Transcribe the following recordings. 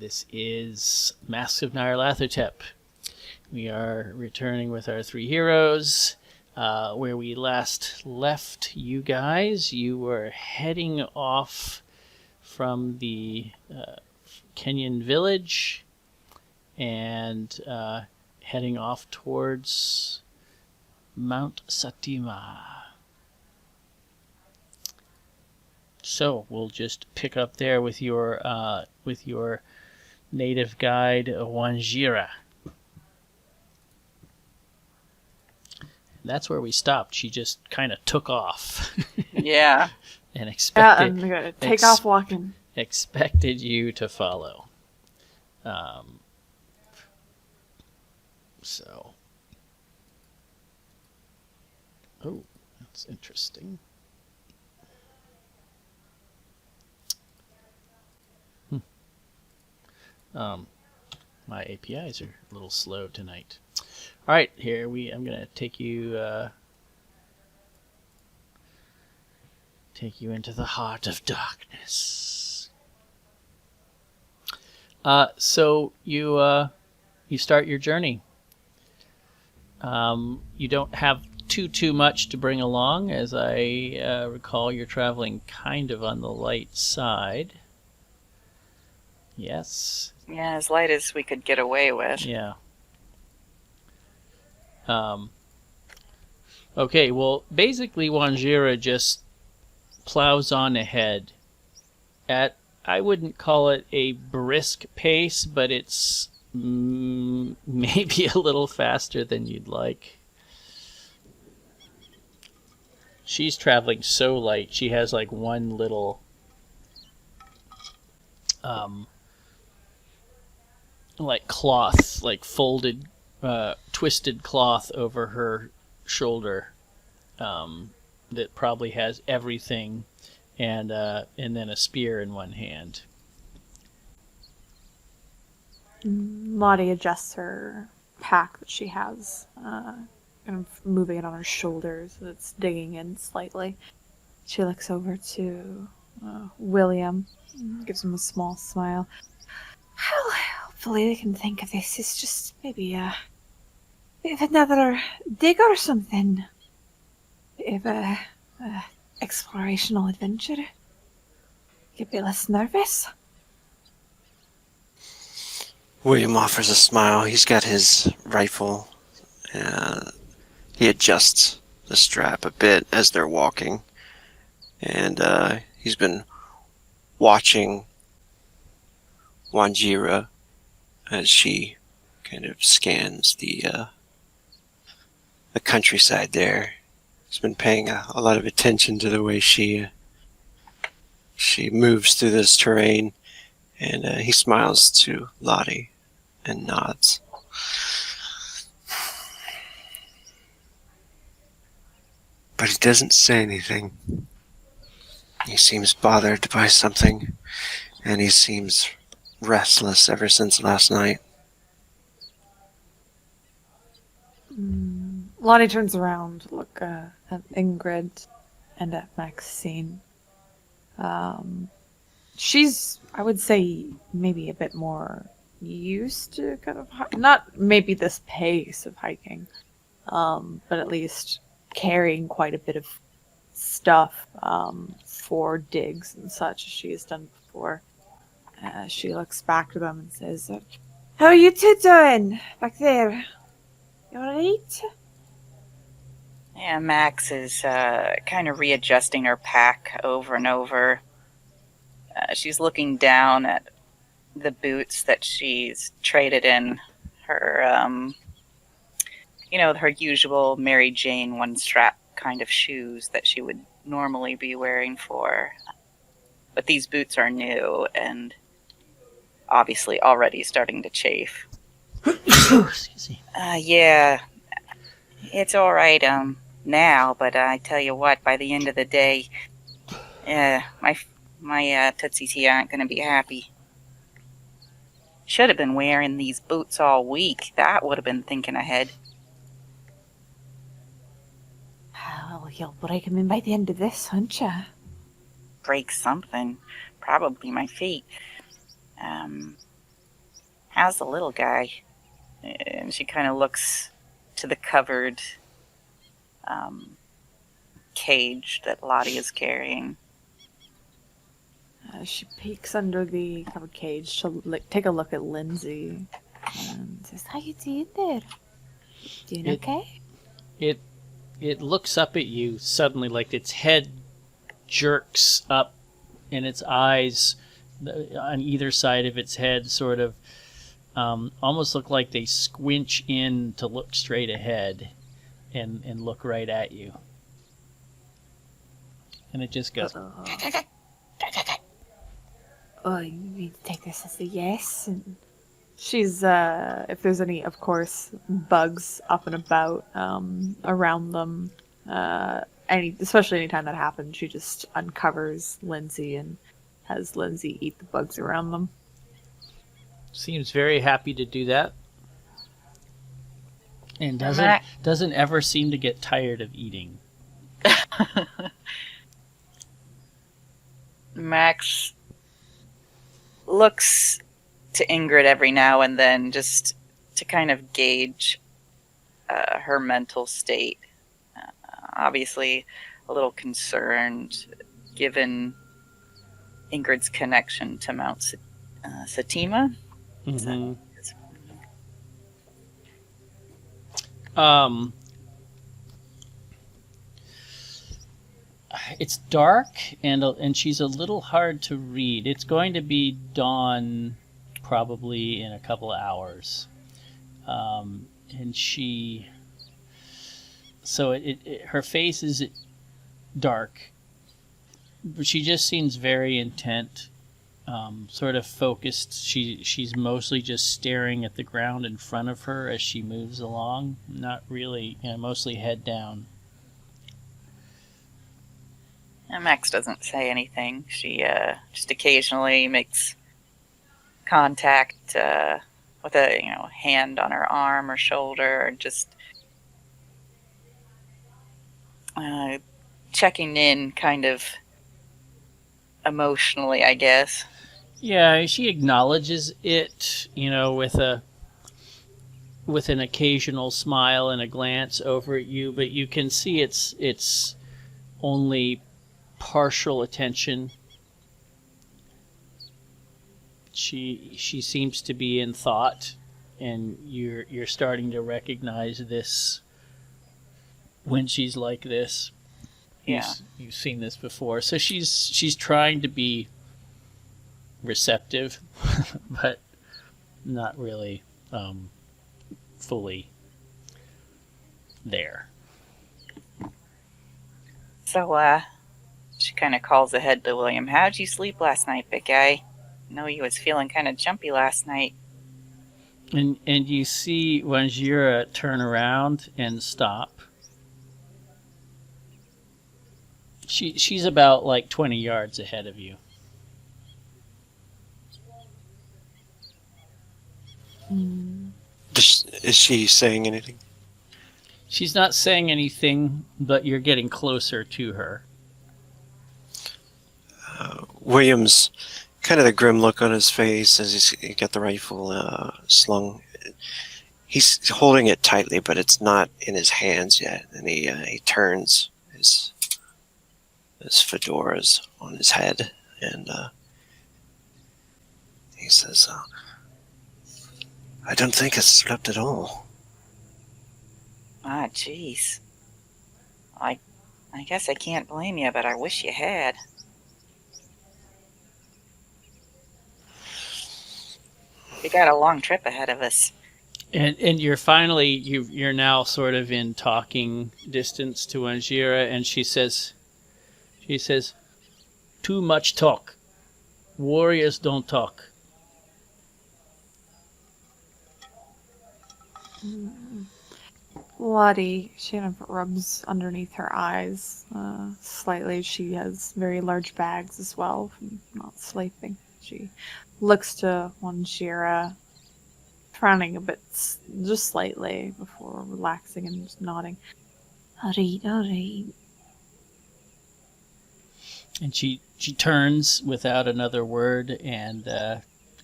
This is Masks of Nyarlathotep. We are returning with our three heroes. Where we last left you guys, you were heading off from the Kenyan village and heading off towards Mount Satima. So we'll just pick up there with your native guide Wanjira. That's where we stopped. She just kind of took off. Yeah. And expected. I'm gonna take off walking. Expected you to follow. So. Oh, that's interesting. My APIs are a little slow tonight. All right, I'm gonna take you into the heart of darkness. So you start your journey. You don't have too much to bring along, as I recall. You're traveling kind of on the light side. Yes. Yeah, as light as we could get away with. Yeah. Okay, well, basically Wanjira just plows on ahead at, I wouldn't call it a brisk pace, but it's maybe a little faster than you'd like. She's traveling so light. She has like one little like cloth, like folded, twisted cloth over her shoulder that probably has everything, and then a spear in one hand. Lottie adjusts her pack that she has, kind of moving it on her shoulders so it's digging in slightly. She looks over to William, gives him a small smile. Well, hopefully we can think of this as just maybe a bit of another dig or something. Bit of a explorational adventure. Get a bit less nervous. William offers a smile. He's got his rifle. He adjusts the strap a bit as they're walking. And he's been watching Wanjira as she kind of scans the countryside there. He's been paying a lot of attention to the way she moves through this terrain, and he smiles to Lottie and nods. But he doesn't say anything. He seems bothered by something, and he seems restless ever since last night. Lottie turns around to look at Ingrid and at Maxine. She's, I would say, maybe a bit more used to kind of, not maybe this pace of hiking, but at least carrying quite a bit of stuff for digs and such as she has done before. She looks back to them and says, "How are you two doing back there? You alright?" Yeah, Max is kind of readjusting her pack over and over. She's looking down at the boots that she's traded in. Her, her usual Mary Jane one-strap kind of shoes that she would normally be wearing for. But these boots are new and obviously already starting to chafe. Excuse me. Yeah, it's all right now, but I tell you what, by the end of the day, my tootsies here aren't going to be happy. Should have been wearing these boots all week. That would have been thinking ahead. Well, you'll break them in by the end of this, won't you? Break something. Probably my feet. How's the little guy? And she kind of looks to the covered cage that Lottie is carrying. She peeks under the covered cage to take a look at Lindsay and says, "How you doing there? Doing okay?" It looks up at you suddenly, like its head jerks up, and its eyes on either side of its head sort of almost look like they squinch in to look straight ahead and look right at you. And it just goes... Oh, you need to take this as a yes. And she's, if there's any, of course, bugs up and about around them, especially anytime that happens, she just uncovers Lindsay and has Lindsay eat the bugs around them. Seems very happy to do that. And doesn't ever seem to get tired of eating. Max looks to Ingrid every now and then just to kind of gauge her mental state. Obviously a little concerned given Ingrid's connection to Mount Satima. Mm-hmm. It's dark, and she's a little hard to read. It's going to be dawn probably in a couple of hours. And she... So her face is dark, but she just seems very intent, sort of focused. She's mostly just staring at the ground in front of her as she moves along. Not really, mostly head down. And Max doesn't say anything. She just occasionally makes contact with a hand on her arm or shoulder, or just checking in kind of emotionally, I guess. Yeah, she acknowledges it, with an occasional smile and a glance over at you, but you can see it's only partial attention. She seems to be in thought, and you're starting to recognize this when she's like this. Yeah. You've seen this before. So she's trying to be receptive, but not really fully there. So, she kind of calls ahead to William. How'd you sleep last night, big guy? I know you was feeling kind of jumpy last night. And you see Wanjira turn around and stop. She's about like 20 yards ahead of you. Is she saying anything? She's not saying anything, but you're getting closer to her. William's kind of the grim look on his face as he's got the rifle slung. He's holding it tightly, but it's not in his hands yet. And he turns his fedoras on his head, and he says, "I don't think I slept at all." Ah, jeez. I guess I can't blame you, but I wish you had. We got a long trip ahead of us. And you're now sort of in talking distance to Wanjira, and she says, "Too much talk. Warriors don't talk." Lottie, she kind of rubs underneath her eyes slightly. She has very large bags as well from not sleeping. She looks to Wanjira, frowning a bit, just slightly, before relaxing and just nodding. All right. And she turns without another word and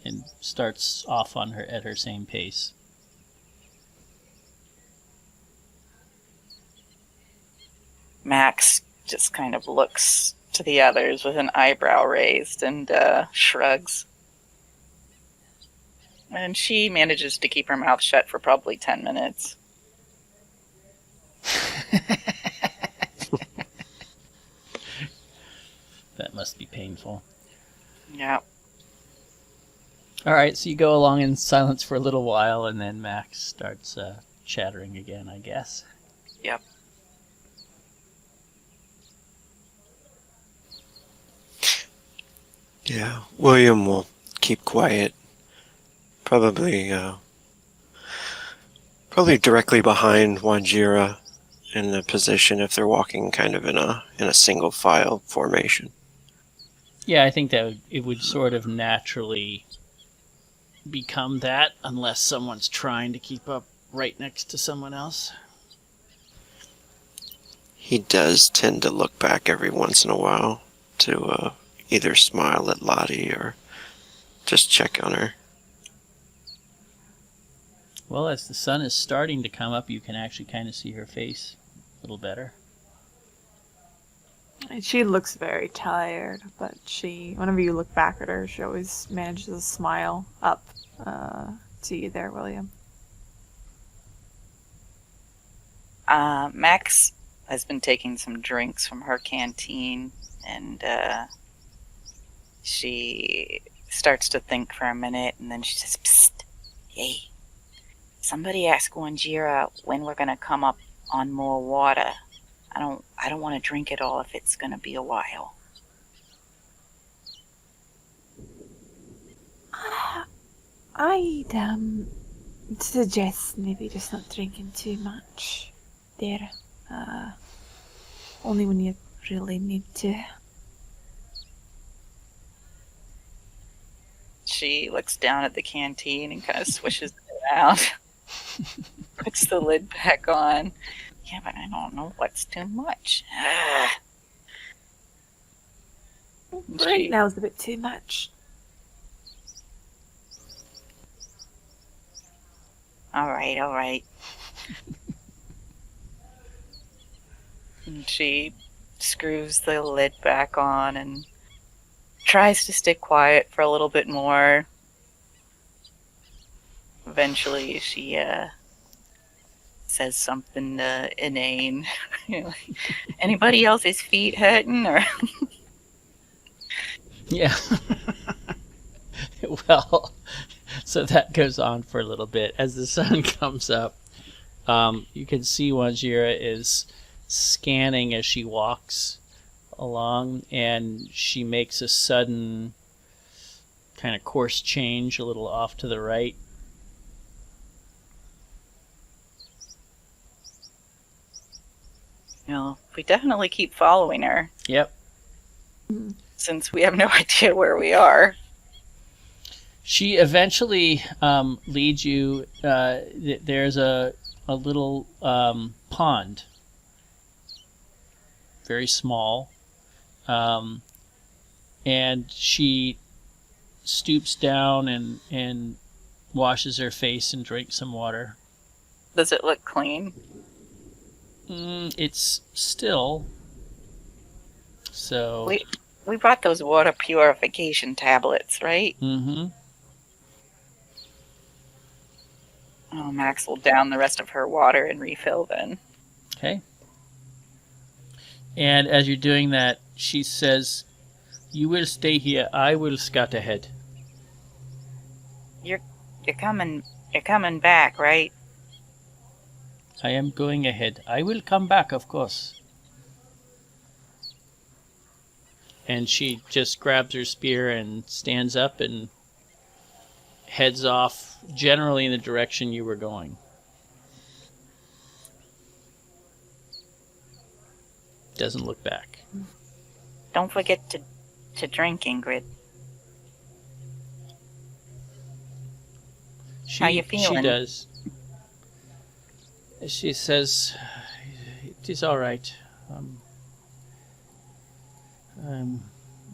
and starts off on her at her same pace. Max just kind of looks to the others with an eyebrow raised and shrugs. And she manages to keep her mouth shut for probably 10 minutes. That must be painful. Yeah. All right, so you go along in silence for a little while, and then Max starts chattering again, I guess. Yep. Yeah, William will keep quiet. Probably directly behind Wanjira in the position if they're walking kind of in a single file formation. Yeah, I think that it would sort of naturally become that unless someone's trying to keep up right next to someone else. He does tend to look back every once in a while to either smile at Lottie or just check on her. Well, as the sun is starting to come up, you can actually kind of see her face a little better. And she looks very tired, but whenever you look back at her, she always manages to smile up to you there, William. Max has been taking some drinks from her canteen, and she starts to think for a minute, and then she says, "Psst, hey, somebody ask Wanjira when we're gonna come up on more water. I don't want to drink it all if it's gonna be a while." I'd suggest maybe just not drinking too much there. Only when you really need to. She looks down at the canteen and kind of swishes it around. Puts the lid back on. Yeah, but I don't know what's too much. Right now's a bit too much. All right. And she screws the lid back on and tries to stay quiet for a little bit more. Eventually, she says something inane. Anybody else's feet hurting? Or Yeah. Well, so that goes on for a little bit. As the sun comes up, you can see Wanjira is scanning as she walks along, and she makes a sudden kind of course change a little off to the right. we definitely keep following her. Yep. Since we have no idea where we are. She eventually leads you. There's a little pond, very small, and she stoops down and washes her face and drinks some water. Does it look clean? It's still. So. We bought those water purification tablets, right? Mm-hmm. Oh, Max will down the rest of her water and refill then. Okay. And as you're doing that, she says, "You will stay here. I will scout ahead." You're coming back, right? I am going ahead. I will come back, of course. And she just grabs her spear and stands up and heads off, generally in the direction you were going. Doesn't look back. Don't forget to drink, Ingrid. How you feeling? She does. She says, "It is all right. I'm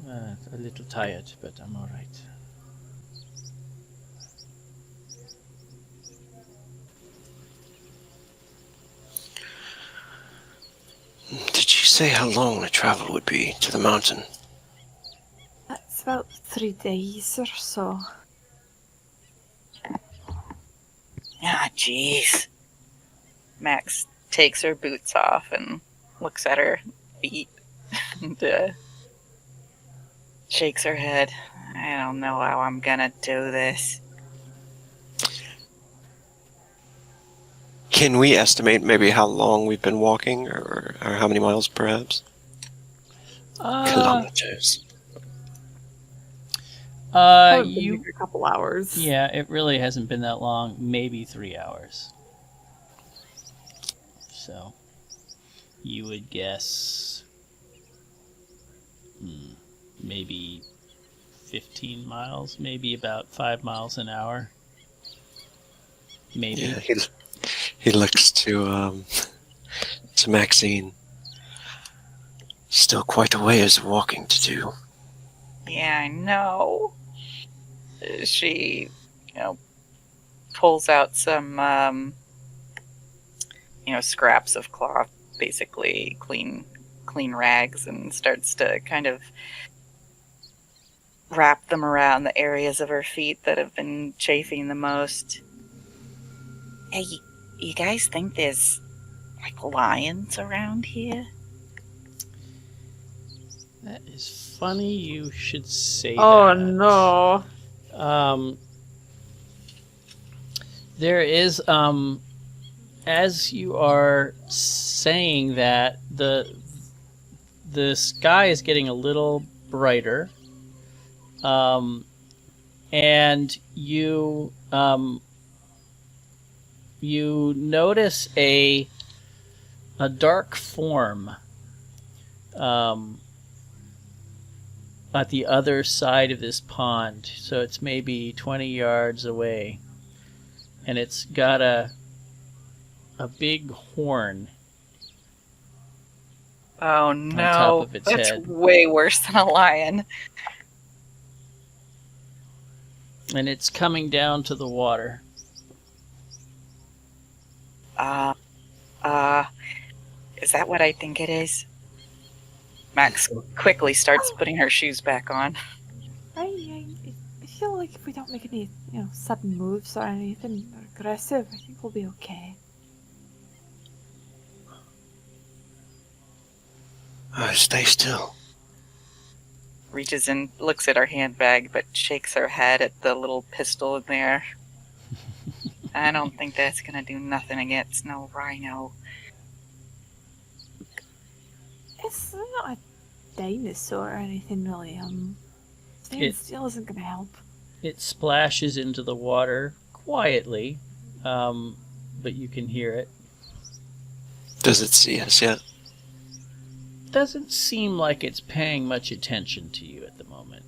a little tired, but I'm all right." say how long the travel would be to the mountain? That's about 3 days or so. Ah, jeez. Max takes her boots off and looks at her feet and shakes her head. I don't know how I'm gonna do this. Can we estimate maybe how long we've been walking, or how many miles perhaps? Kilometers. Probably You maybe a couple hours. Yeah, it really hasn't been that long. Maybe 3 hours. So, you would guess maybe 15 miles, maybe about 5 miles an hour. Maybe. Yeah, he looks to Maxine. Still quite a ways of walking to do. Yeah, I know. She, pulls out some, scraps of cloth, basically clean rags, and starts to kind of wrap them around the areas of her feet that have been chafing the most. Hey, you guys think there's, lions around here? That is funny you should say Oh that. no. There is, as you are saying that, the sky is getting a little brighter, and you notice a dark form at the other side of this pond. So it's maybe 20 yards away, and it's got a big horn. Oh top no, of its that's head. way worse than a lion. And it's coming down to the water. Is that what I think it is? Max quickly starts putting her shoes back on. I feel like if we don't make any, sudden moves or anything aggressive, I think we'll be okay. Stay still. Reaches in, looks at her handbag, but shakes her head at the little pistol in there. I don't think that's gonna do nothing against no rhino. It's not a dinosaur or anything really. Staying still isn't gonna help. It splashes into the water quietly, but you can hear it. Does it see us yet? Doesn't seem like it's paying much attention to you at the moment.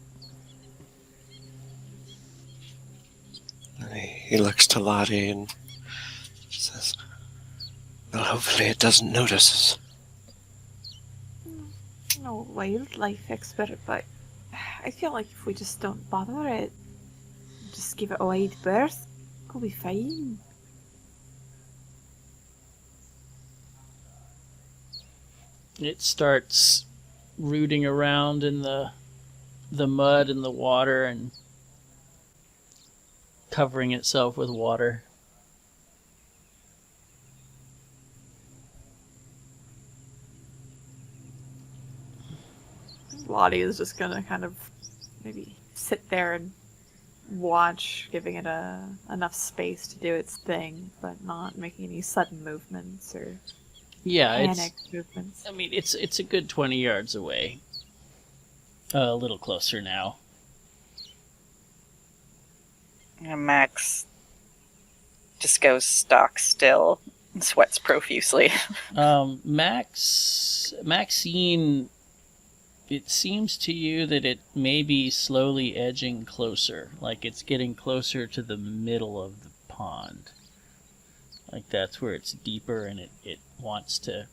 He looks to Lottie and says, well, hopefully it doesn't notice us. No wildlife expert, but I feel like if we just don't bother it, just give it a wide berth, we'll be fine. It starts rooting around in the mud and the water and covering itself with water. Lottie is just gonna kind of maybe sit there and watch, giving it enough space to do its thing, but not making any sudden movements or panic movements. I mean, it's a good 20 yards away. A little closer now. And Max just goes stock still and sweats profusely. Maxine, it seems to you that it may be slowly edging closer, like it's getting closer to the middle of the pond. Like that's where it's deeper and it wants to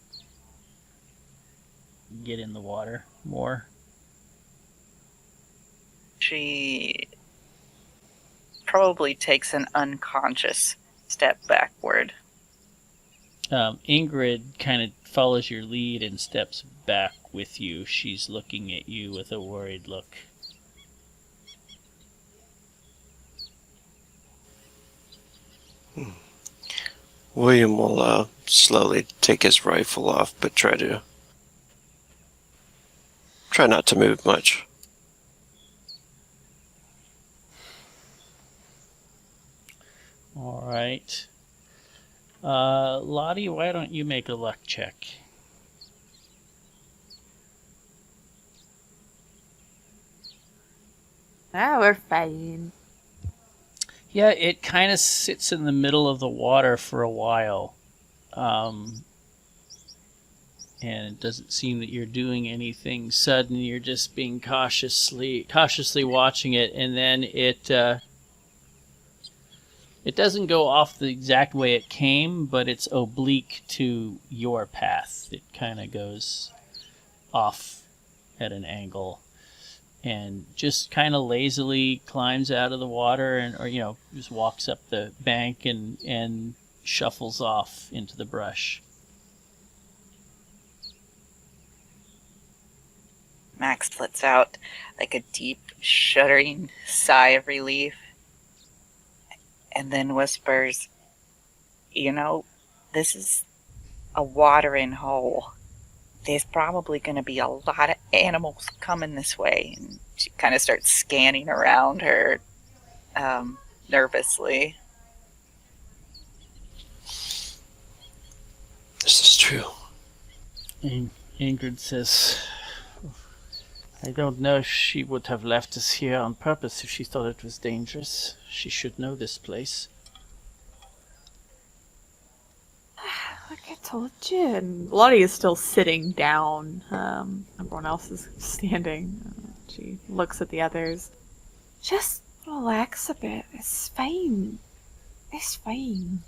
get in the water more. She probably takes an unconscious step backward. Ingrid kind of follows your lead and steps back with you. She's looking at you with a worried look. William will slowly take his rifle off, but try not to move much. All right. Lottie, why don't you make a luck check? Ah, we're fine. Yeah, it kind of sits in the middle of the water for a while. And it doesn't seem that you're doing anything sudden. You're just being cautiously watching it, and then it doesn't go off the exact way it came, but it's oblique to your path. It kind of goes off at an angle and just kind of lazily climbs out of the water or just walks up the bank and shuffles off into the brush. Max lets out like a deep, shuddering sigh of relief and then whispers, this is a watering hole. There's probably going to be a lot of animals coming this way. And she kind of starts scanning around her nervously. This is true. Ingrid says, I don't know if she would have left us here on purpose if she thought it was dangerous. She should know this place. Like I told you. And Lottie is still sitting down. Everyone else is standing. She looks at the others. Just relax a bit. It's fine. It's fine.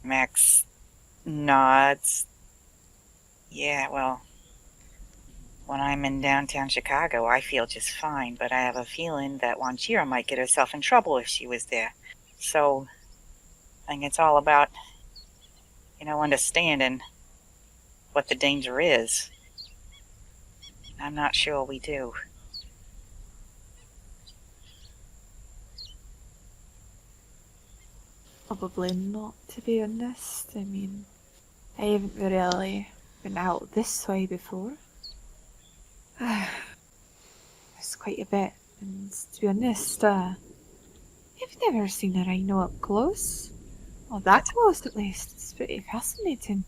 Max nods. Yeah, well, when I'm in downtown Chicago, I feel just fine, but I have a feeling that Wanjira might get herself in trouble if she was there. So, I think it's all about, understanding what the danger is. I'm not sure we do. Probably not, to be honest. I mean, I haven't really been out this way before. It's quite a bit, and to be honest, I've never seen a rhino up close. Well, that close at least. It's pretty fascinating.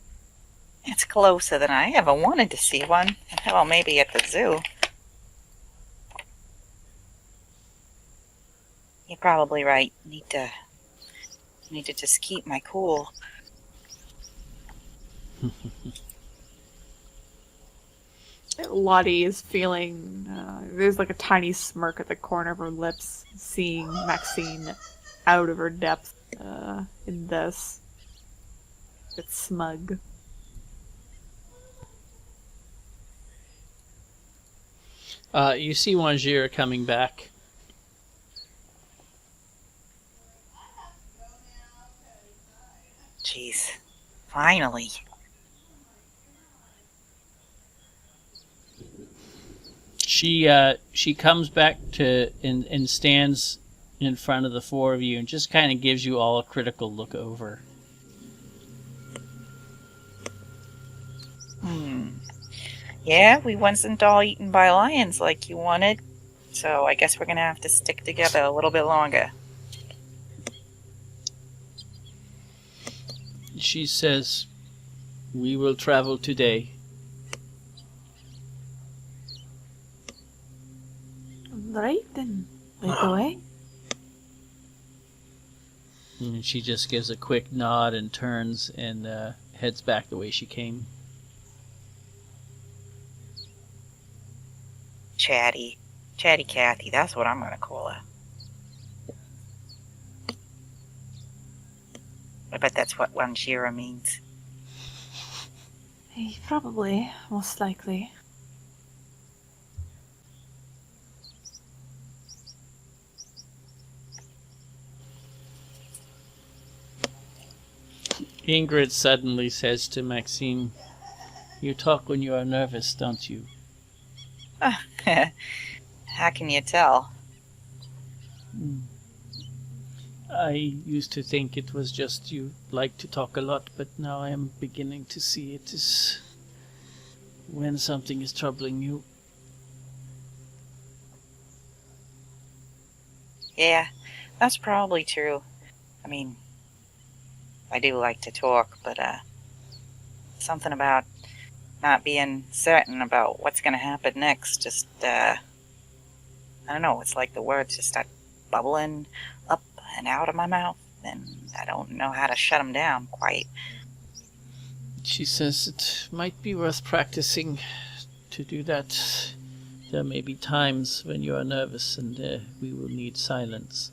It's closer than I ever wanted to see one. Well, maybe at the zoo. You're probably right. Need to just keep my cool. Lottie is feeling, there's like a tiny smirk at the corner of her lips, seeing Maxine out of her depth in this. It's smug. You see Wanjira coming back. Jeez. Finally. She comes back and stands in front of the four of you and just kind of gives you all a critical look over. Yeah, we wasn't all eaten by lions like you wanted, so I guess we're gonna have to stick together a little bit longer. She says, we will travel today. Right then, lead the way. And she just gives a quick nod and turns and heads back the way she came. Chatty Cathy, that's what I'm gonna call her. I bet that's what Wanjira means. Probably, most likely. Ingrid suddenly says to Maxine, "You talk when you are nervous, don't you?" How can you tell? I used to think it was just you like to talk a lot, but now I am beginning to see it is when something is troubling you. Yeah, that's probably true. I mean, I do like to talk, but something about not being certain about what's going to happen next. Just, I don't know, it's like the words just start bubbling up and out of my mouth, and I don't know how to shut them down quite. She says it might be worth practicing to do that. There may be times when you are nervous and we will need silence.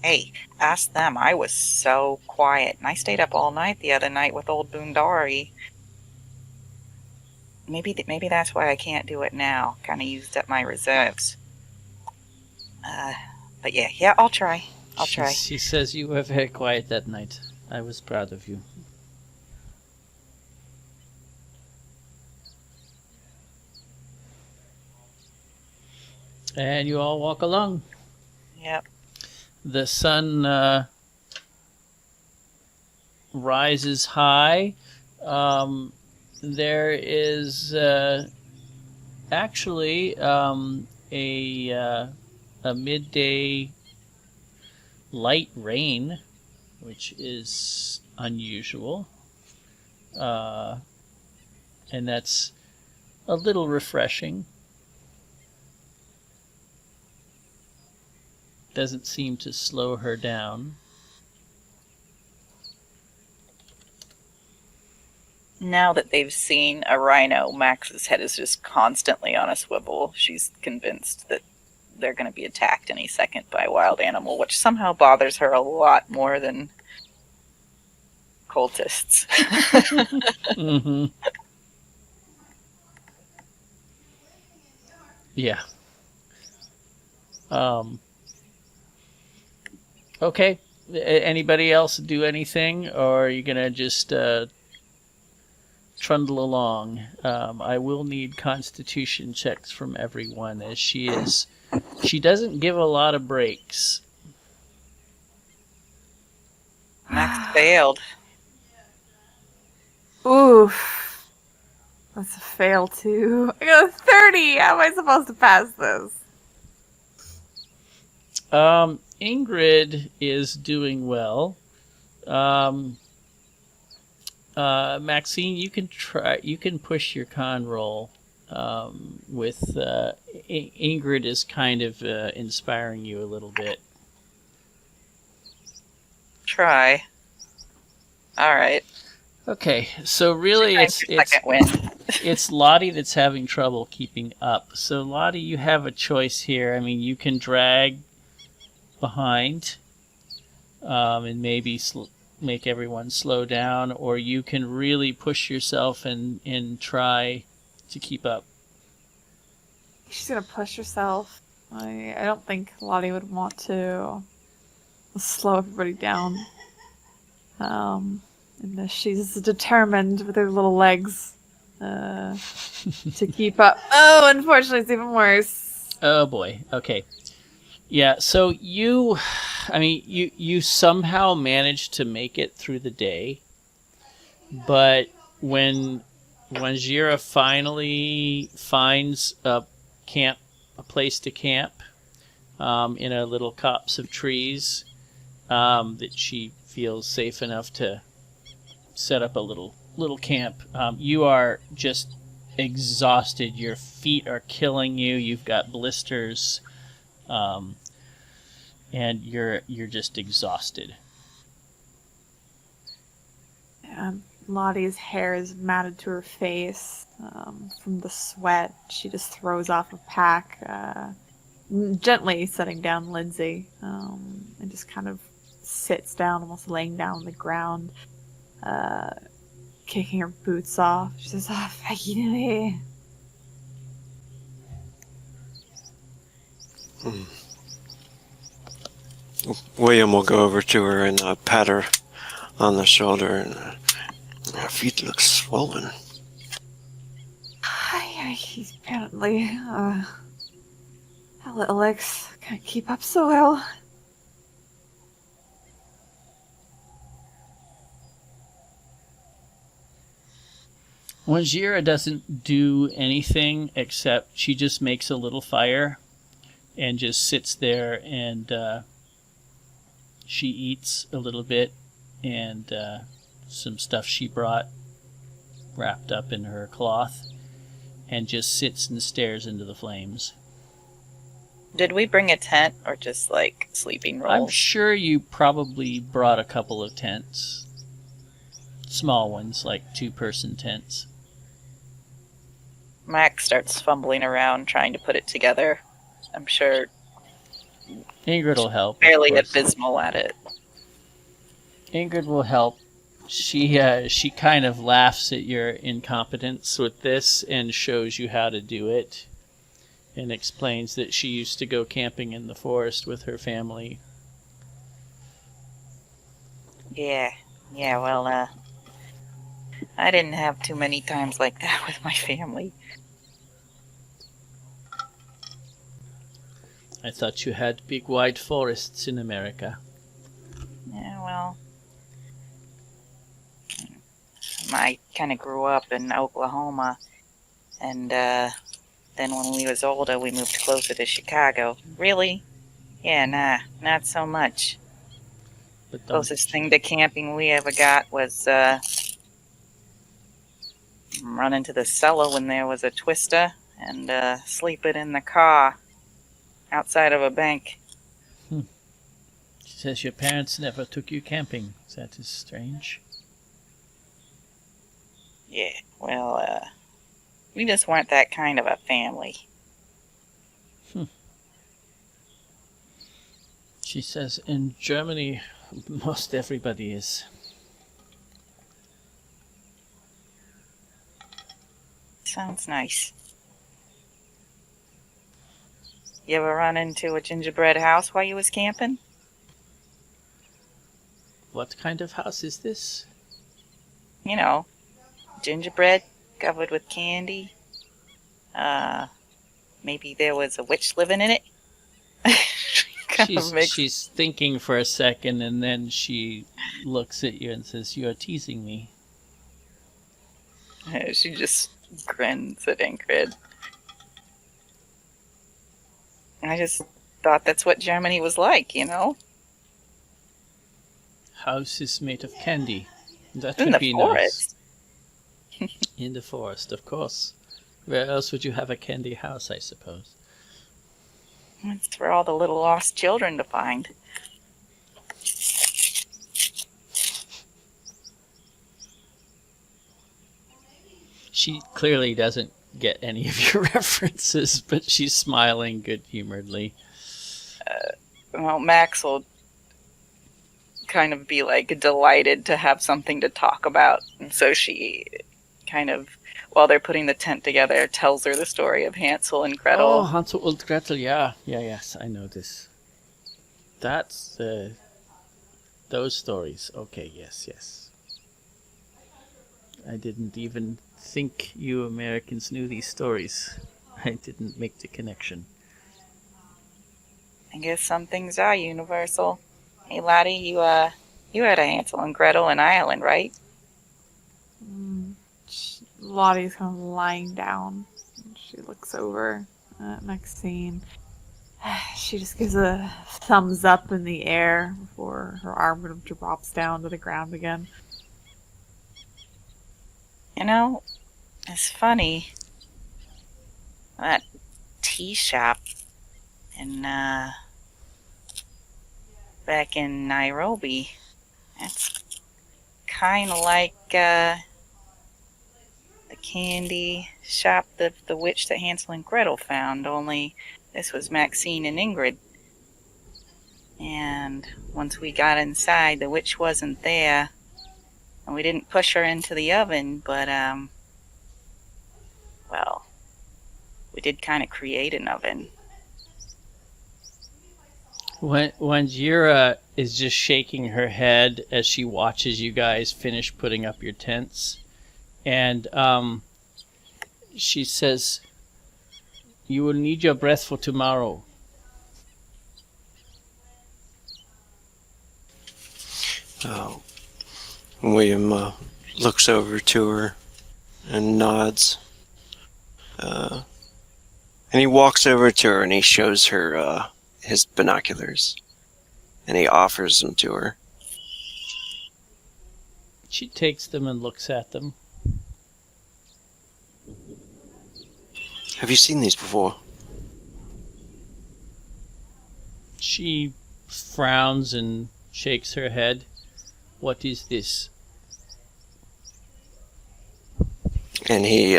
Hey, ask them. I was so quiet, and I stayed up all night the other night with old Boondari. Maybe that's why I can't do it now. Kind of used up my reserves. But yeah, I'll try. I'll try. She says you were very quiet that night. I was proud of you. And you all walk along. Yep. The sun rises high. There is actually a midday light rain, which is unusual, and that's a little refreshing. Doesn't seem to slow her down. Now that they've seen a rhino, Max's head is just constantly on a swivel. She's convinced that they're going to be attacked any second by a wild animal, which somehow bothers her a lot more than cultists. Mm-hmm. Yeah. Okay. Anybody else do anything, or are you gonna just trundle along? I will need Constitution checks from everyone, as she doesn't give a lot of breaks. Max failed. Oof. That's a fail too. I got a 30. How am I supposed to pass this? Ingrid is doing well. Maxine, you can try. You can push your con roll. With Ingrid is kind of inspiring you a little bit. Try. All right. Okay, so really it's Lottie that's having trouble keeping up. So Lottie, you have a choice here. I mean, you can drag behind and maybe make everyone slow down, or you can really push yourself and try to keep up. She's gonna push herself. I don't think Lottie would want to slow everybody down. And she's determined with her little legs to keep up. Oh, unfortunately, it's even worse. Oh boy. Okay. Yeah. So you somehow managed to make it through the day, but when Wanjira finally finds a place to camp in a little copse of trees that she feels safe enough to set up a little camp, you are just exhausted. Your feet are killing you. You've got blisters, and you're just exhausted. Lottie's hair is matted to her face from the sweat. She just throws off a pack, gently setting down Lindsay, and just kind of sits down, almost laying down on the ground, kicking her boots off. She says, "Oh, finally." William will go over to her and pat her on the shoulder, and her feet look swollen. He's apparently, a little legs can't keep up so well. Wanjira doesn't do anything except she just makes a little fire and just sits there, and she eats a little bit and some stuff she brought wrapped up in her cloth, and just sits and stares into the flames. Did we bring a tent or just like sleeping rolls? I'm sure you probably brought a couple of tents. Small ones, like 2-person tents. Max starts fumbling around trying to put it together. I'm sure Ingrid will help. fairly abysmal at it. Ingrid will help. She kind of laughs at your incompetence with this and shows you how to do it, and explains that she used to go camping in the forest with her family. Yeah, well, I didn't have too many times like that with my family. I thought you had big wide forests in America. Yeah, well, I kind of grew up in Oklahoma, and then when we was older, we moved closer to Chicago. Really? Yeah, nah, not so much. But Closest thing to camping we ever got was running to the cellar when there was a twister and sleeping in the car outside of a bank. She says your parents never took you camping. That is strange. Yeah, well, we just weren't that kind of a family. She says in Germany, most everybody is. Sounds nice. You ever run into a gingerbread house while you was camping? What kind of house is this? You know, gingerbread covered with candy. Maybe there was a witch living in it. She's thinking for a second, and then she looks at you and says, "You are teasing me." She just grins at Ingrid. I just thought that's what Germany was like, you know? House is made of candy. That In would the be forest. nice. In the forest, of course. Where else would you have a candy house, I suppose? It's for all the little lost children to find. She clearly doesn't get any of your references, but she's smiling good-humoredly. Well, Max will kind of be like delighted to have something to talk about, and so she kind of, while they're putting the tent together, tells her the story of Hansel and Gretel. Oh, Hansel and Gretel, yeah. Yes, I know this. That's those stories. Okay, yes. I didn't even think you Americans knew these stories. I didn't make the connection. I guess some things are universal. Hey, laddie, you had a Hansel and Gretel in Ireland, right? Lottie's kind of lying down. She looks over at Maxine. She just gives a thumbs up in the air before her arm drops down to the ground again. You know, it's funny. That tea shop in, back in Nairobi, it's kind of like, the candy shop that the witch that Hansel and Gretel found, only this was Maxine and Ingrid. And once we got inside, the witch wasn't there. And we didn't push her into the oven, but, well, we did kind of create an oven. Wanjira is just shaking her head as she watches you guys finish putting up your tents. And she says, "You will need your breath for tomorrow." Oh. William looks over to her and nods. And he walks over to her and he shows her his binoculars. And he offers them to her. She takes them and looks at them. Have you seen these before? She frowns and shakes her head. "What is this?" And he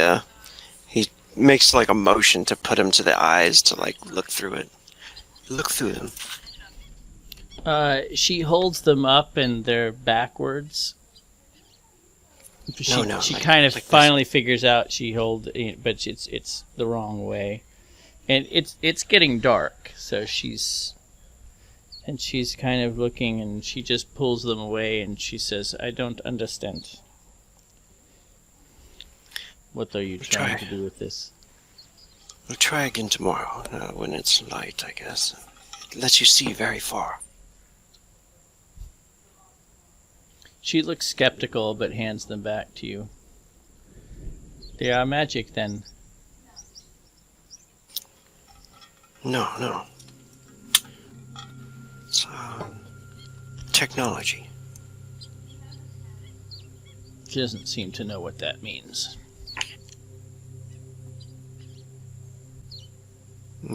makes like a motion to put him to the eyes to like look through it. Look through them. She holds them up and they're backwards. She like, kind of like finally figures out but it's the wrong way, and it's getting dark. So she's kind of looking, and she just pulls them away, and she says, "I don't understand. What are you trying to do with this?" We'll try again tomorrow when it's light, I guess. It lets you see very far. She looks skeptical, but hands them back to you. "They are magic, then." No. It's technology. She doesn't seem to know what that means.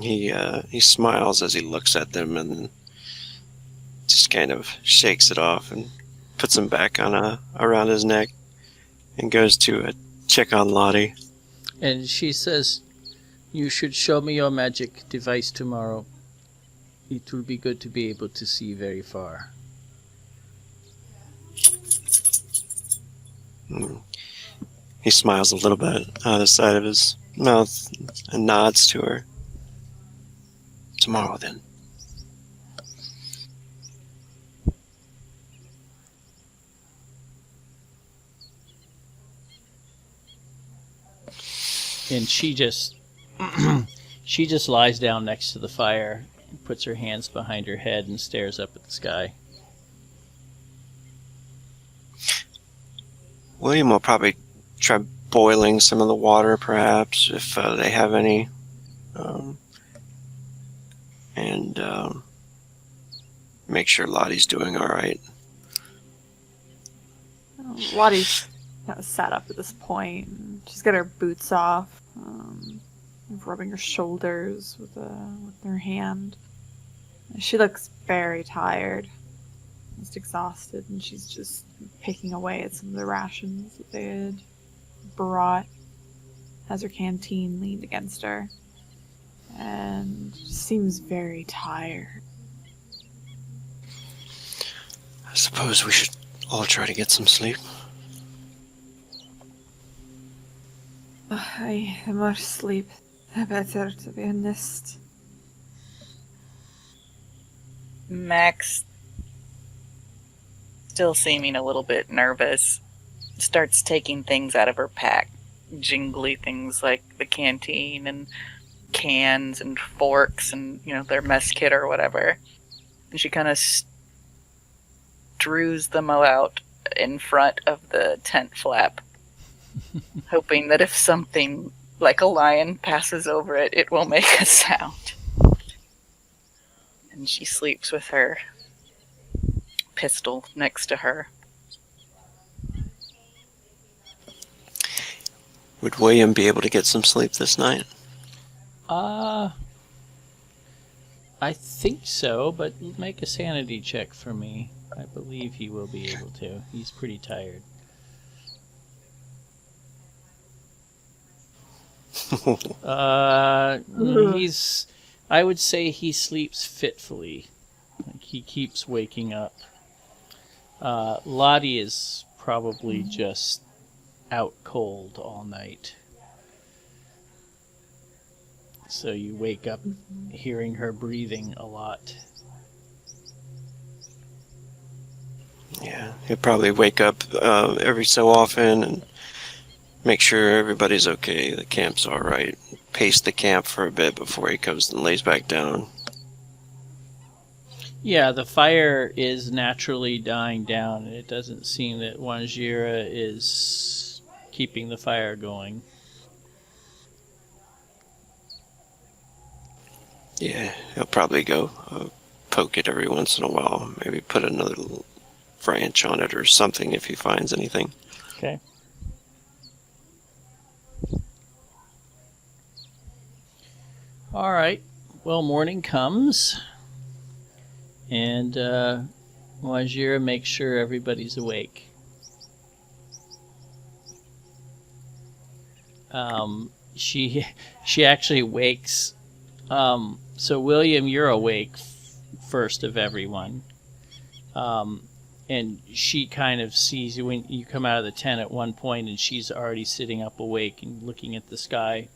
He smiles as he looks at them and just kind of shakes it off and puts them back on around his neck and goes to check on Lottie. And she says, "You should show me your magic device tomorrow. It will be good to be able to see very far." He smiles a little bit out of the side of his mouth and nods to her. "Tomorrow, then." And she just lies down next to the fire, and puts her hands behind her head and stares up at the sky. William will probably try boiling some of the water, perhaps, if they have any. And make sure Lottie's doing all right. Lottie's sat up at this point. She's got her boots off, rubbing her shoulders with her hand. She looks very tired, just exhausted, and she's just picking away at some of the rations that they had brought. Has her canteen leaned against her, and seems very tired. I suppose we should all try to get some sleep. The more sleep, the better, to be honest. Max, still seeming a little bit nervous, starts taking things out of her pack. Jingly things like the canteen and cans and forks and, their mess kit or whatever. And she kind of strews them out in front of the tent flap, hoping that if something like a lion passes over it, it will make a sound. And she sleeps with her pistol next to her. Would William be able to get some sleep this night? I think so, but make a sanity check for me. I believe he will be able to. He's pretty tired. I would say he sleeps fitfully. Like, he keeps waking up. Lottie is probably just out cold all night. So you wake up hearing her breathing a lot. Yeah, he'll probably wake up every so often and make sure everybody's okay, the camp's all right. Pace the camp for a bit before he goes and lays back down. Yeah, the fire is naturally dying down. It doesn't seem that Wanjira is keeping the fire going. Yeah, he'll probably go poke it every once in a while. Maybe put another little branch on it or something if he finds anything. Okay. All right. Well, morning comes, and Wanjira makes sure everybody's awake. She actually wakes. So William, you're awake first of everyone, and she kind of sees you when you come out of the tent at one point, and she's already sitting up awake and looking at the sky.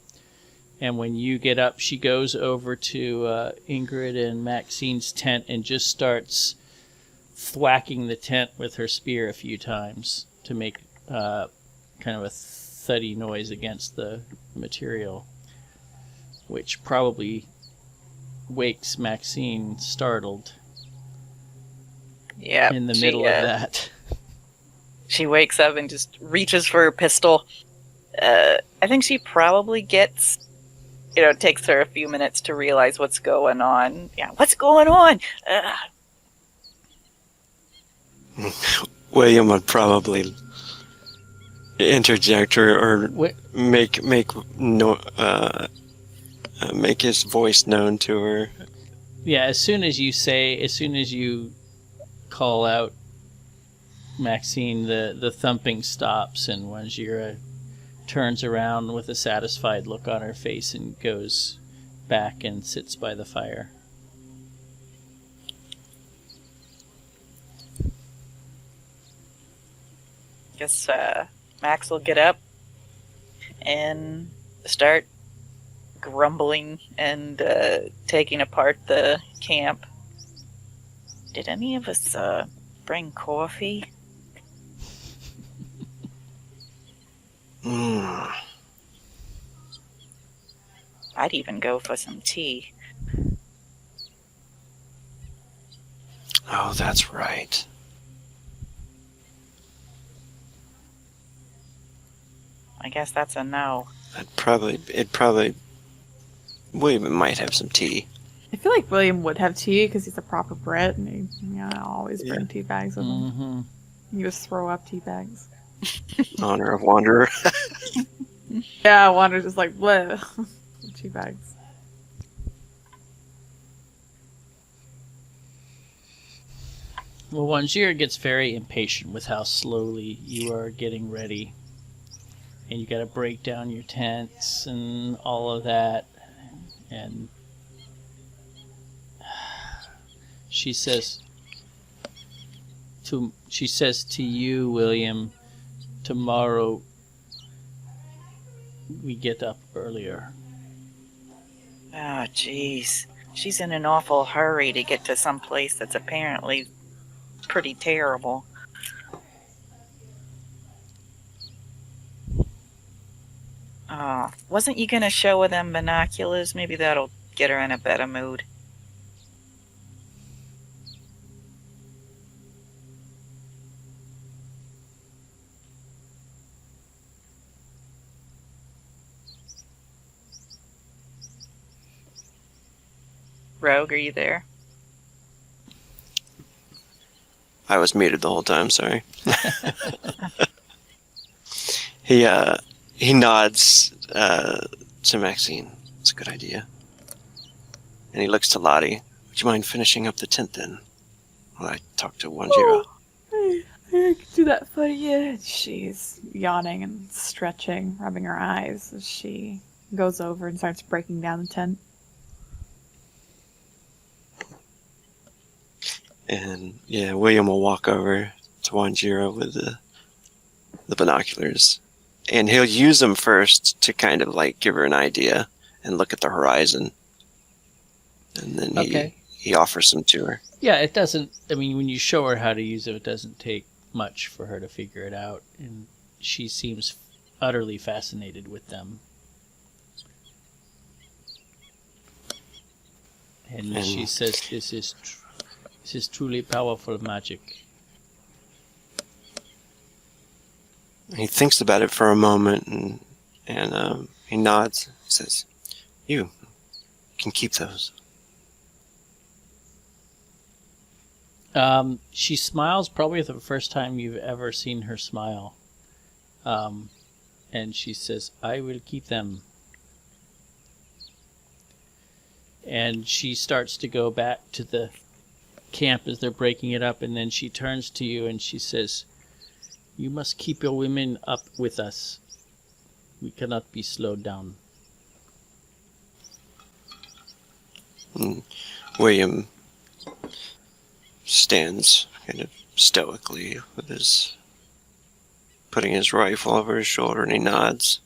And when you get up, she goes over to Ingrid and Maxine's tent and just starts thwacking the tent with her spear a few times to make kind of a thuddy noise against the material, which probably wakes Maxine startled in the middle of that. She wakes up and just reaches for her pistol. I think she probably gets... it takes her a few minutes to realize what's going on. Yeah, what's going on? William would probably interject or make his voice known to her. Yeah, as soon as you call out Maxine, the thumping stops, and Wanjira turns around with a satisfied look on her face and goes back and sits by the fire. Guess Max will get up and start grumbling and taking apart the camp. Did any of us bring coffee? I'd even go for some tea. Oh, that's right. I guess that's a no. William might have some tea. I feel like William would have tea because he's a proper Brit and he always bring tea bags with him. Mm-hmm. You just throw up tea bags. Honor of Wanderer. Yeah, Wander's just like, bleh. Tea bags. Well, Wanjira gets very impatient with how slowly you are getting ready. And you gotta break down your tents and all of that. And she says to you, William, tomorrow we get up earlier. Oh, jeez. She's in an awful hurry to get to some place that's apparently pretty terrible. Oh, wasn't you going to show her them binoculars? Maybe that'll get her in a better mood. Rogue, are you there? I was muted the whole time, sorry. He nods to Maxine. It's a good idea. And he looks to Lottie. Would you mind finishing up the tent then? While I talk to Wanjira. Oh, I can do that for you. She's yawning and stretching, rubbing her eyes as she goes over and starts breaking down the tent. And yeah, William will walk over to Wanjira with the binoculars. And he'll use them first to kind of like give her an idea and look at the horizon. And then he he offers them to her. Yeah, it doesn't. I mean, when you show her how to use them, it doesn't take much for her to figure it out, and she seems utterly fascinated with them. And she says, "This is truly powerful magic." He thinks about it for a moment, and he nods. He says, "You can keep those." She smiles, probably the first time you've ever seen her smile. And she says, "I will keep them." And she starts to go back to the camp as they're breaking it up, and then she turns to you and she says, "You must keep your women up with us. We cannot be slowed down." And William stands kind of stoically with putting his rifle over his shoulder, and he nods.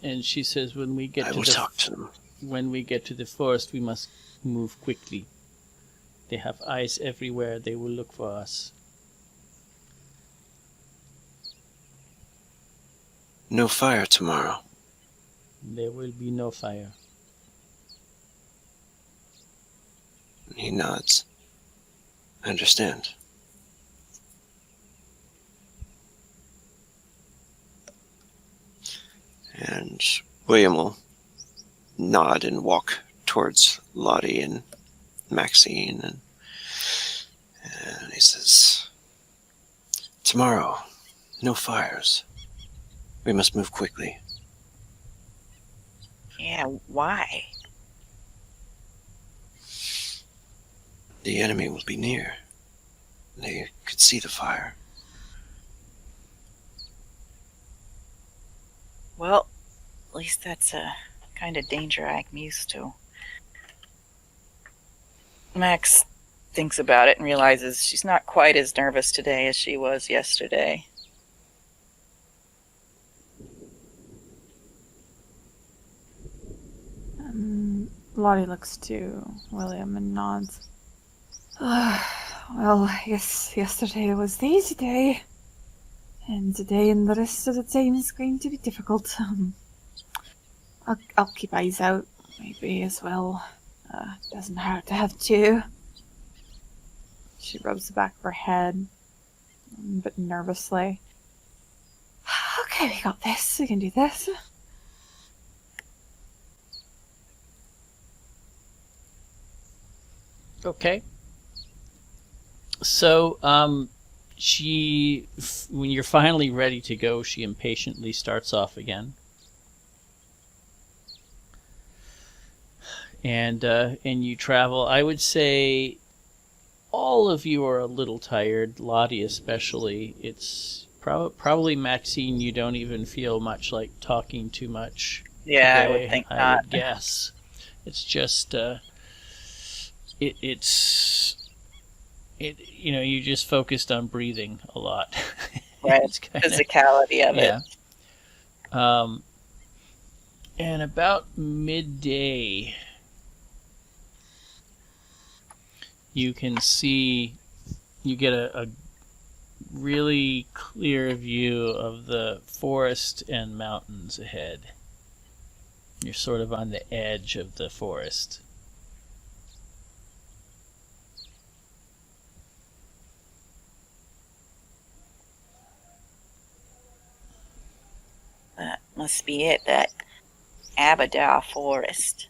And she says, "When we get I will talk to them. When we get to the forest, we must move quickly. They have eyes everywhere. They will look for us." No fire tomorrow. "There will be no fire." He nods. I understand. And William will nod and walk towards Lottie and Maxine, and he says, "Tomorrow, no fires. We must move quickly." Yeah, why? The enemy will be near. They could see the fire. Well, at least that's a kind of danger I'm used to. Max thinks about it and realizes she's not quite as nervous today as she was yesterday. Lottie looks to William and nods. Well, I guess yesterday was the easy day. And today and the rest of the time is going to be difficult. I'll keep eyes out, maybe, as well. Doesn't hurt to have two. She rubs the back of her head, a bit nervously. Okay, we got this. We can do this. Okay. So, when you're finally ready to go, she impatiently starts off again. And you travel. I would say all of you are a little tired, Lottie especially. It's probably Maxine, you don't even feel much like talking too much. Yeah, today, I would think I not. would guess. It's just, you just focused on breathing a lot. Right, It's kinda- physicality of it. yeah. And about midday, you can see, you get a really clear view of the forest and mountains ahead. You're sort of on the edge of the forest. That must be it, that Aberdare Forest.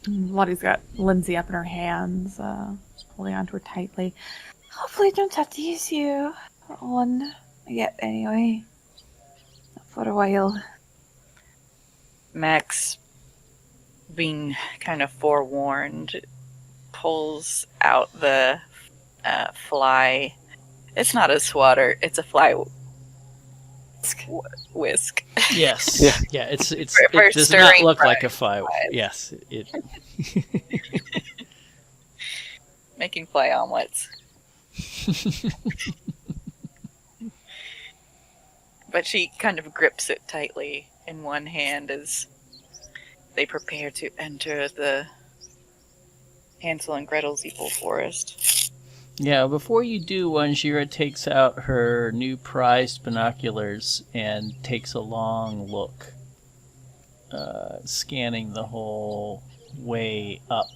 Lottie's got Lindsay up in her hands, holding onto her tightly. Hopefully I don't have to use you. One yet, anyway. Not for a while. Max, being kind of forewarned, pulls out the fly. It's not a swatter, it's a fly whisk. Yes. Yeah. Yeah. It For does not stirring look like a fries. fly. Yes. It. Making fly omelets. but she kind of grips it tightly in one hand as they prepare to enter the Hansel and Gretel's evil forest. Yeah, before you do, Wanjira takes out her new prized binoculars and takes a long look, scanning the whole way up.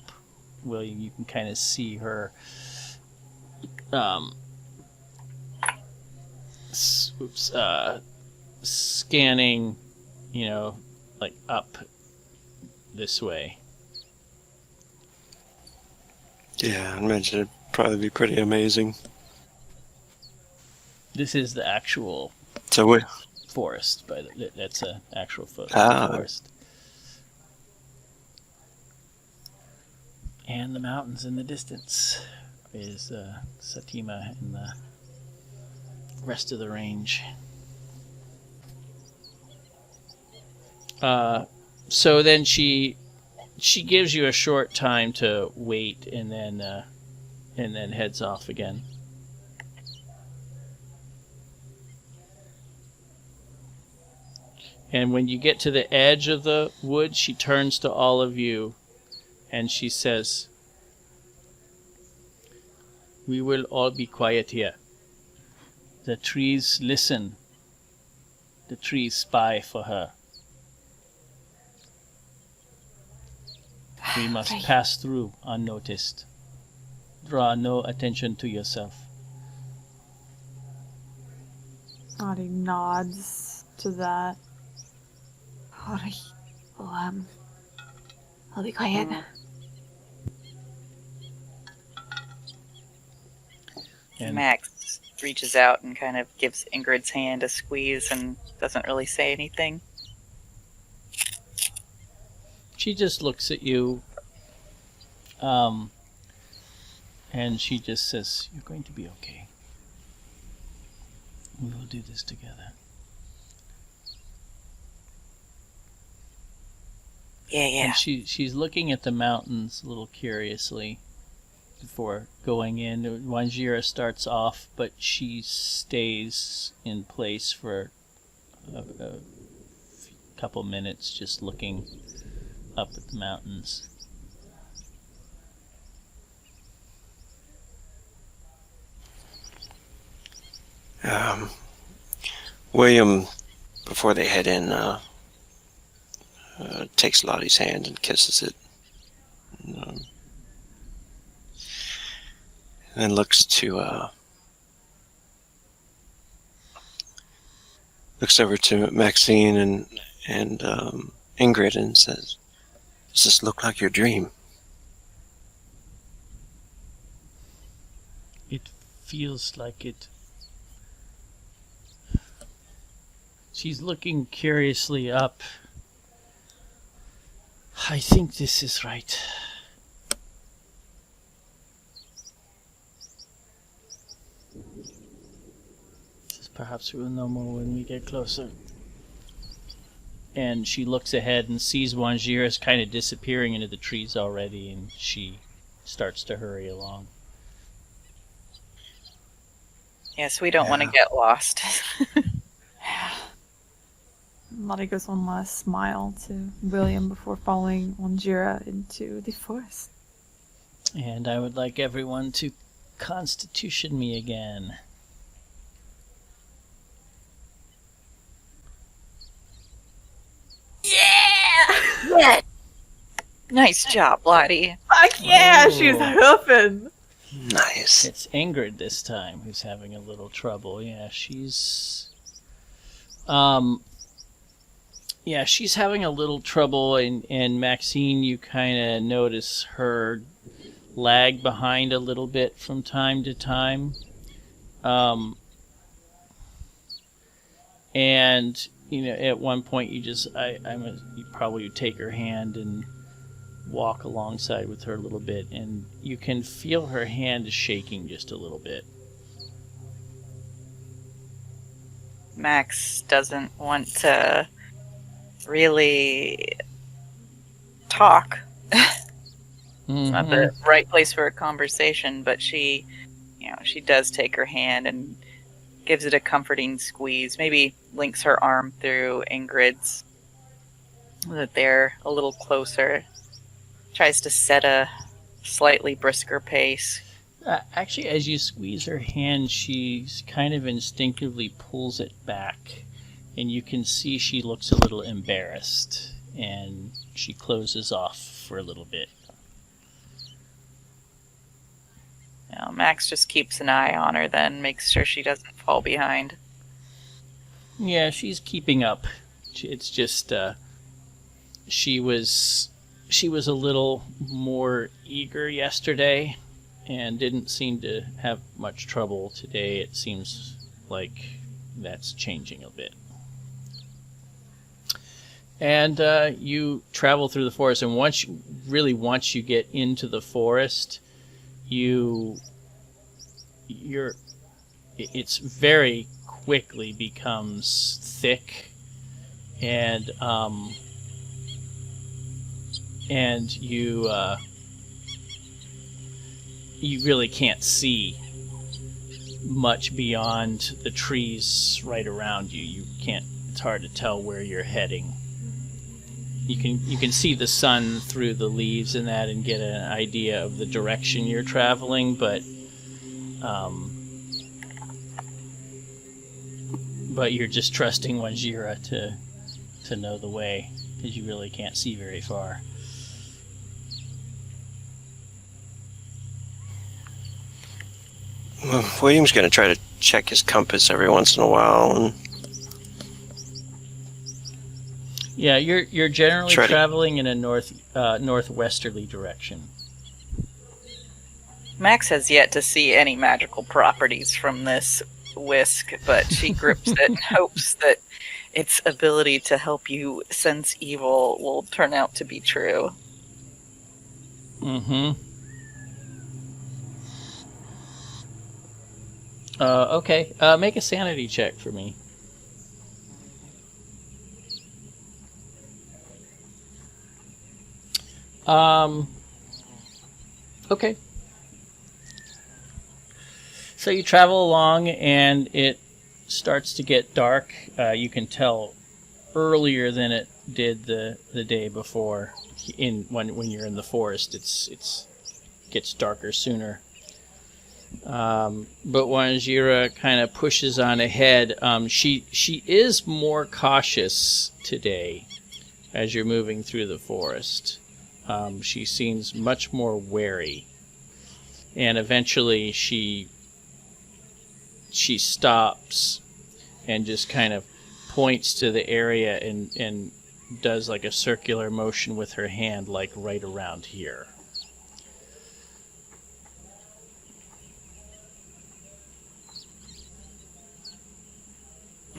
William, you can kind of see her scanning, like up this way. Yeah, I imagine it'd probably be pretty amazing. This is the actual So forest, but that's an actual photo of the forest. And the mountains in the distance is Satima and the rest of the range. So then she gives you a short time to wait, and then heads off again. And when you get to the edge of the wood, she turns to all of you and she says, "We will all be quiet here. The trees listen. The trees spy for her. We must pass through unnoticed. Draw no attention to yourself." Audie nods to that. Alright. Well, I'll be quiet. And Max reaches out and kind of gives Ingrid's hand a squeeze and doesn't really say anything. she just looks at you, and she just says, "You're going to be okay. We will do this together." Yeah. And she's looking at the mountains a little curiously before going in. Wanjira starts off, but she stays in place for a couple minutes just looking up at the mountains. William, before they head in, takes Lottie's hand and kisses it. And then looks over to Maxine and Ingrid and says, "Does this look like your dream?" It feels like it. She's looking curiously up. I think this is right. Perhaps we will know more when we get closer. And she looks ahead and sees Wanjira's kind of disappearing into the trees already, and she starts to hurry along. Yes, we don't want to get lost. Lottie gives one last smile to William before following Wanjira into the forest. And I would like everyone to constitution me again. Yeah! Nice job, Lottie. Fuck yeah, Oh. she's hoofing. Nice. It's Ingrid this time who's having a little trouble. Yeah, she's she's having a little trouble, and Maxine, you kind of notice her lag behind a little bit from time to time. And at one point you probably take her hand and walk alongside with her a little bit, and you can feel her hand shaking just a little bit. Max doesn't want to really talk. It's not the right place for a conversation, but she does take her hand and gives it a comforting squeeze, maybe links her arm through Ingrid's so that they're a little closer. Tries to set a slightly brisker pace. Actually, as you squeeze her hand, she kind of instinctively pulls it back, and you can see she looks a little embarrassed, and she closes off for a little bit. Now, Max just keeps an eye on her then, makes sure she doesn't fall behind. Yeah, she's keeping up. It's just she was a little more eager yesterday and didn't seem to have much trouble today. It seems like that's changing a bit. And you travel through the forest, and once you get into the forest, it's very quickly becomes thick, and you really can't see much beyond the trees right around you. You can't. It's hard to tell where you're heading. You can see the sun through the leaves and that, and get an idea of the direction you're traveling, but you're just trusting Wanjira to know the way, because you really can't see very far. Well, William's going to try to check his compass every once in a while. And yeah, you're generally traveling in a northwesterly direction. Max has yet to see any magical properties from this whisk, but she grips it and hopes that its ability to help you sense evil will turn out to be true. Mm-hmm. Okay, make a sanity check for me. Okay. So you travel along, and it starts to get dark. You can tell earlier than it did the day before. When you're in the forest, it's gets darker sooner. But Wanjira kind of pushes on ahead. She is more cautious today as you're moving through the forest. She seems much more wary, and eventually she stops and just kind of points to the area and does like a circular motion with her hand, like right around here.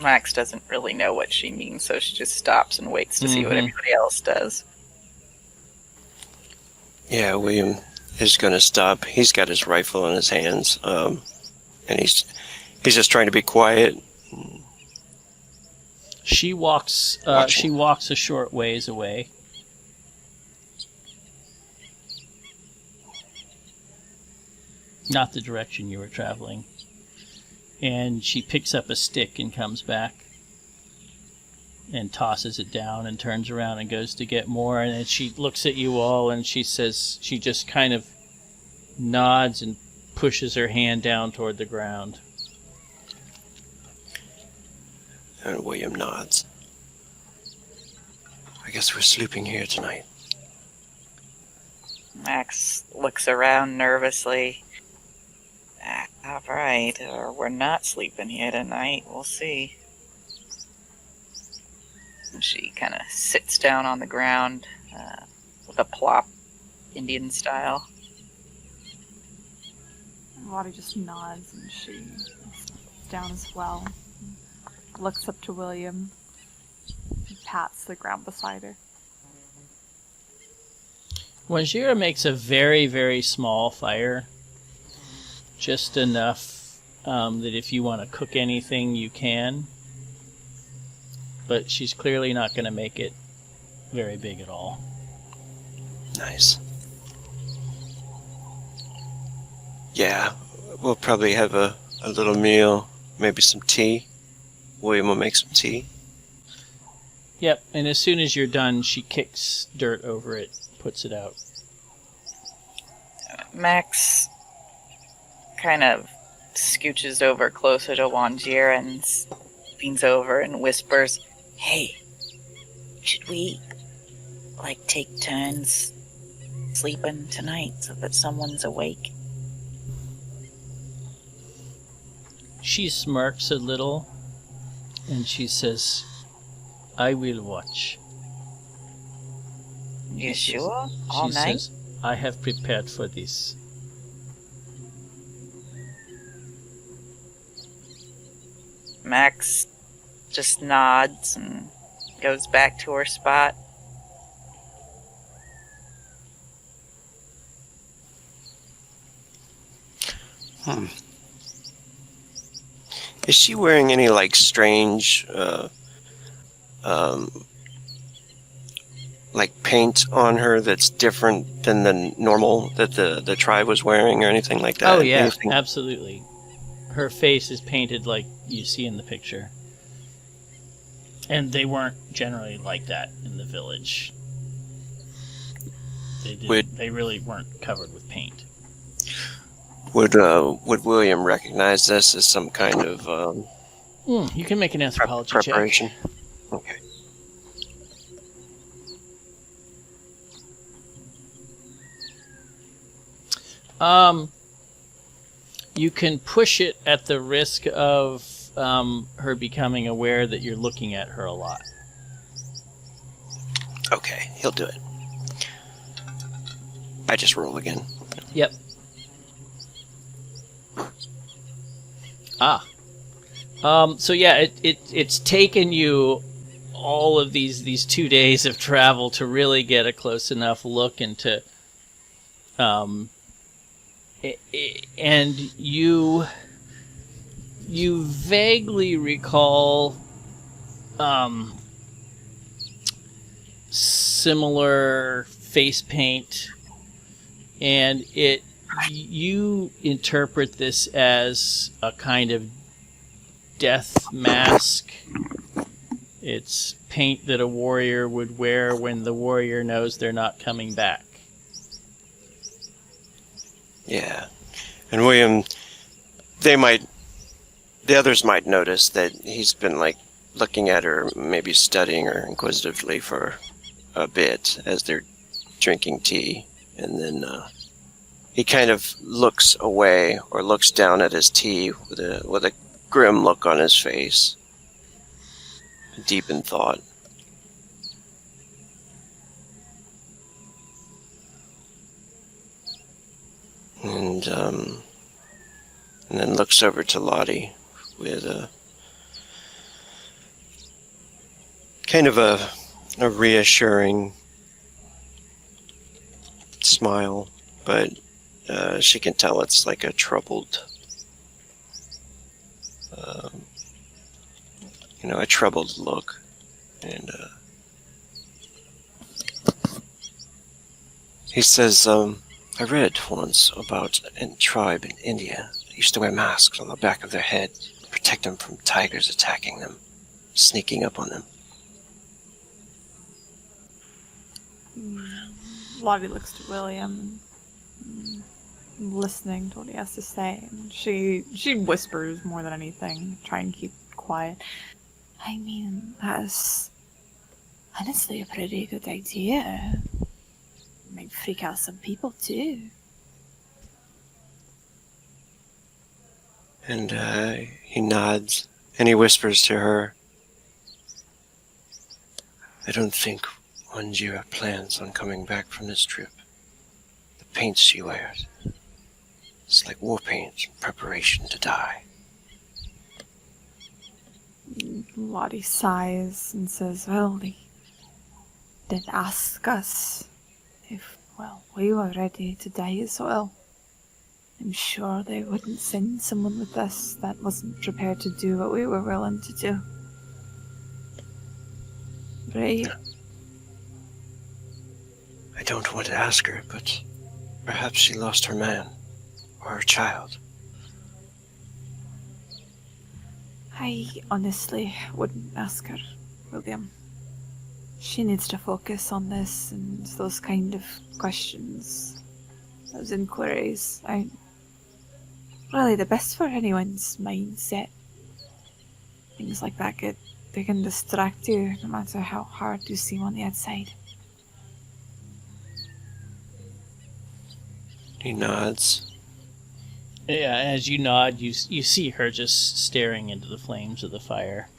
Max doesn't really know what she means, so she just stops and waits to see what everybody else does. yeah, William is going to stop. He's got his rifle in his hands, and he's just trying to be quiet. She walks. She walks a short ways away. Not the direction you were traveling. And she picks up a stick and comes back and tosses it down and turns around and goes to get more. And then she looks at you all and she says, she just kind of nods and pushes her hand down toward the ground. And William nods. I guess we're sleeping here tonight. Max looks around nervously. All right, or we're not sleeping here tonight. We'll see. And she kind of sits down on the ground with a plop, Indian style. Lottie just nods and she sits down as well. Looks up to William. And pats the ground beside her. Wanjira makes a very, very small fire. Just enough that if you want to cook anything, you can. But she's clearly not going to make it very big at all. Nice. Yeah, we'll probably have a little meal maybe some tea. William will make some tea. Yep, and as soon as you're done, she kicks dirt over it, puts it out. Max kind of scooches over closer to Wanjira and leans over and whispers, "Hey, should we, take turns sleeping tonight so that someone's awake?" She smirks a little, and she says, "I will watch." You She sure? says- All she night? says, "I have prepared for this." Max just nods and goes back to her spot. Is she wearing any strange paint on her that's different than the normal that the tribe was wearing or anything like that? Oh yeah, Anything? absolutely. Her face is painted like you see in the picture. And they weren't generally like that in the village. They really weren't covered with paint. Would William recognize this as some kind of You can make an anthropology check. preparation? Okay. You can push it at the risk of her becoming aware that you're looking at her a lot. Okay, he'll do it. I just roll again. Yep. So yeah, it's taken you all of these 2 days of travel to really get a close enough look into, and you vaguely recall similar face paint, and you interpret this as a kind of death mask. It's paint that a warrior would wear when the warrior knows they're not coming back. Yeah. And William, the others might notice that he's been looking at her, maybe studying her inquisitively for a bit as they're drinking tea, and then he kind of looks away or looks down at his tea with a grim look on his face, deep in thought. And then looks over to Lottie with a kind of a reassuring smile, but she can tell it's like a troubled, a troubled look. And he says, I read once about a tribe in India that used to wear masks on the back of their head to protect them from tigers attacking them, sneaking up on them. Lottie looks to William, listening to what he has to say, and she whispers more than anything, try and keep quiet. I mean, that's honestly a pretty good idea. Might freak out some people too. And he nods, and he whispers to her, I don't think Wanjira plans on coming back from this trip. The paint she wears, it's like war paint in preparation to die. Lottie sighs and says, well, they did ask us if, we were ready to die as well. I'm sure they wouldn't send someone with us that wasn't prepared to do what we were willing to do. Right? I don't want to ask her, but perhaps she lost her man, or her child. I honestly wouldn't ask her, William. She needs to focus on this and those kind of questions, those inquiries. Really the best for anyone's mindset. Things like that they can distract you no matter how hard you seem on the outside. He nods. Yeah, as you nod, you see her just staring into the flames of the fire.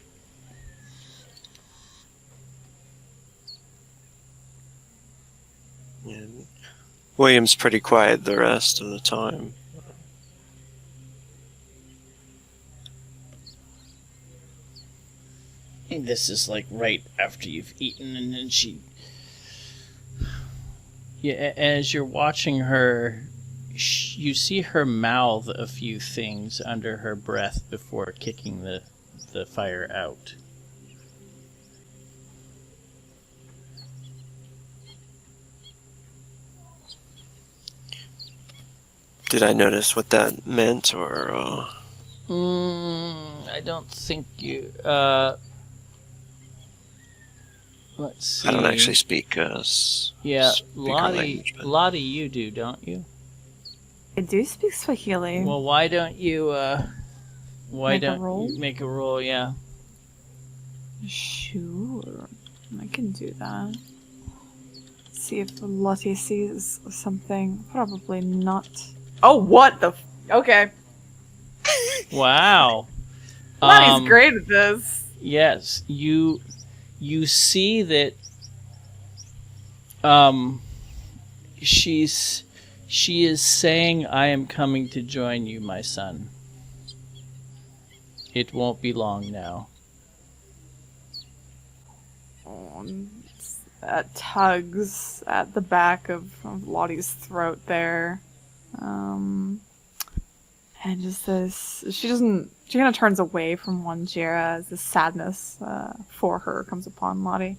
And William's pretty quiet the rest of the time. And this is like right after you've eaten, and then yeah, as you're watching her, you see her mouth a few things under her breath before kicking the fire out. Did I notice what that meant, or... I don't think you... let's see. I don't actually speak, Yeah, speak her language, but... Lottie, you do, don't you? I do speak Swahili. Well, why don't you, Make a roll? you make a roll, yeah. Sure, I can do that. See if Lottie sees something. Probably not. Oh, what the? Okay. Wow. Lottie's great at this. Yes, you see that she is saying, "I am coming to join you, my son. It won't be long now." Tugs at the back of Lottie's throat there. And just this, she kind of turns away from Wanjira as the sadness for her comes upon Lottie.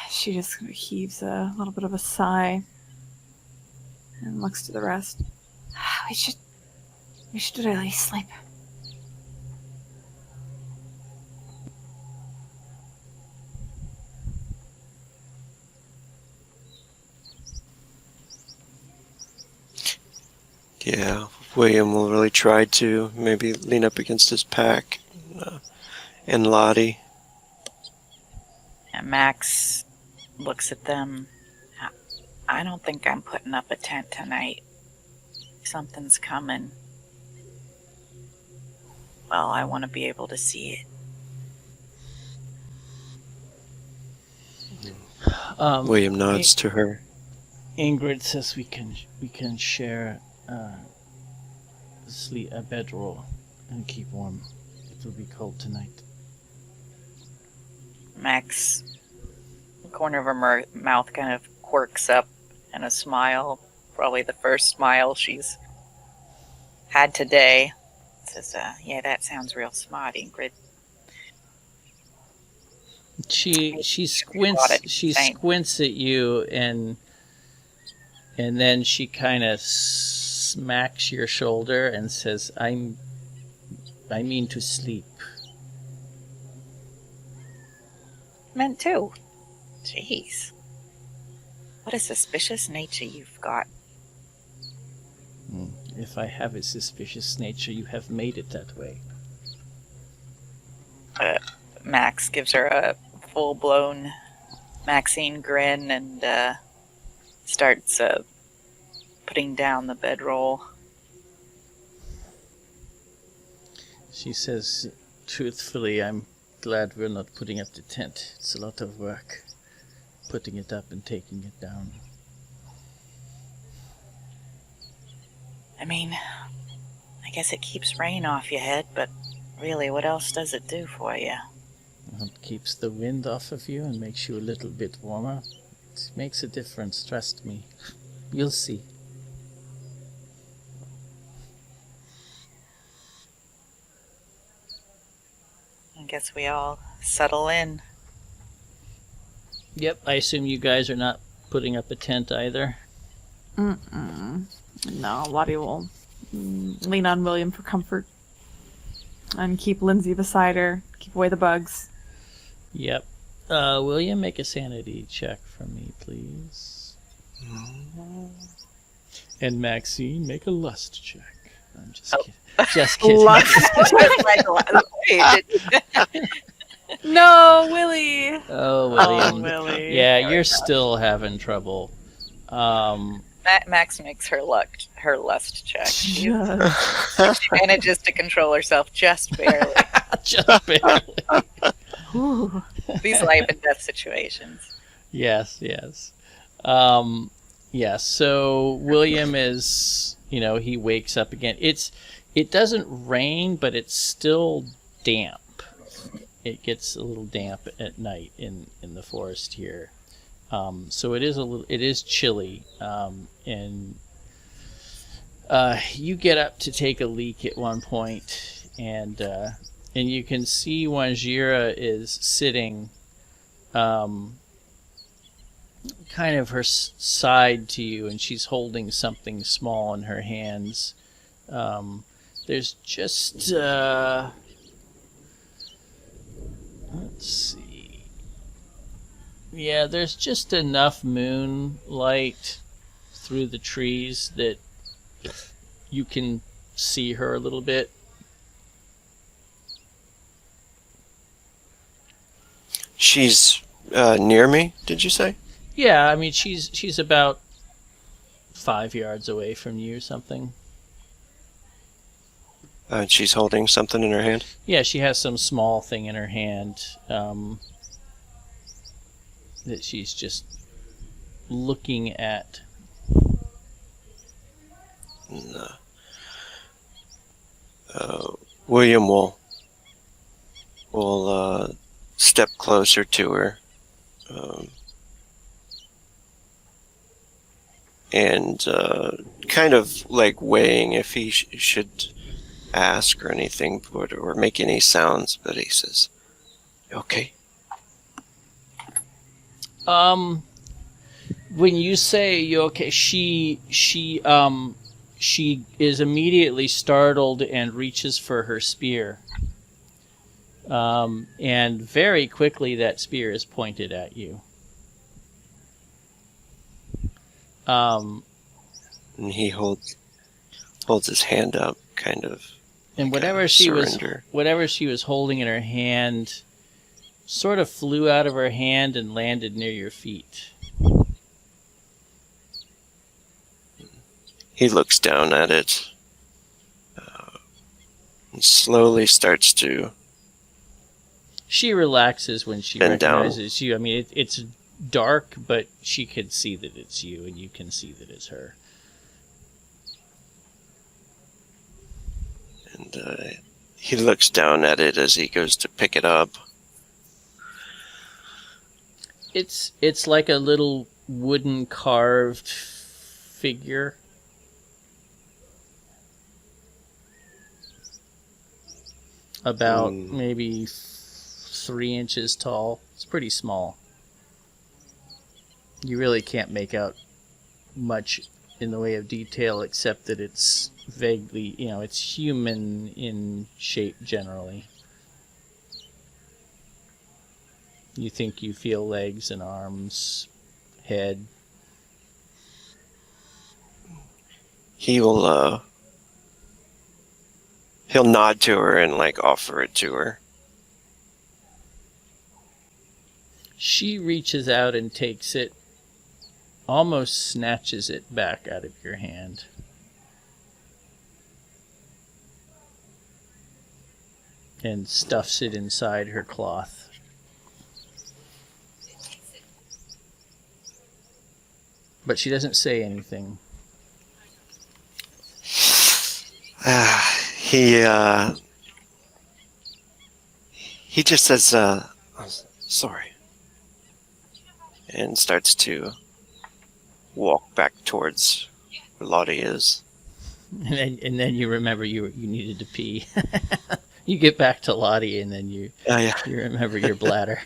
She just heaves a little bit of a sigh and looks to the rest. We should really sleep. Yeah, William will really try to maybe lean up against his pack and Lottie. And Max looks at them. I don't think I'm putting up a tent tonight. Something's coming. Well, I want to be able to see it. William nods to her. Ingrid says we can share a bedroll and keep warm. It will be cold tonight. Max, the corner of her mouth kind of quirks up in a smile. Probably the first smile she's had today. Says, yeah, that sounds real smart, Ingrid. She squints at you and then she kind of smacks your shoulder and says, I mean to sleep. Meant to. Jeez. What a suspicious nature you've got. If I have a suspicious nature, you have made it that way. Max gives her a full-blown Maxine grin and starts putting down the bedroll. She says, truthfully, I'm glad we're not putting up the tent. It's a lot of work, putting it up and taking it down. I mean, I guess it keeps rain off your head, but really, what else does it do for you? It keeps the wind off of you and makes you a little bit warmer. It makes a difference, trust me. You'll see. I guess we all settle in. Yep, I assume you guys are not putting up a tent either. No, Lottie will lean on William for comfort. And keep Lindsay beside her. Keep away the bugs. Yep. William, make a sanity check for me, please. And Maxine, make a lust check. I'm just kidding. Just kidding. No, Willie. Oh, William. Oh, Willie. Yeah, you're still having trouble. Max makes her lust check. She Just- manages to control herself just barely. Just barely. Ooh. These life and death situations. Yes. Yes. So William is, he wakes up again. It doesn't rain, but it's still damp. It gets a little damp at night in the forest here. So it is chilly. And you get up to take a leak at one point, and you can see Wanjira is sitting kind of her side to you, and she's holding something small in her hands. There's just let's see. Yeah, there's just enough moonlight through the trees that you can see her a little bit. She's near me, did you say? Yeah, I mean she's about 5 yards away from you or something. And she's holding something in her hand? Yeah, she has some small thing in her hand that she's just looking at. William will step closer to her and kind of like weighing if he should ask or anything or make any sounds, but he says, "Okay." When you say you okay, she is immediately startled and reaches for her spear. And very quickly that spear is pointed at you. And he holds his hand up, kind of. And like whatever a she surrender. was holding in her hand sort of flew out of her hand and landed near your feet. He looks down at it and slowly starts to She relaxes when she bend down. recognizes you. I mean, it's dark, but she can see that it's you, and you can see that it's her. And he looks down at it as he goes to pick it up. It's like a little wooden carved figure. About maybe 3 inches tall. It's pretty small. You really can't make out much in the way of detail except that it's vaguely, it's human in shape generally. You think you feel legs and arms, head. He'll nod to her and like offer it to her. She reaches out and takes it, almost snatches it back out of your hand. And stuffs it inside her cloth. But she doesn't say anything. He just says, "Sorry," and starts to walk back towards where Lottie is. And then you remember you needed to pee. You get back to Lottie, and then you remember your bladder.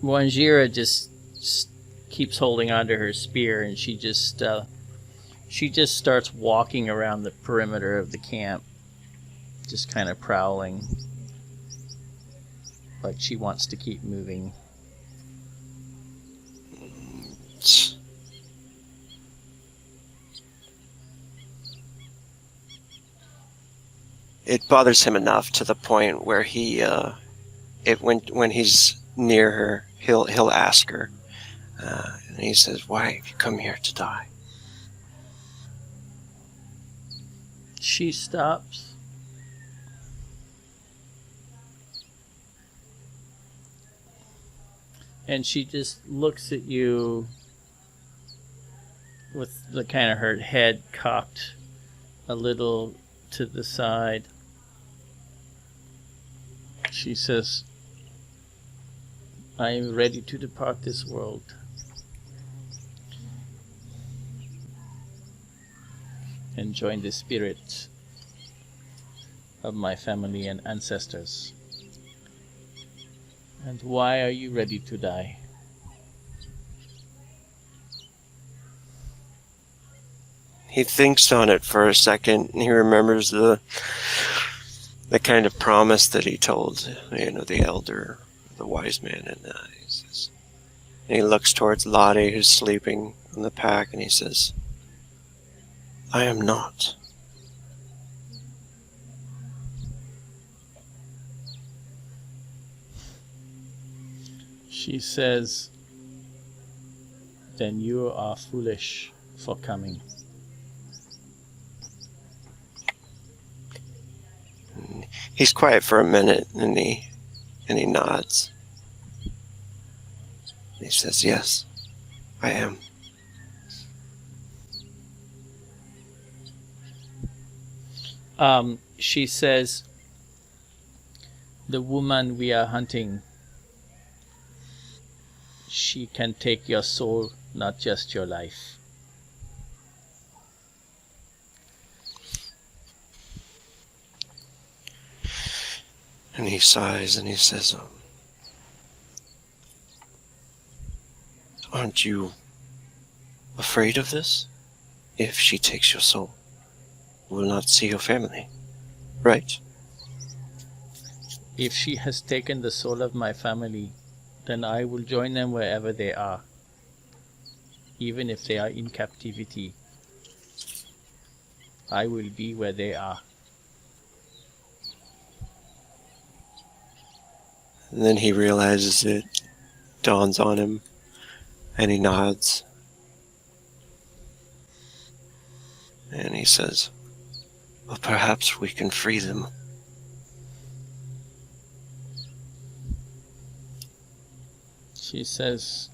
Wanjira just keeps holding onto her spear, and she just starts walking around the perimeter of the camp, just kind of prowling, like she wants to keep moving. It bothers him enough to the point where when he's near her, he'll ask her, and he says, "Why have you come here to die?" She stops. And she just looks at you with the kind of her head cocked a little to the side. She says, "I am ready to depart this world." And join the spirit of my family and ancestors. And why are you ready to die? He thinks on it for a second, and he remembers the kind of promise that he told, the elder, the wise man, and he looks towards Lottie, who's sleeping on the pack, and he says, "I am not." She says, "Then you are foolish for coming." He's quiet for a minute, and he nods. He says, "Yes, I am." She says, "The woman we are hunting, she can take your soul, not just your life." And he sighs and he says, "Aren't you afraid of this? If she takes your soul, you will not see your family, right?" If she has taken the soul of my family, then I will join them wherever they are, even if they are in captivity. I will be where they are. And then he realizes it dawns on him, and he nods. And he says, "Well, perhaps we can free them." She says,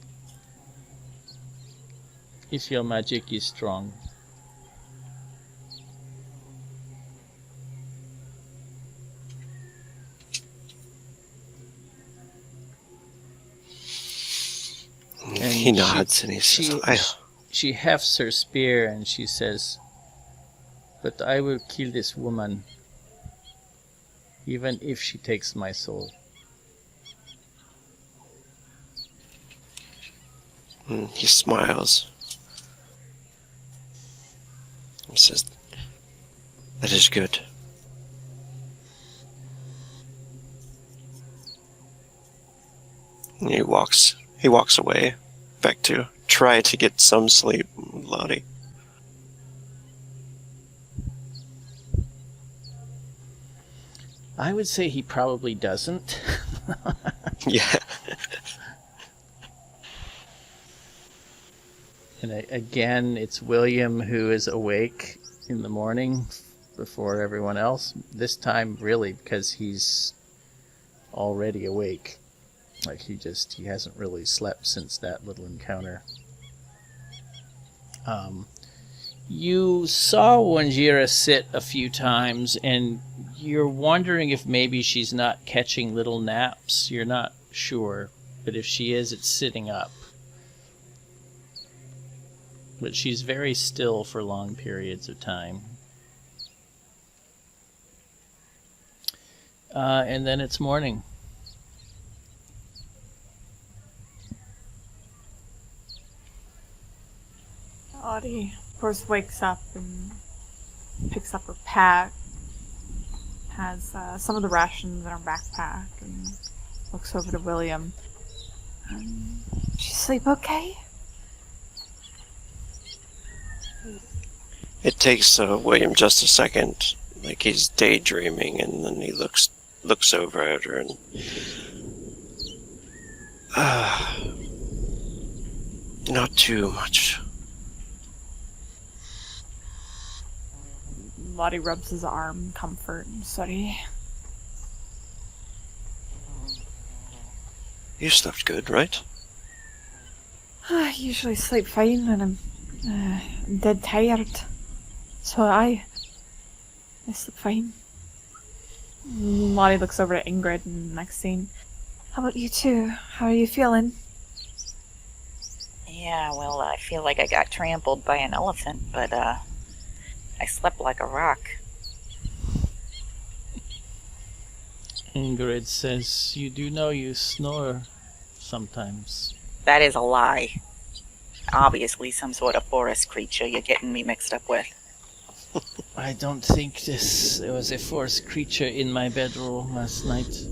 "If your magic is strong." And he nods and he says, she hefts her spear and she says, "But I will kill this woman, even if she takes my soul." He smiles. He says, "That is good." And he walks away, back to try to get some sleep, Lottie. I would say he probably doesn't. Yeah. And again, it's William who is awake in the morning before everyone else. This time, really, because he's already awake. Like, he hasn't really slept since that little encounter. You saw Wanjira sit a few times, and you're wondering if maybe she's not catching little naps. You're not sure, but if she is, it's sitting up. But she's very still for long periods of time. And then it's morning. Lottie, of course, wakes up and picks up her pack, has some of the rations in her backpack, and looks over to William. She sleep okay? It takes William just a second, like he's daydreaming, and then he looks over at her and not too much. Lottie rubs his arm, comfort. I'm sorry. You slept good, right? I usually sleep fine when I'm dead tired. So I sleep fine. Lottie looks over at Ingrid and Maxine. How about you two? How are you feeling? Yeah, well, I feel like I got trampled by an elephant, but I slept like a rock. Ingrid says, you do know you snore sometimes. That is a lie. Obviously some sort of forest creature you're getting me mixed up with. I don't think there was a forest creature in my bedroom last night.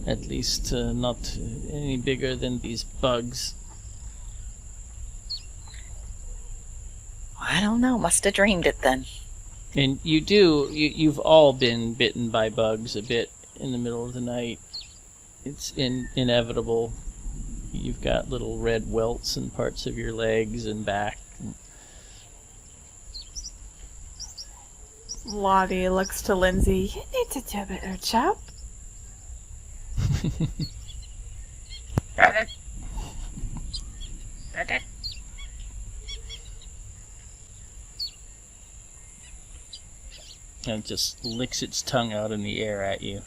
At least not any bigger than these bugs. I don't know, must have dreamed it then. And you've all been bitten by bugs a bit in the middle of the night. It's inevitable. You've got little red welts in parts of your legs and back. Lottie looks to Lindsay. You need to do a better job. And it just licks its tongue out in the air at you.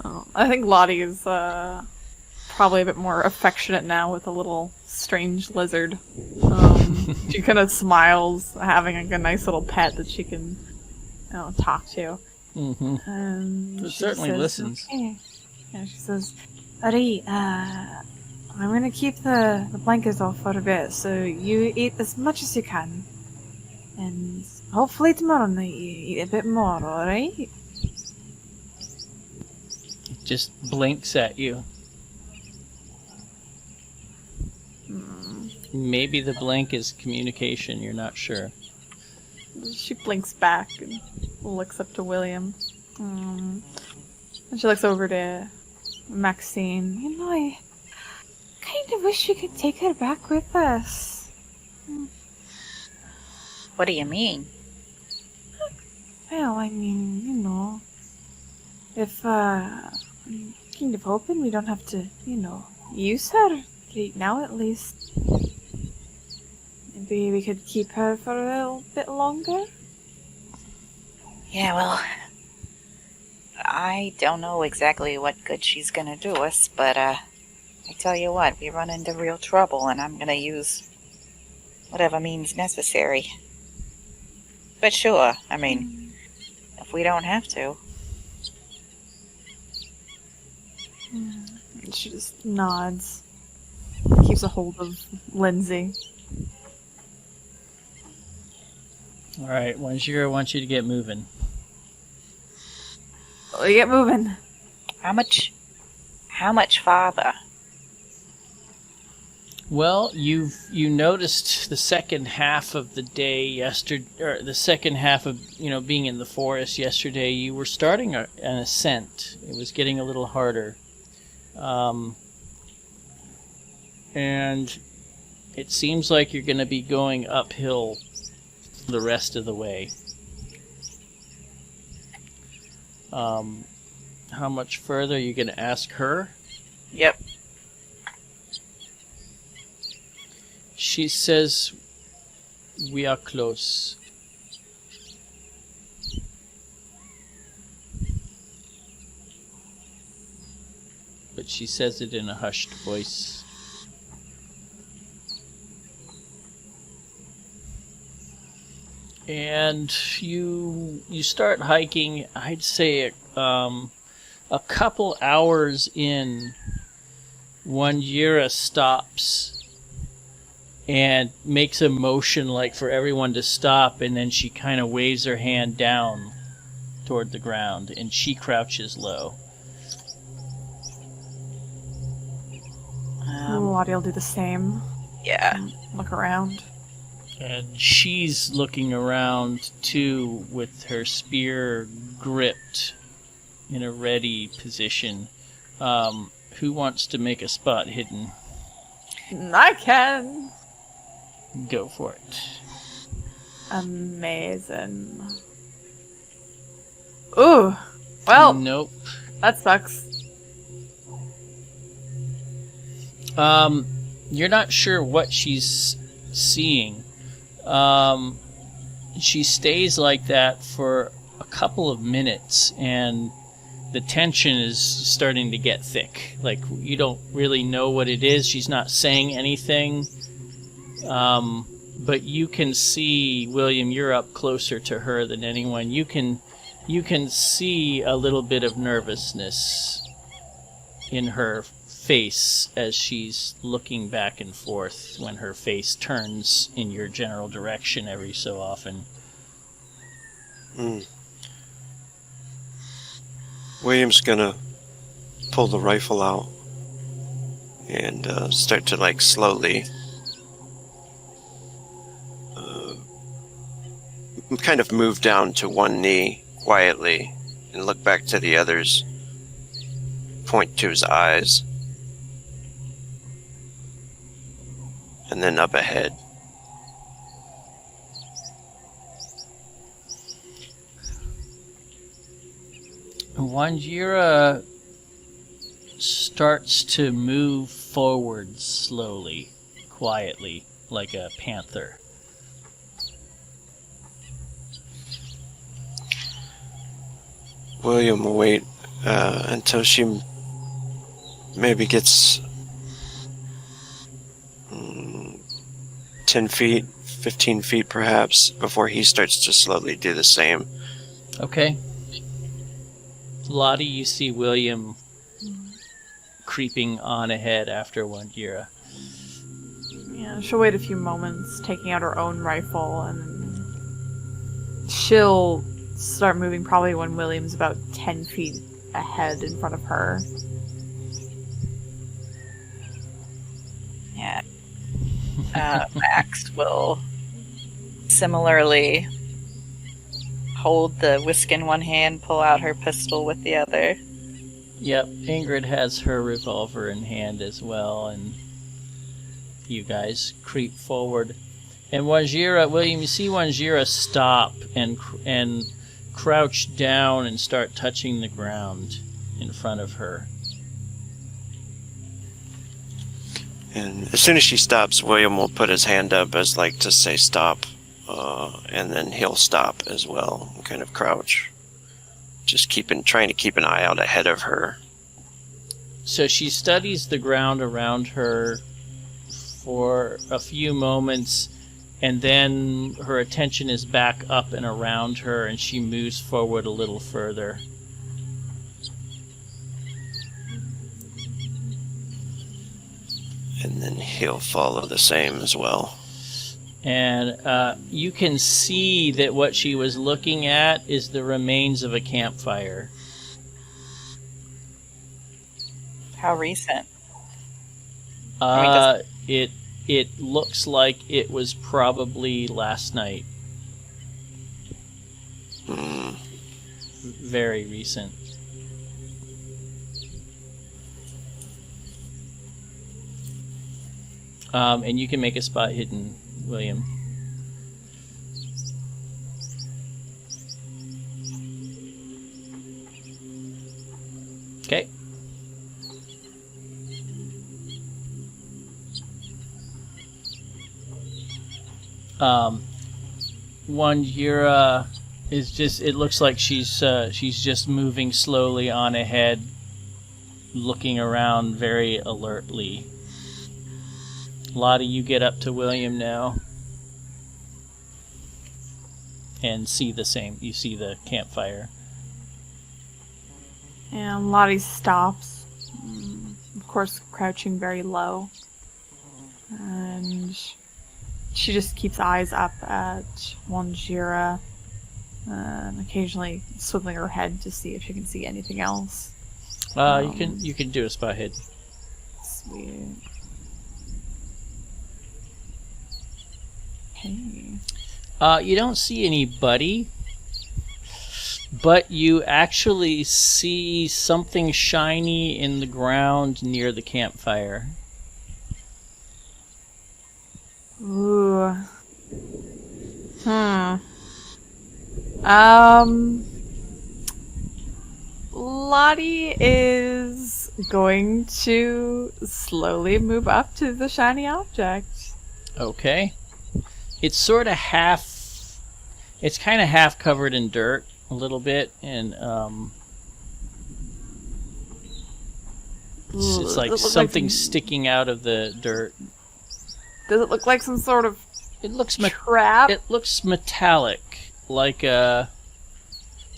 Oh, I think Lottie is probably a bit more affectionate now with a little strange lizard. She kind of smiles, having a nice little pet that she can talk to. Mm-hmm. It certainly listens. Okay. Yeah, she says, alright, I'm gonna keep the blankets off for a bit, so you eat as much as you can. And hopefully tomorrow night you eat a bit more, alright? It just blinks at you. Maybe the blink is communication, you're not sure. She blinks back and looks up to William. And she looks over to Maxine. You know, I kind of wish we could take her back with us. What do you mean? Well, I mean, you know, if, I'm kind of hoping we don't have to, use her right now at least. Maybe we could keep her for a little bit longer? Yeah, well, I don't know exactly what good she's gonna do us, but, I tell you what, we run into real trouble, and I'm gonna use whatever means necessary. But sure, I mean, if we don't have to. She just nods. Keeps a hold of Lindsay. Alright, Wanjira wants you to get moving. We get moving. How much farther? Well, you noticed the second half of the day yesterday, or the second half of being in the forest yesterday. You were starting an ascent. It was getting a little harder, and it seems like you're going to be going uphill the rest of the way. How much further are you going to ask her? Yep. She says, we are close. But she says it in a hushed voice. And you start hiking, I'd say a couple hours in, Wanjira stops and makes a motion like for everyone to stop, and then she kind of waves her hand down toward the ground, and she crouches low. Lottie will do the same. Yeah. Look around. And she's looking around too, with her spear gripped in a ready position. Who wants to make a spot hidden? I can. Go for it. Amazing. Ooh. Well, Nope. that sucks. You're not sure what she's seeing. She stays like that for a couple of minutes, and the tension is starting to get thick. Like, you don't really know what it is. She's not saying anything. But you can see, William, you're up closer to her than anyone. You can see a little bit of nervousness in her face as she's looking back and forth when her face turns in your general direction every so often. William's gonna pull the rifle out and start to slowly kind of move down to one knee quietly and look back to the others, point to his eyes, and then up ahead. Wanjira starts to move forward slowly, quietly, like a panther. William will wait until she maybe gets 10 feet, 15 feet perhaps, before he starts to slowly do the same. Okay. Lottie, you see William creeping on ahead after Wanjira. Yeah, she'll wait a few moments, taking out her own rifle, and she'll start moving probably when William's about 10 feet ahead in front of her. Yeah. Max will similarly hold the whisk in one hand, pull out her pistol with the other. Yep, Ingrid has her revolver in hand as well, and you guys creep forward. And Wanjira, William, you see Wanjira stop and crouch down and start touching the ground in front of her. And as soon as she stops, William will put his hand up as to say stop, and then he'll stop as well and kind of crouch, just trying to keep an eye out ahead of her. So she studies the ground around her for a few moments, and then her attention is back up and around her, and she moves forward a little further. And then he'll follow the same as well. And you can see that what she was looking at is the remains of a campfire. How recent? It looks like it was probably last night. Very recent. And you can make a spot hidden, William. Okay. Wanjira is just, it looks like she's just moving slowly on ahead, looking around very alertly. Lottie, you get up to William now and see the same. You see the campfire. And Lottie stops, of course crouching very low. And She just keeps eyes up at Wanjira, occasionally swiveling her head to see if she can see anything else. You can do a spot hidden. Sweet. Okay. You don't see anybody, but you actually see something shiny in the ground near the campfire. Ooh. Lottie is going to slowly move up to the shiny object. Okay. It's sort of half... It's kind of half covered in dirt a little bit, and it's like something sticking out of the dirt. Does it look like some sort of It looks trap? It looks metallic, like a...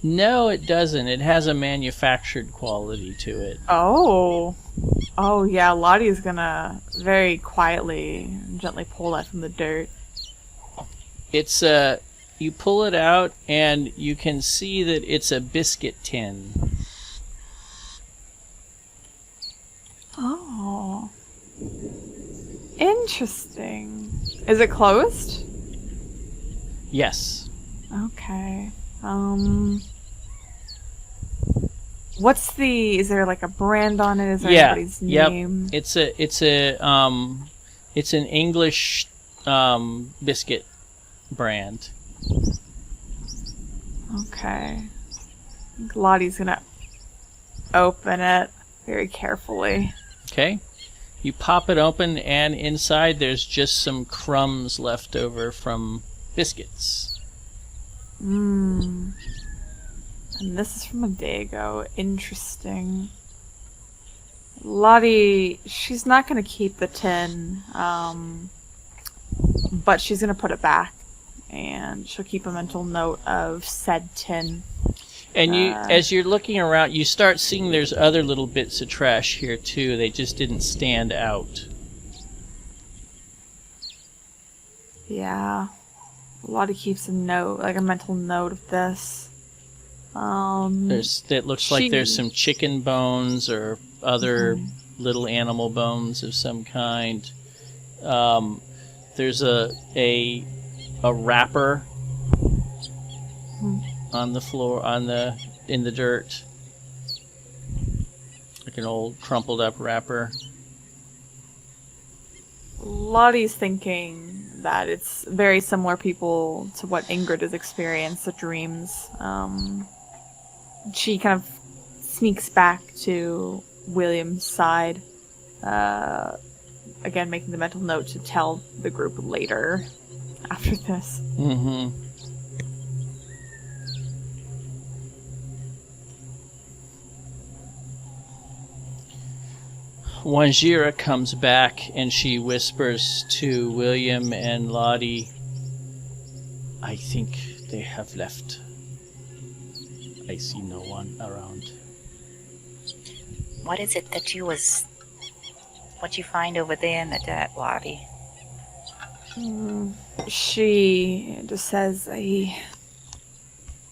No, it doesn't. It has a manufactured quality to it. Oh yeah, Lottie is gonna very quietly and gently pull that from the dirt. It's you pull it out, and you can see that it's a biscuit tin. Oh. Interesting. Is it closed? Yes. Okay. Is there like a brand on it? Is there anybody's name? It's an English biscuit brand. Okay. Lottie's gonna open it very carefully. Okay. You pop it open, and inside there's just some crumbs left over from biscuits. And this is from a day ago. Interesting. Lottie, she's not going to keep the tin, but she's going to put it back, and she'll keep a mental note of said tin. And as you're looking around, you start seeing there's other little bits of trash here too. They just didn't stand out. Yeah. Lottie keeps a note, like a mental note of this. It looks like there's some chicken bones or other little animal bones of some kind. There's a wrapper on the floor, in the dirt, like an old crumpled up wrapper. Lottie's thinking that it's very similar people to what Ingrid has experienced, the dreams. She kind of sneaks back to William's side, again making the mental note to tell the group later after this. Mm-hmm. Wanjira comes back and she whispers to William and Lottie, "I think they have left. I see no one around." What is it that what you find over there in the dirt, Lottie? She just says, I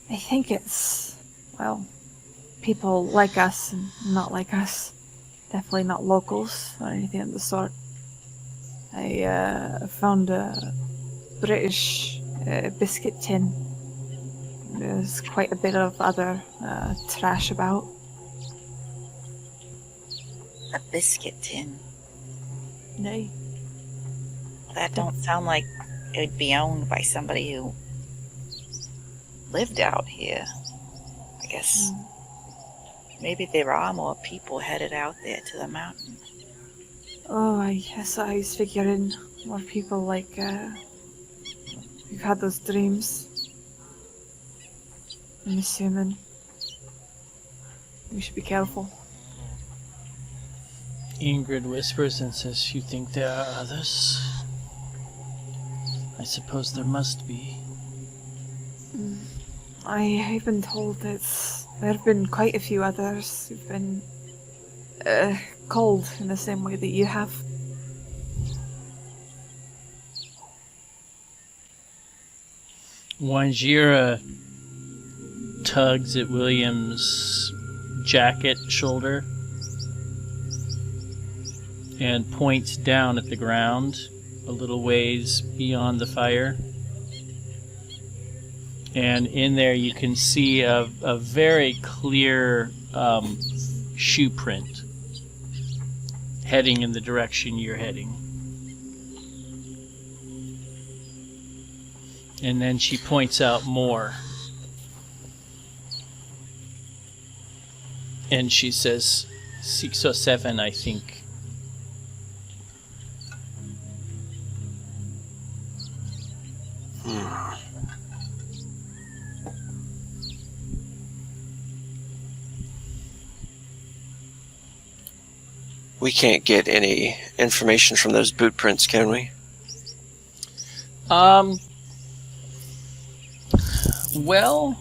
think it's, well, people like us and not like us. Definitely not locals or anything of the sort. I found a British biscuit tin. There's quite a bit of other trash about. A biscuit tin? Nay. That don't sound like it would be owned by somebody who lived out here. I guess maybe there are more people headed out there to the mountain. Oh, I guess I was figuring more people like who've had those dreams. I'm assuming we should be careful. Ingrid whispers and says, "You think there are others? I suppose there must be." I've been told that there have been quite a few others who've been cold in the same way that you have. Wanjira tugs at William's jacket shoulder and points down at the ground a little ways beyond the fire. And in there you can see a very clear shoe print heading in the direction you're heading. And then she points out more. And she says 6 or 7, I think. We can't get any information from those boot prints, can we? Well,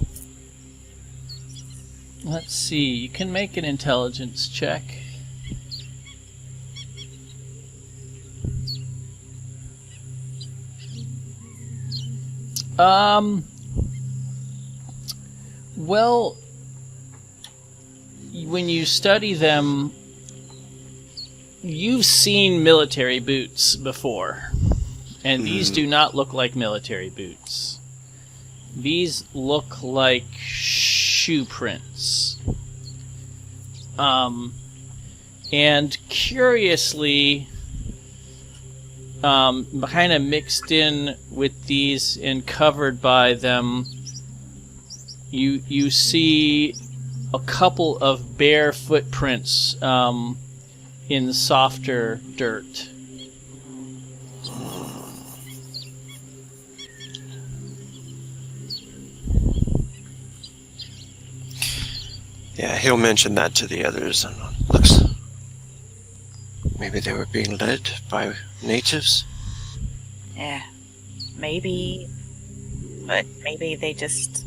let's see. You can make an intelligence check. Well, when you study them, you've seen military boots before, and these do not look like military boots. These look like shoe prints. And curiously, kind of mixed in with these and covered by them, you see a couple of bare footprints in softer dirt. Yeah, he'll mention that to the others. And looks, maybe they were being led by natives. Yeah, maybe, but maybe they just...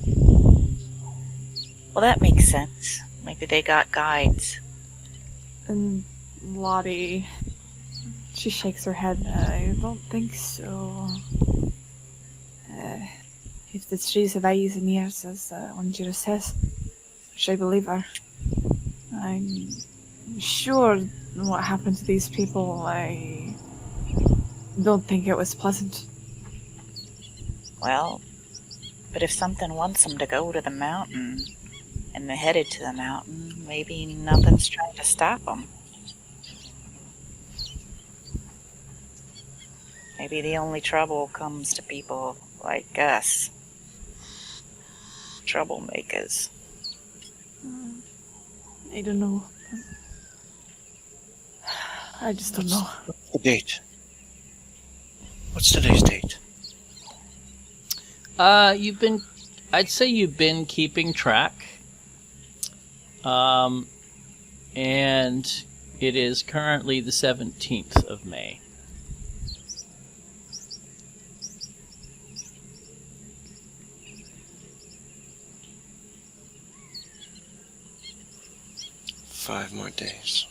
Well, that makes sense. Maybe they got guides. And Lottie, she shakes her head. I don't think so. If the trees have eyes and ears, as Wanjira says, I believe her. I'm sure what happened to these people, I don't think it was pleasant. Well, but if something wants them to go to the mountain, and they're headed to the mountain, maybe nothing's trying to stop them. Maybe the only trouble comes to people like us. Troublemakers. I don't know. I just don't know. What's the date? What's today's date? I'd say you've been keeping track. And it is currently the 17th of May. Five more days.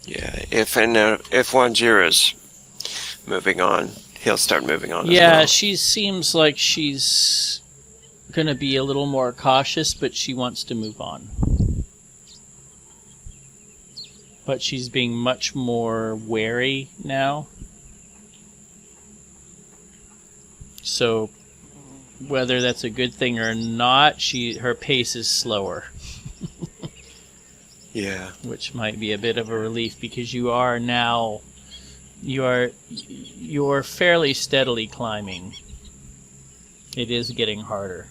Yeah, if Wanjira's moving on, he'll start moving on. Yeah, as well. she seems like she's going to be a little more cautious, but she wants to move on. But she's being much more wary now. So, whether that's a good thing or not, her pace is slower. Yeah. Which might be a bit of a relief, because you're fairly steadily climbing. It is getting harder.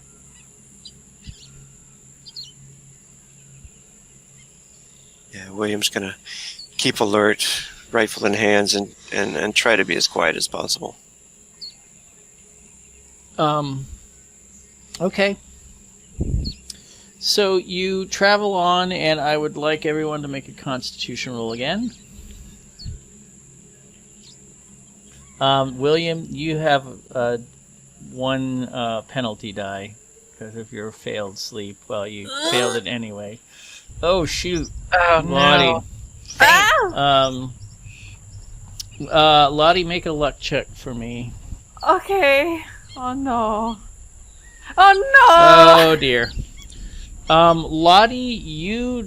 Yeah, William's gonna keep alert, rifle in hands, and try to be as quiet as possible. Okay. So you travel on, and I would like everyone to make a Constitution roll again. William, you have one penalty die because of your failed sleep. Well, you failed it anyway. Oh shoot, Oh Lottie. no! Lottie, make a luck check for me. Okay. Oh no. Oh no! Oh dear. Lottie,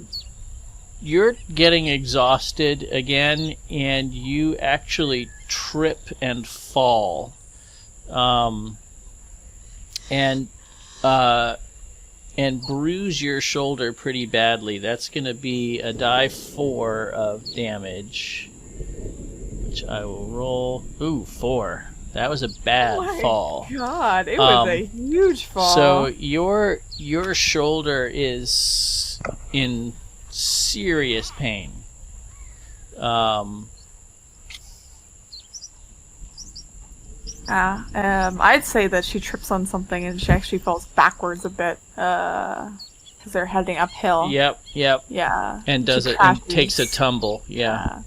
you're getting exhausted again, and you actually trip and fall, and bruise your shoulder pretty badly. That's going to be a die 4 of damage, which I will roll. Ooh, 4. That was a bad fall. God, it was a huge fall. So your shoulder is in serious pain. I'd say that she trips on something and she actually falls backwards a bit, because they're heading uphill. Yep. Yeah. And does She it and crashes. takes a tumble. Yeah.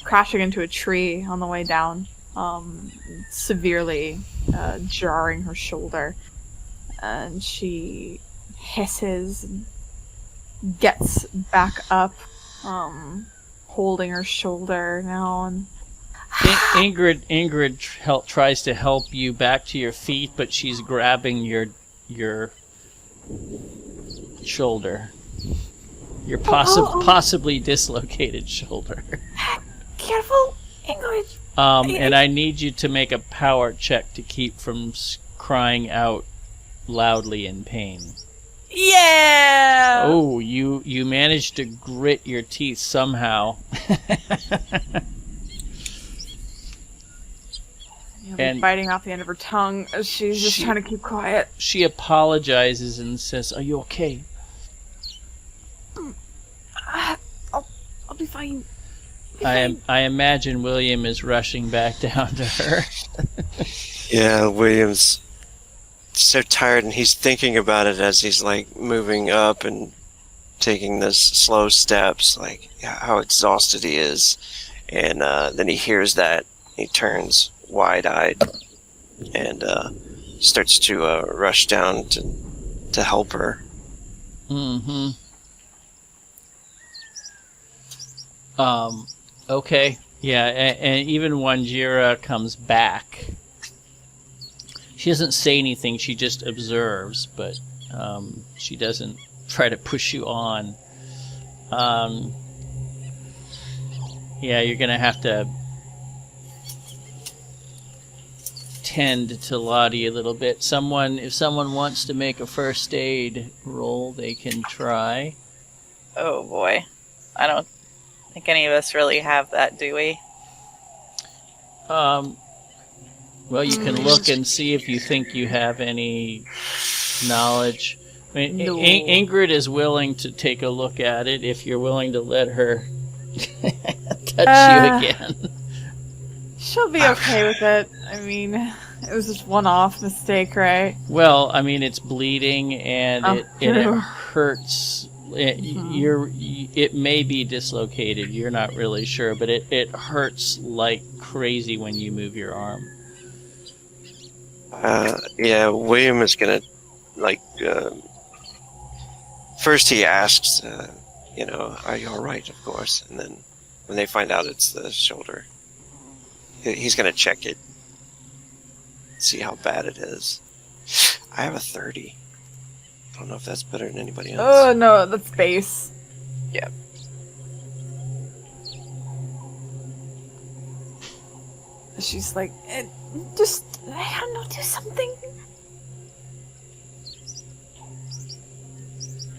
Crashing into a tree on the way down, severely jarring her shoulder. And she hisses, and gets back up, holding her shoulder now, and Ingrid tries to help you back to your feet, but she's grabbing your shoulder. Your possibly dislocated shoulder. Careful, Ingrid. And I need you to make a power check to keep from crying out loudly in pain. Yeah. Oh, you managed to grit your teeth somehow. And biting off the end of her tongue as she's just trying to keep quiet. She apologizes and says, "Are you okay?" I'll be fine. I imagine William is rushing back down to her. Yeah, William's so tired, and he's thinking about it as he's like moving up and taking this slow steps, like how exhausted he is. And then he hears that, he turns wide-eyed and starts to rush down to help her. Mm-hmm. Okay. Yeah, and even Wanjira comes back. She doesn't say anything, she just observes, but she doesn't try to push you on. Yeah, you're gonna have to tend to Lottie a little bit. If someone wants to make a first aid roll, they can try. Oh boy. I don't think any of us really have that, do we? Well, you can look and see if you think you have any knowledge. I mean, No. Ingrid is willing to take a look at it if you're willing to let her touch you again. She'll be okay with it. I mean, it was just one-off mistake, right? Well, I mean, it's bleeding and it true. hurts. It may be dislocated. You're not really sure, but it hurts like crazy when you move your arm. Yeah, William is gonna first he asks, are you all right? Of course, and then when they find out it's the shoulder, he's gonna check it, see how bad it is. I have a 30. I don't know if that's better than anybody else. Oh no, that's base. Yep. She's like, just, I don't know, do something.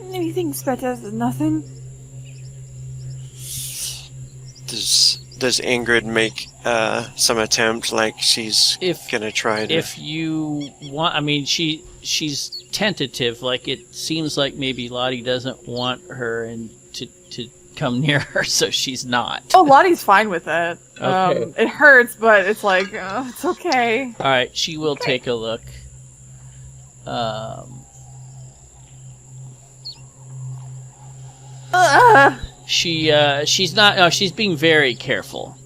Anything's better than nothing. Does Ingrid make some attempt, like she's gonna try to? If you want, I mean, she's tentative. Like it seems like maybe Lottie doesn't want her and to come near her, so she's not. Oh, Lottie's fine with it. Okay. It hurts, but it's like, it's okay. All right, she will take a look. She's not. She's being very careful.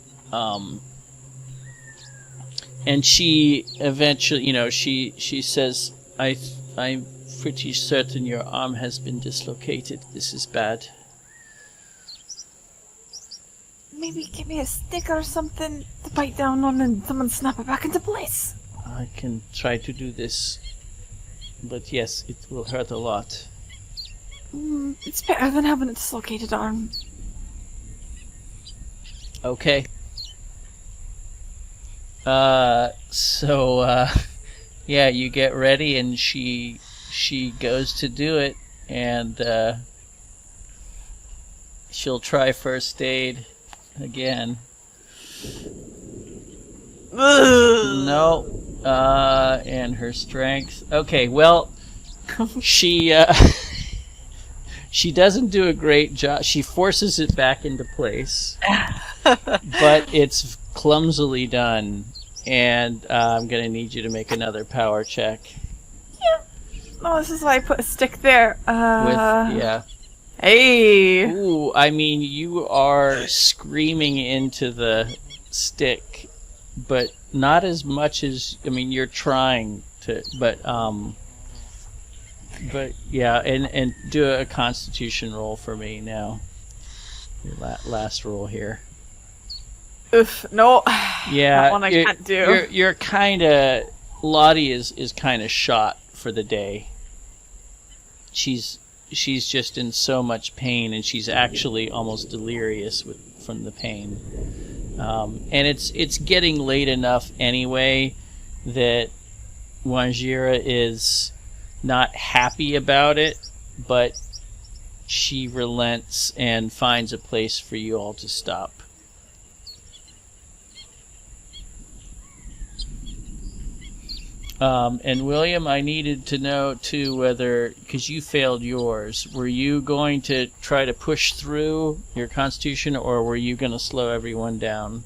And she eventually, she says, I'm pretty certain your arm has been dislocated. This is bad. Maybe give me a stick or something to bite down on and someone snap it back into place. I can try to do this, but yes, it will hurt a lot. It's better than having a dislocated arm. Okay. Yeah, you get ready, and she goes to do it, and she'll try first aid again. No. And her strength. Okay, well, she doesn't do a great job. She forces it back into place, but it's clumsily done. And I'm gonna need you to make another power check. Yeah. Oh, this is why I put a stick there. Yeah. Hey. Ooh, I mean, you are screaming into the stick, but not as much as, I mean, you're trying to, but yeah, and do a Constitution roll for me now. Your last roll here. Oof, no. Yeah, that one I can't do. You're kind of, Lottie is kind of shot for the day. She's just in so much pain, and she's actually almost delirious from the pain. And it's getting late enough anyway that Wanjira is not happy about it, but she relents and finds a place for you all to stop. And William, I needed to know too whether, because you failed yours, were you going to try to push through your Constitution, or were you going to slow everyone down?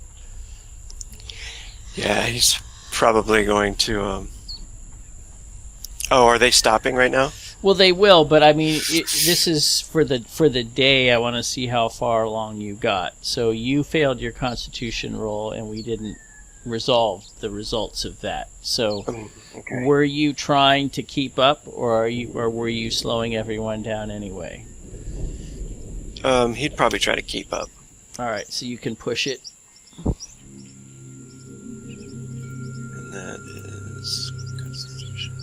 Yeah, he's probably going to. Oh, are they stopping right now? Well, they will, but I mean, this is for the day. I want to see how far along you got. So you failed your Constitution roll, and we didn't resolve the results of that. So, okay. Were you trying to keep up, or were you slowing everyone down anyway? He'd probably try to keep up. All right, so you can push it. And that is Constitution.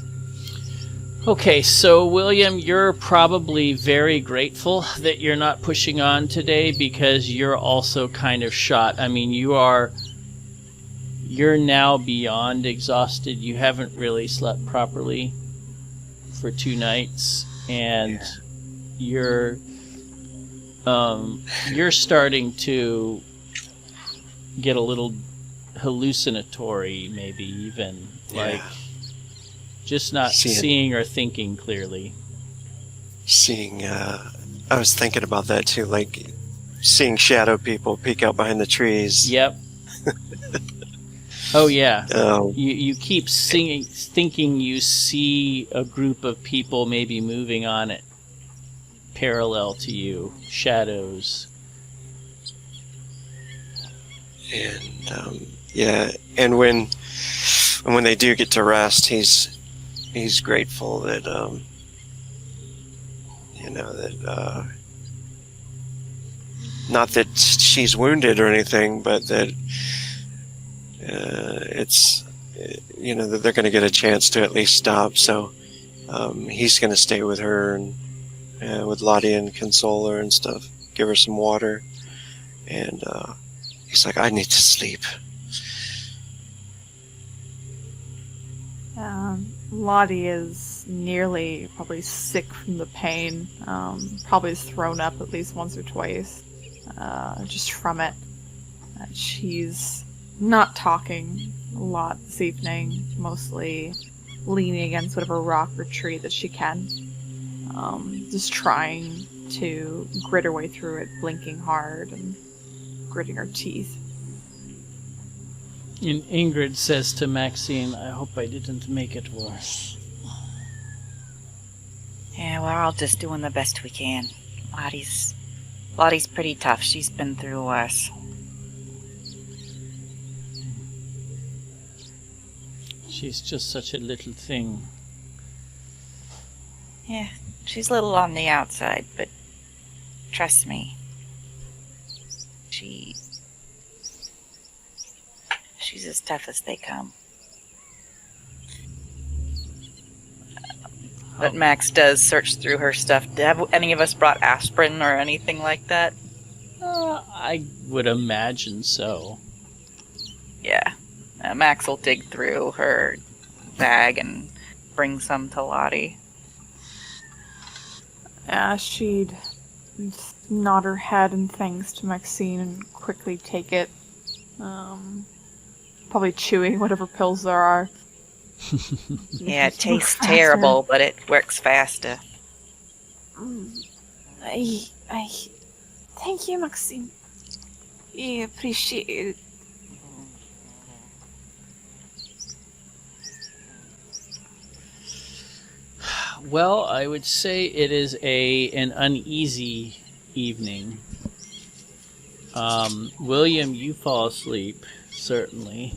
Okay, so William, you're probably very grateful that you're not pushing on today, because you're also kind of shot. I mean, you're now beyond exhausted. You haven't really slept properly for 2 nights, and you're starting to get a little hallucinatory, maybe even like just not seeing or thinking clearly. I was thinking about that too, like seeing shadow people peek out behind the trees. Yep. Oh yeah. You keep thinking you see a group of people maybe moving on it, parallel to you, shadows. And and when they do get to rest, he's grateful that not that she's wounded or anything, but that it's that they're going to get a chance to at least stop. So he's going to stay with her and with Lottie and console her and stuff, give her some water, and he's like, I need to sleep. Lottie is nearly probably sick from the pain. Probably has thrown up at least once or twice just from it. She's not talking a lot this evening, mostly leaning against whatever rock or tree that she can. Just trying to grit her way through it, blinking hard and gritting her teeth. And Ingrid says to Maxine, I hope I didn't make it worse. Yeah, we're all just doing the best we can. Lottie's pretty tough. She's been through worse. She's just such a little thing. Yeah, she's little on the outside, but trust me, she's as tough as they come. But Max does search through her stuff. Have any of us brought aspirin or anything like that? I would imagine so. Yeah. Max will dig through her bag and bring some to Lottie. Yeah, she'd nod her head and thanks to Maxine and quickly take it. Probably chewing whatever pills there are. Yeah, it tastes terrible, but it works faster. I thank you, Maxine. I appreciate it. Well, I would say it is an uneasy evening. William, you fall asleep, certainly.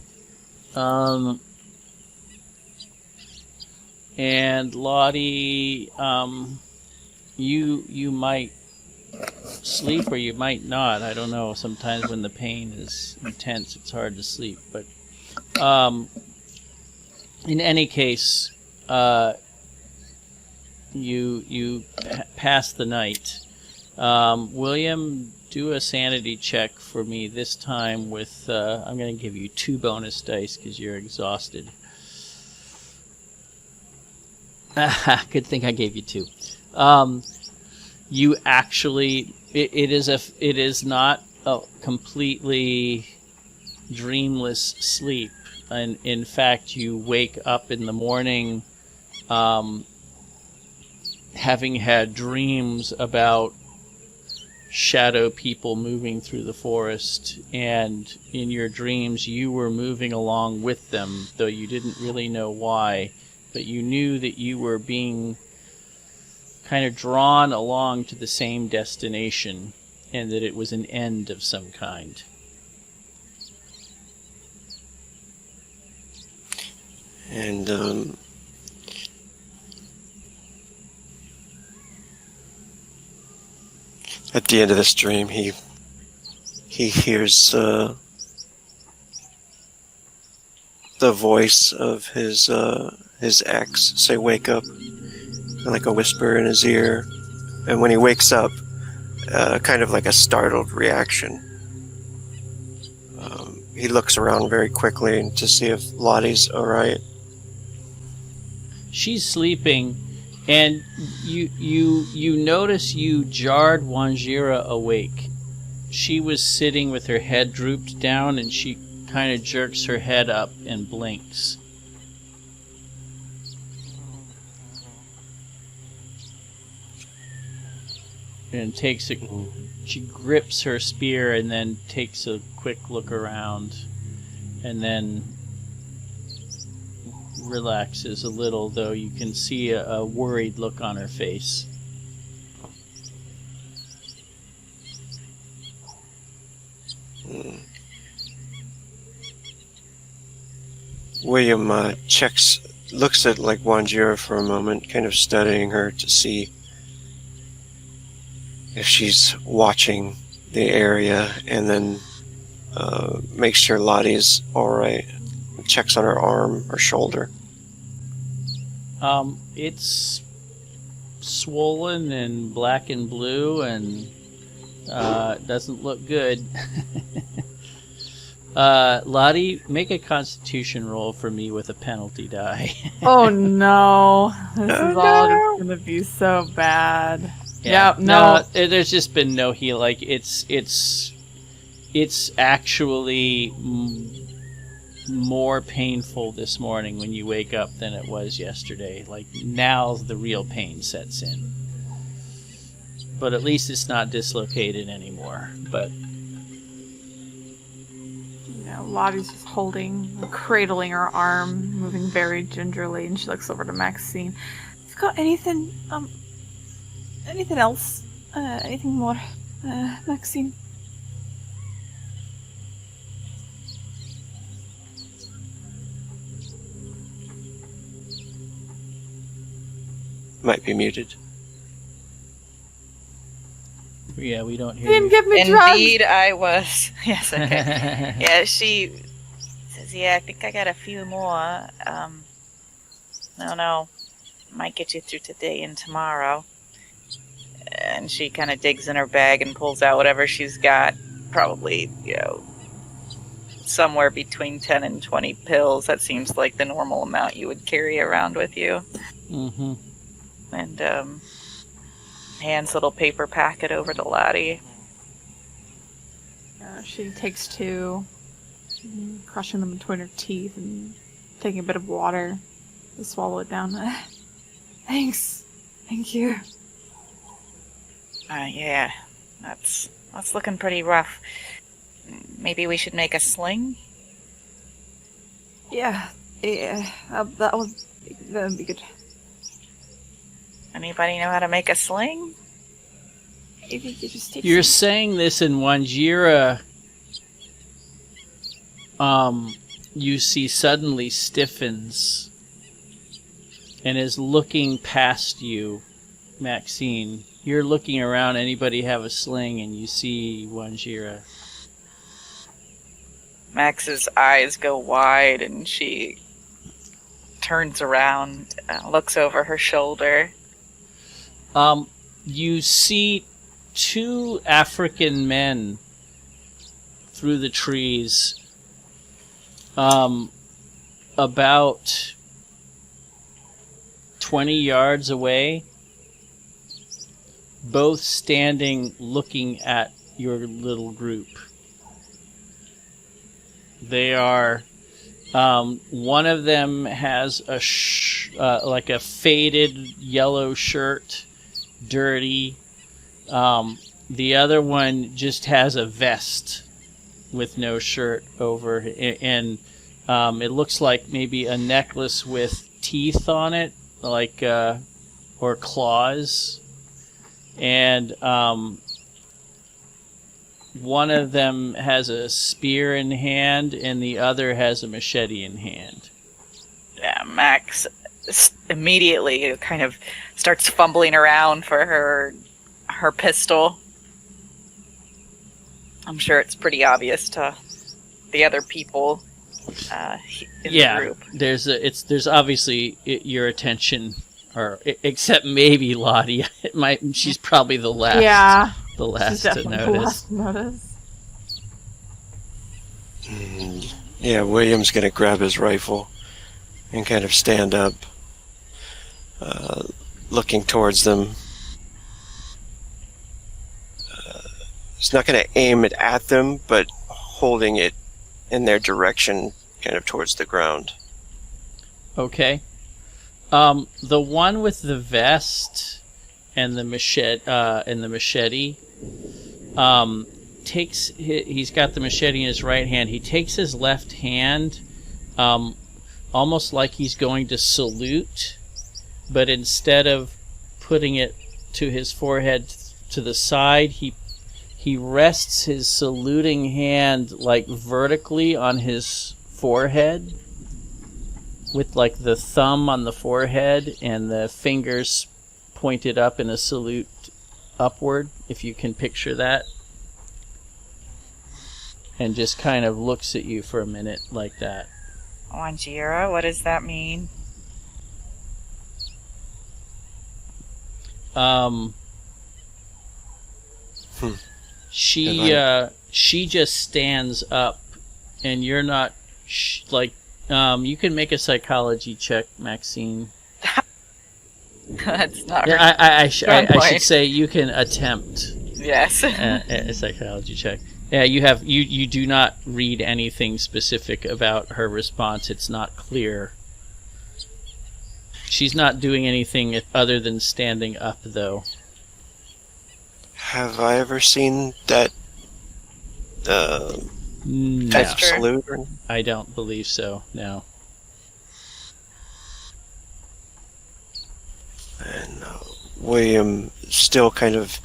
And Lottie, you might sleep or you might not. I don't know. Sometimes when the pain is intense, it's hard to sleep. But in any case, you pass the night. William, do a sanity check for me this time with, I'm going to give you 2 bonus dice because you're exhausted. Good thing I gave you 2. You actually, it is not a completely dreamless sleep. And in fact, you wake up in the morning having had dreams about shadow people moving through the forest, and in your dreams you were moving along with them, though you didn't really know why, but you knew that you were being kind of drawn along to the same destination and that it was an end of some kind. And at the end of this dream, he hears the voice of his ex say, "Wake up," like a whisper in his ear. And when he wakes up, kind of like a startled reaction, he looks around very quickly to see if Lottie's all right. She's sleeping, and you notice you jarred Wanjira awake. She was sitting with her head drooped down, and she kind of jerks her head up and blinks. And she grips her spear and then takes a quick look around, and then relaxes a little, though you can see a worried look on her face. William looks at like Wanjira for a moment, kind of studying her to see if she's watching the area, and then makes sure Lottie's all right. Checks on her arm or shoulder. It's swollen and black and blue, and doesn't look good. Lottie, make a Constitution roll for me with a penalty die. Oh no, this is all just gonna be so bad. Yeah, Yep, no. There's just been no heal. Like it's actually more painful this morning when you wake up than it was yesterday. Like, now the real pain sets in. But at least it's not dislocated anymore. But Lottie's just cradling her arm, moving very gingerly, and she looks over to Maxine. You got anything else? Anything more, Maxine? might be muted. Yeah, we don't You hear didn't give me drugs. Indeed, I was. Yes, okay. you. Yeah, she says, yeah, I think I got a few more. No, might get you through today and tomorrow. And she kind of digs in her bag and pulls out whatever she's got. Probably, somewhere between 10 and 20 pills. That seems like the normal amount you would carry around with you. Mm-hmm. And hands a little paper packet over to Lottie. She takes two, crushing them between her teeth and taking a bit of water to swallow it down. Thanks. Thank you. Yeah, that's looking pretty rough. Maybe we should make a sling? Yeah, that would be good. Anybody know how to make a sling? If you could just take You're some- saying this in Wanjira. You see suddenly stiffens and is looking past you, Maxine. You're looking around, anybody have a sling, and you see Wanjira. Max's eyes go wide and she turns around, looks over her shoulder. You see two African men through the trees, about 20 yards away, both standing looking at your little group. They are, one of them has like a faded yellow shirt, dirty. The other one just has a vest with no shirt over, and it looks like maybe a necklace with teeth on it, like or claws. And one of them has a spear in hand, and the other has a machete in hand. Yeah, Max immediately kind of starts fumbling around for her pistol. I'm sure it's pretty obvious to the other people in the group. There's obviously your attention, or except maybe Lottie. She's probably the last. Yeah. The last She's to definitely the notice. last to notice. Yeah, William's gonna grab his rifle and kind of stand up, looking towards them. He's not gonna aim it at them, but holding it in their direction, kind of towards the ground. Okay. The one with the vest and the machete, he's got the machete in his right hand. He takes his left hand, almost like he's going to salute, but instead of putting it to his forehead to the side, he rests his saluting hand like vertically on his forehead, with like the thumb on the forehead and the fingers pointed up in a salute upward, if you can picture that. And just kind of looks at you for a minute like that. Wanjira, what does that mean? She just stands up, and you're not you can make a psychology check, Maxine. That's not I should say you can attempt yes. a psychology check. Yeah, you do not read anything specific about her response. It's not clear. She's not doing anything other than standing up, though. Have I ever seen that No, type of salute? I don't believe so. No. And William, still kind of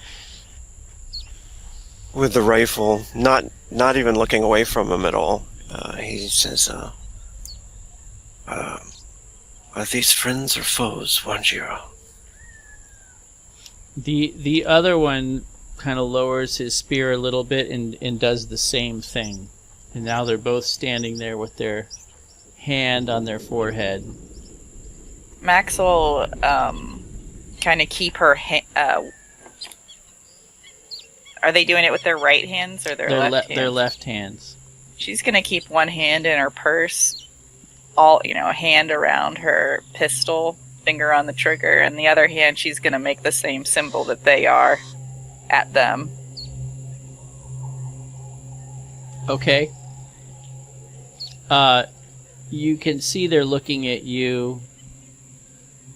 with the rifle, not even looking away from him at all. He says, "Are these friends or foes, Wanjira?" The other one kind of lowers his spear a little bit and does the same thing. And now they're both standing there with their hand on their forehead. Max will kind of keep her are they doing it with their right hands or their left hands? Their left hands. She's going to keep one hand in her purse, a hand around her pistol, finger on the trigger, and the other hand she's going to make the same symbol that they are at them. Okay. You can see they're looking at you.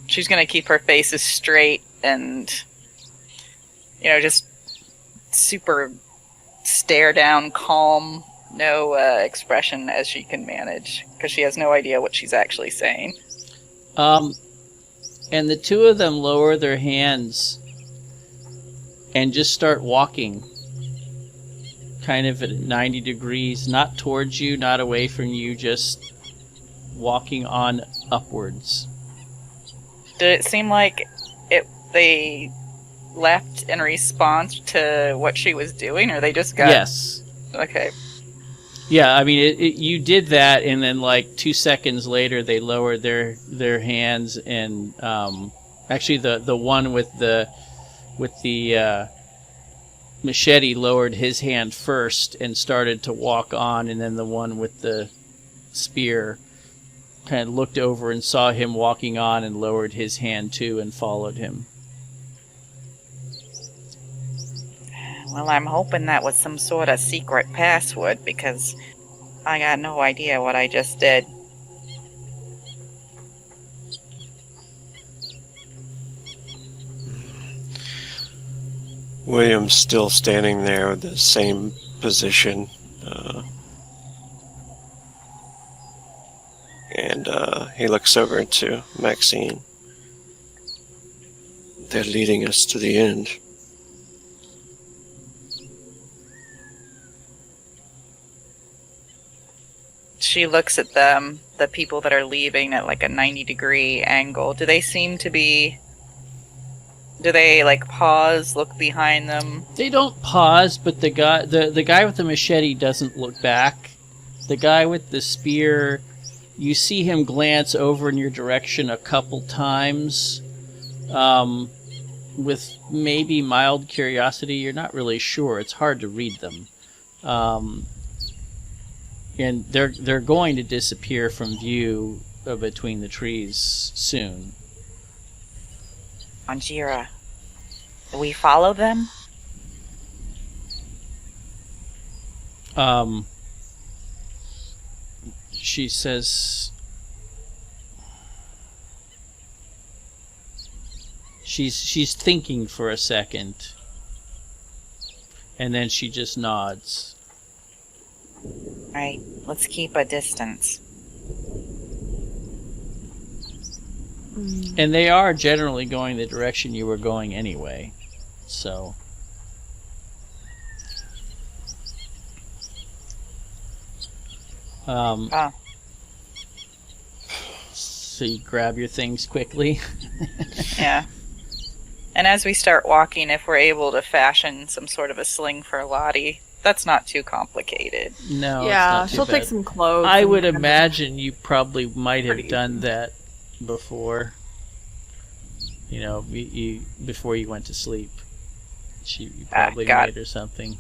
She's going to keep her face as straight and, just super stare down, calm, no expression as she can manage, because she has no idea what she's actually saying. And the two of them lower their hands and just start walking kind of at 90 degrees, not towards you, not away from you, just walking on upwards. Did it seem like they left in response to what she was doing, or they just got... Yes. Okay. Yeah, I mean, you did that, and then like 2 seconds later, they lowered their hands, and actually, the one with the machete lowered his hand first and started to walk on, and then the one with the spear kind of looked over and saw him walking on and lowered his hand too and followed him. Well, I'm hoping that was some sort of secret password, because I got no idea what I just did. William's still standing there with the same position. And he looks over to Maxine. They're leading us to the end. She looks at them, the people that are leaving, at like a 90-degree angle. Do they seem to be... Do they like pause, look behind them? They don't pause, but the guy with the machete doesn't look back. The guy with the spear, you see him glance over in your direction a couple times, with maybe mild curiosity. You're not really sure. It's hard to read them. And they're going to disappear from view between the trees soon. Wanjira, do we follow them? She says she's thinking for a second, and then she just nods. Right, let's keep a distance. And they are generally going the direction you were going anyway, so... So you grab your things quickly. Yeah. And as we start walking, if we're able to fashion some sort of a sling for Lottie, that's not too complicated. No, yeah, it's not too she'll bad. take some clothes. I and would kind of- imagine you probably might have Pretty done easy. that before. Before you went to sleep. You probably got made or something.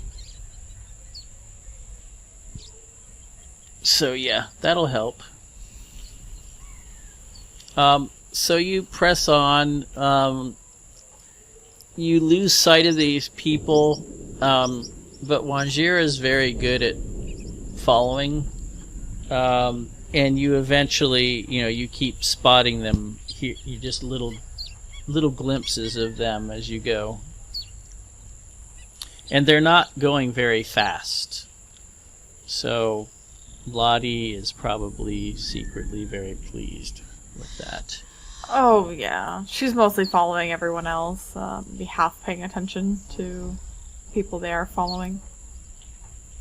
So yeah, that'll help. So you press on. You lose sight of these people, but Wanjira is very good at following. And you eventually, you keep spotting them. You just little glimpses of them as you go. And they're not going very fast. So Lottie is probably secretly very pleased with that. Oh, yeah. She's mostly following everyone else. Be half paying attention to people they are following.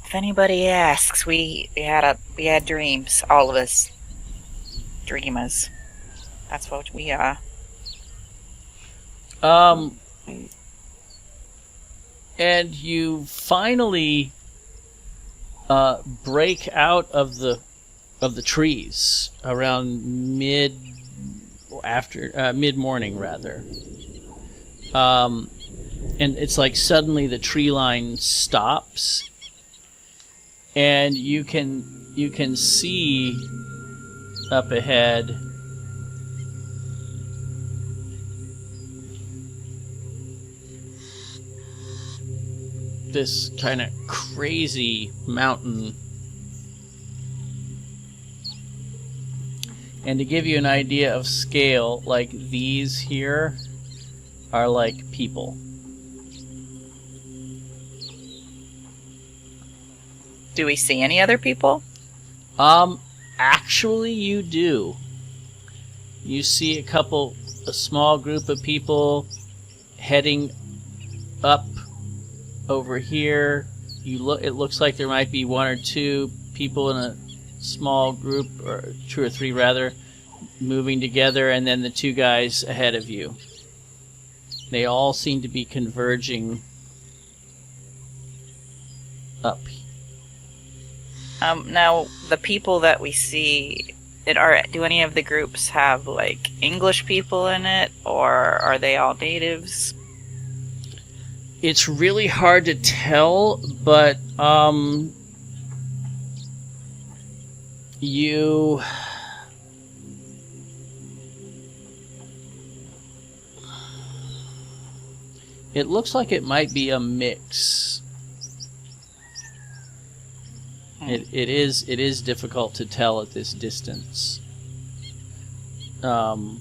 If anybody asks, we had dreams, all of us. Dreamers. That's what we are. And you finally break out of the trees around mid morning rather. And it's like suddenly the tree line stops, and you can see up ahead this kind of crazy mountain. And to give you an idea of scale, like these here are like people. Do we see any other people? Actually you do. You see a small group of people heading up over here. It looks like there might be one or two people in a small group, or two or three rather, moving together, and then the two guys ahead of you. They all seem to be converging up. Now, the people that we see, do any of the groups have, like, English people in it, or are they all natives? It's really hard to tell, but, it looks like it might be a mix. It is difficult to tell at this distance. But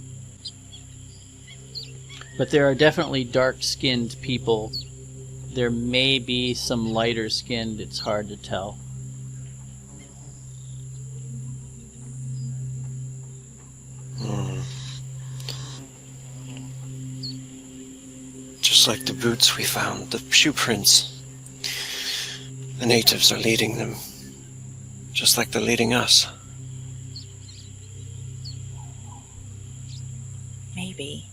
there are definitely dark-skinned people. There may be some lighter-skinned. It's hard to tell. Just like the boots we found, the shoe prints. The natives are leading them. Just like they're leading us. Maybe.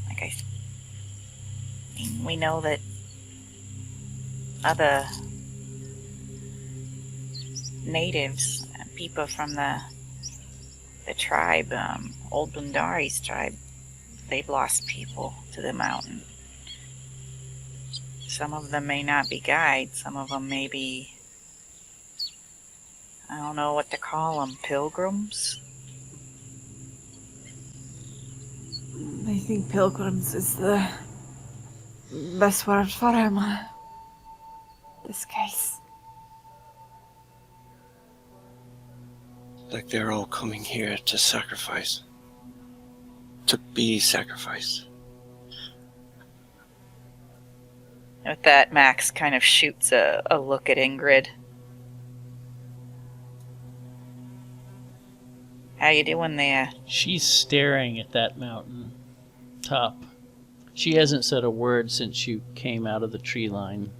Like I mean, we know that other natives, people from the tribe, Old Bundari's tribe, they've lost people to the mountain. Some of them may not be guides. Some of them may be, I don't know what to call them, pilgrims? I think pilgrims is the best word for him. This case. Like they're all coming here to sacrifice. To be sacrificed. With that, Max kind of shoots a look at Ingrid. How you doing there? She's staring at that mountain top. She hasn't said a word since you came out of the tree line.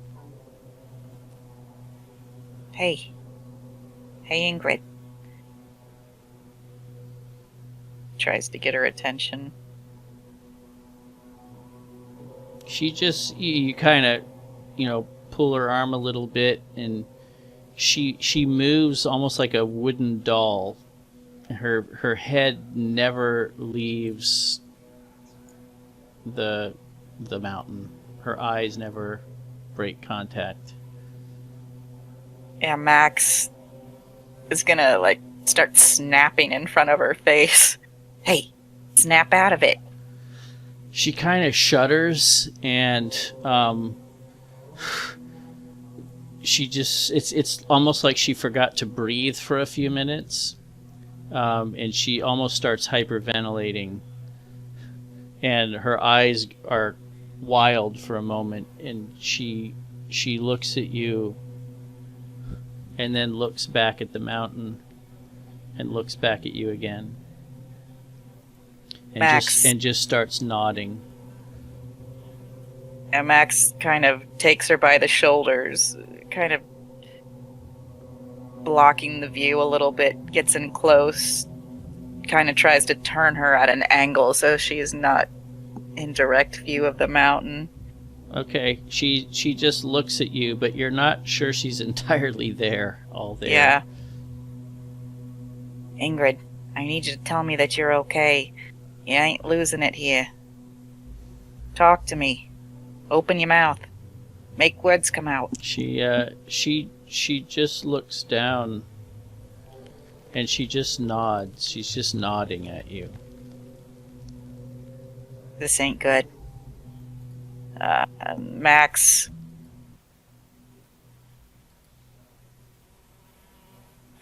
Hey. Hey, Ingrid. Tries to get her attention. She just, you kind of, pull her arm a little bit, and she moves almost like a wooden doll. Her head never leaves the mountain. Her eyes never break contact. Yeah, Max is gonna, start snapping in front of her face. Hey, snap out of it. She kind of shudders, and she just, it's almost like she forgot to breathe for a few minutes. And she almost starts hyperventilating, and her eyes are wild for a moment, and she looks at you, and then looks back at the mountain, and looks back at you again, and Max. just starts nodding. And Max kind of takes her by the shoulders, kind of blocking the view a little bit, gets in close, kind of tries to turn her at an angle so she is not in direct view of the mountain. Okay. She just looks at you, but you're not sure she's entirely all there. Yeah. Ingrid, I need you to tell me that you're okay. You ain't losing it here. Talk to me. Open your mouth. Make words come out. She just looks down and she just nods. She's just nodding at you. This ain't good. Max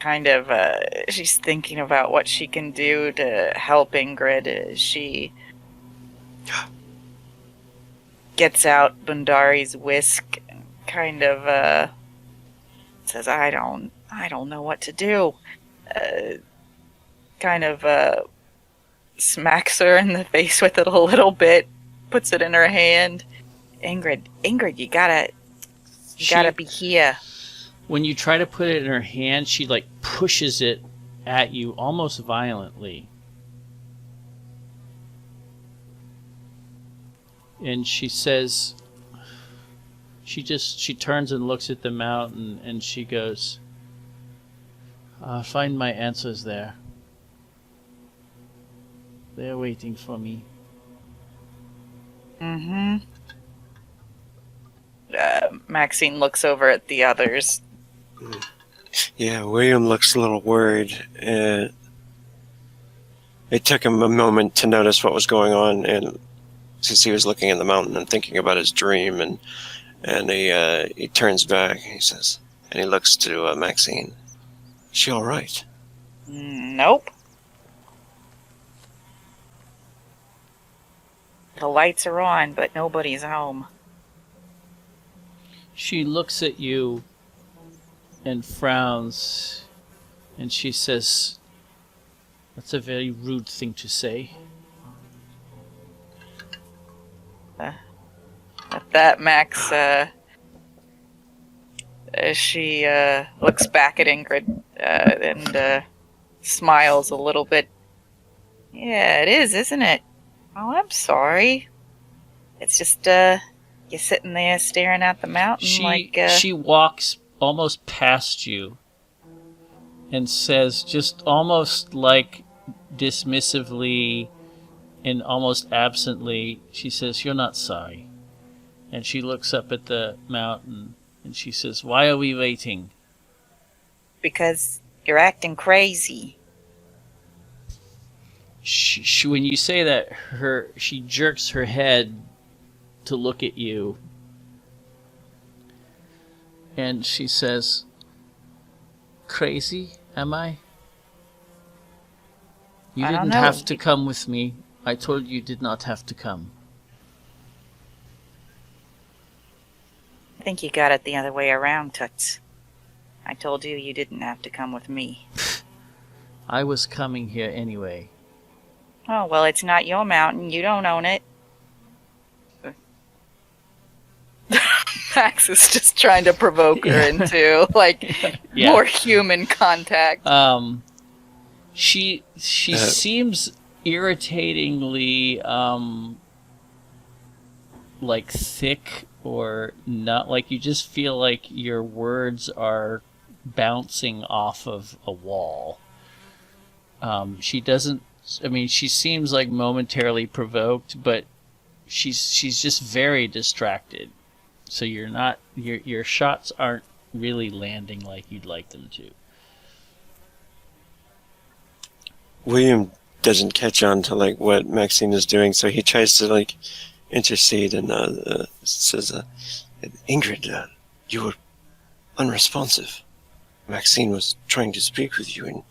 kind of, she's thinking about what she can do to help Ingrid as she gets out Bundari's whisk and kind of, says, I don't know what to do. Kind of, smacks her in the face with it a little bit, puts it in her hand. Ingrid, you gotta be here. When you try to put it in her hand, she like pushes it at you almost violently. And she says, she turns and looks at the mountain and she goes, I'll find my answers there. They're waiting for me. Mm-hmm. Maxine looks over at the others. Yeah, William looks a little worried. It took him a moment to notice what was going on, and since he was looking at the mountain and thinking about his dream, and he turns back. He says, and he looks to Maxine. Is she all right? Nope. The lights are on, but nobody's home. She looks at you and frowns, and she says, that's a very rude thing to say. At that, Max, she looks back at Ingrid and smiles a little bit. Yeah, it is, isn't it? Oh, I'm sorry. It's just, you're sitting there staring at the mountain She walks almost past you and says, just almost like dismissively and almost absently, she says, you're not sorry. And she looks up at the mountain and she says, why are we waiting? Because you're acting crazy. When you say that, she jerks her head to look at you. And she says, crazy, am I? You didn't have to come with me. I told you did not have to come. I think you got it the other way around, Toots. I told you didn't have to come with me. I was coming here anyway. Oh, well, it's not your mountain. You don't own it. Max is just trying to provoke her into, more human contact. She seems irritatingly, thick or not, like you just feel like your words are bouncing off of a wall. She seems like momentarily provoked, but she's just very distracted. So your shots aren't really landing like you'd like them to. William doesn't catch on to what Maxine is doing, so he tries to intercede and says, Ingrid, you were unresponsive. Maxine was trying to speak with you, and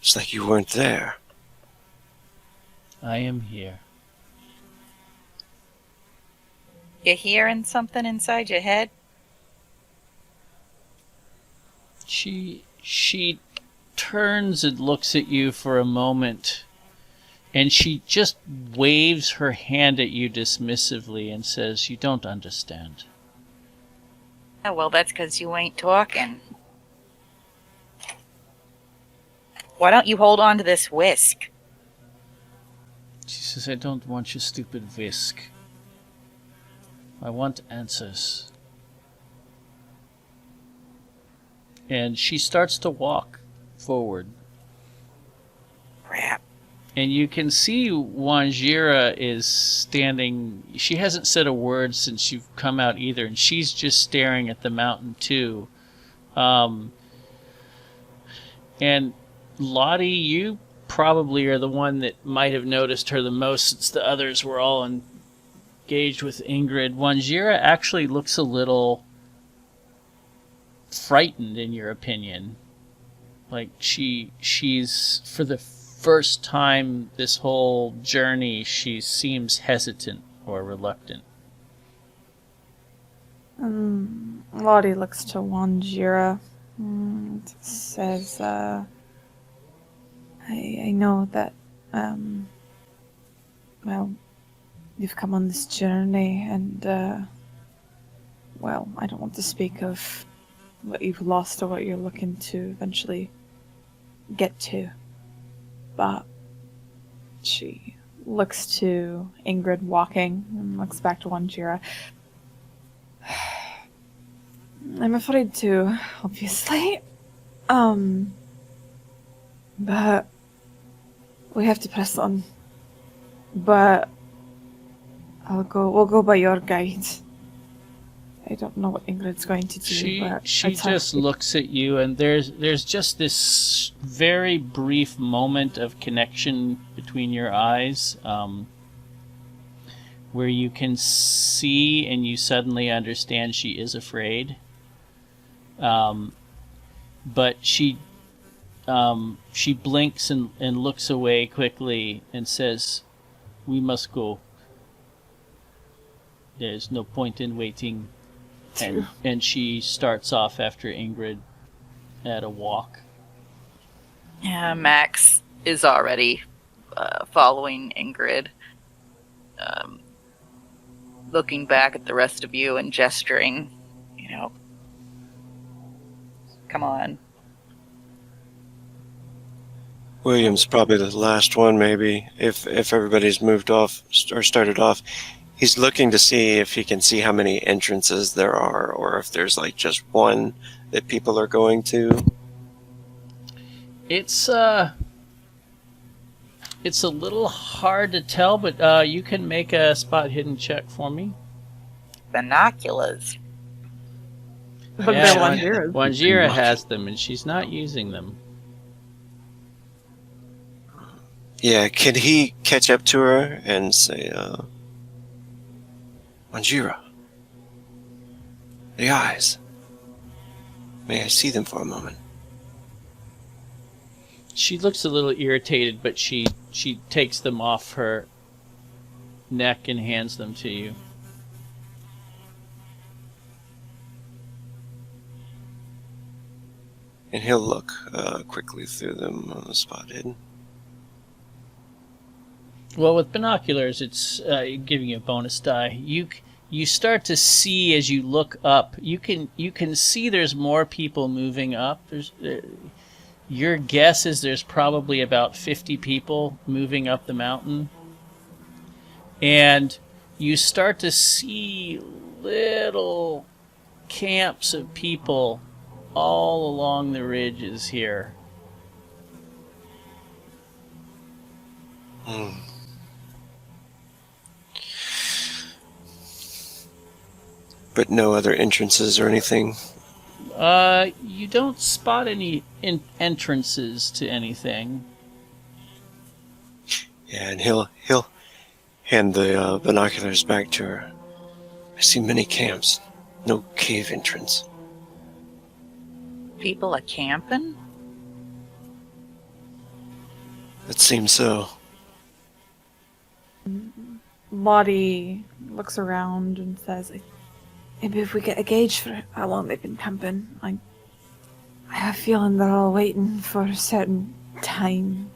it's like you weren't there. I am here. You hearing something inside your head? She turns and looks at you for a moment, and she just waves her hand at you dismissively and says, you don't understand. Oh, well, that's because you ain't talking. Why don't you hold on to this whisk? She says, I don't want your stupid whisk. I want answers. And she starts to walk forward. Crap. And you can see Wanjira is standing. She hasn't said a word since you've come out either, and she's just staring at the mountain too. And Lottie, you probably are the one that might have noticed her the most since the others were all engaged with Ingrid. Wanjira actually looks a little frightened, in your opinion. Like she's for the first time this whole journey, she seems hesitant or reluctant. Lottie looks to Wanjira and says, I know that, well, you've come on this journey and, well, I don't want to speak of what you've lost or what you're looking to eventually get to. But she looks to Ingrid walking and looks back to Wanjira. I'm afraid to, obviously. But we have to press on. But we'll go by your guide. I don't know what Ingrid's going to do. She just looks at you, and there's just this very brief moment of connection between your eyes, where you can see and you suddenly understand she is afraid. But she blinks and looks away quickly and says, "We must go. There's no point in waiting." And she starts off after Ingrid at a walk. Yeah, Max is already following Ingrid, looking back at the rest of you and gesturing, come on. William's probably the last one, maybe, if everybody's moved off or started off. He's looking to see if he can see how many entrances there are, or if there's like just one that people are going to. It's a little hard to tell, but you can make a spot hidden check for me. Binoculars. But Yeah, they're Wanjira's. Wanjira has them, and she's not using them. Yeah, can he catch up to her and say, Wanjira, the eyes. May I see them for a moment? She looks a little irritated, but she takes them off her neck and hands them to you. And he'll look quickly through them on the spot hidden. Well, with binoculars, it's giving you a bonus die. You start to see as you look up. You can see there's more people moving up. Your guess is there's probably about 50 people moving up the mountain, and you start to see little camps of people all along the ridges here. But no other entrances or anything? You don't spot any entrances to anything. Yeah, and he'll hand the binoculars back to her. I see many camps, no cave entrance. People are camping? It seems so. Lottie looks around and says, maybe if we get a gauge for how long they've been camping. I have a feeling they're all waiting for a certain time,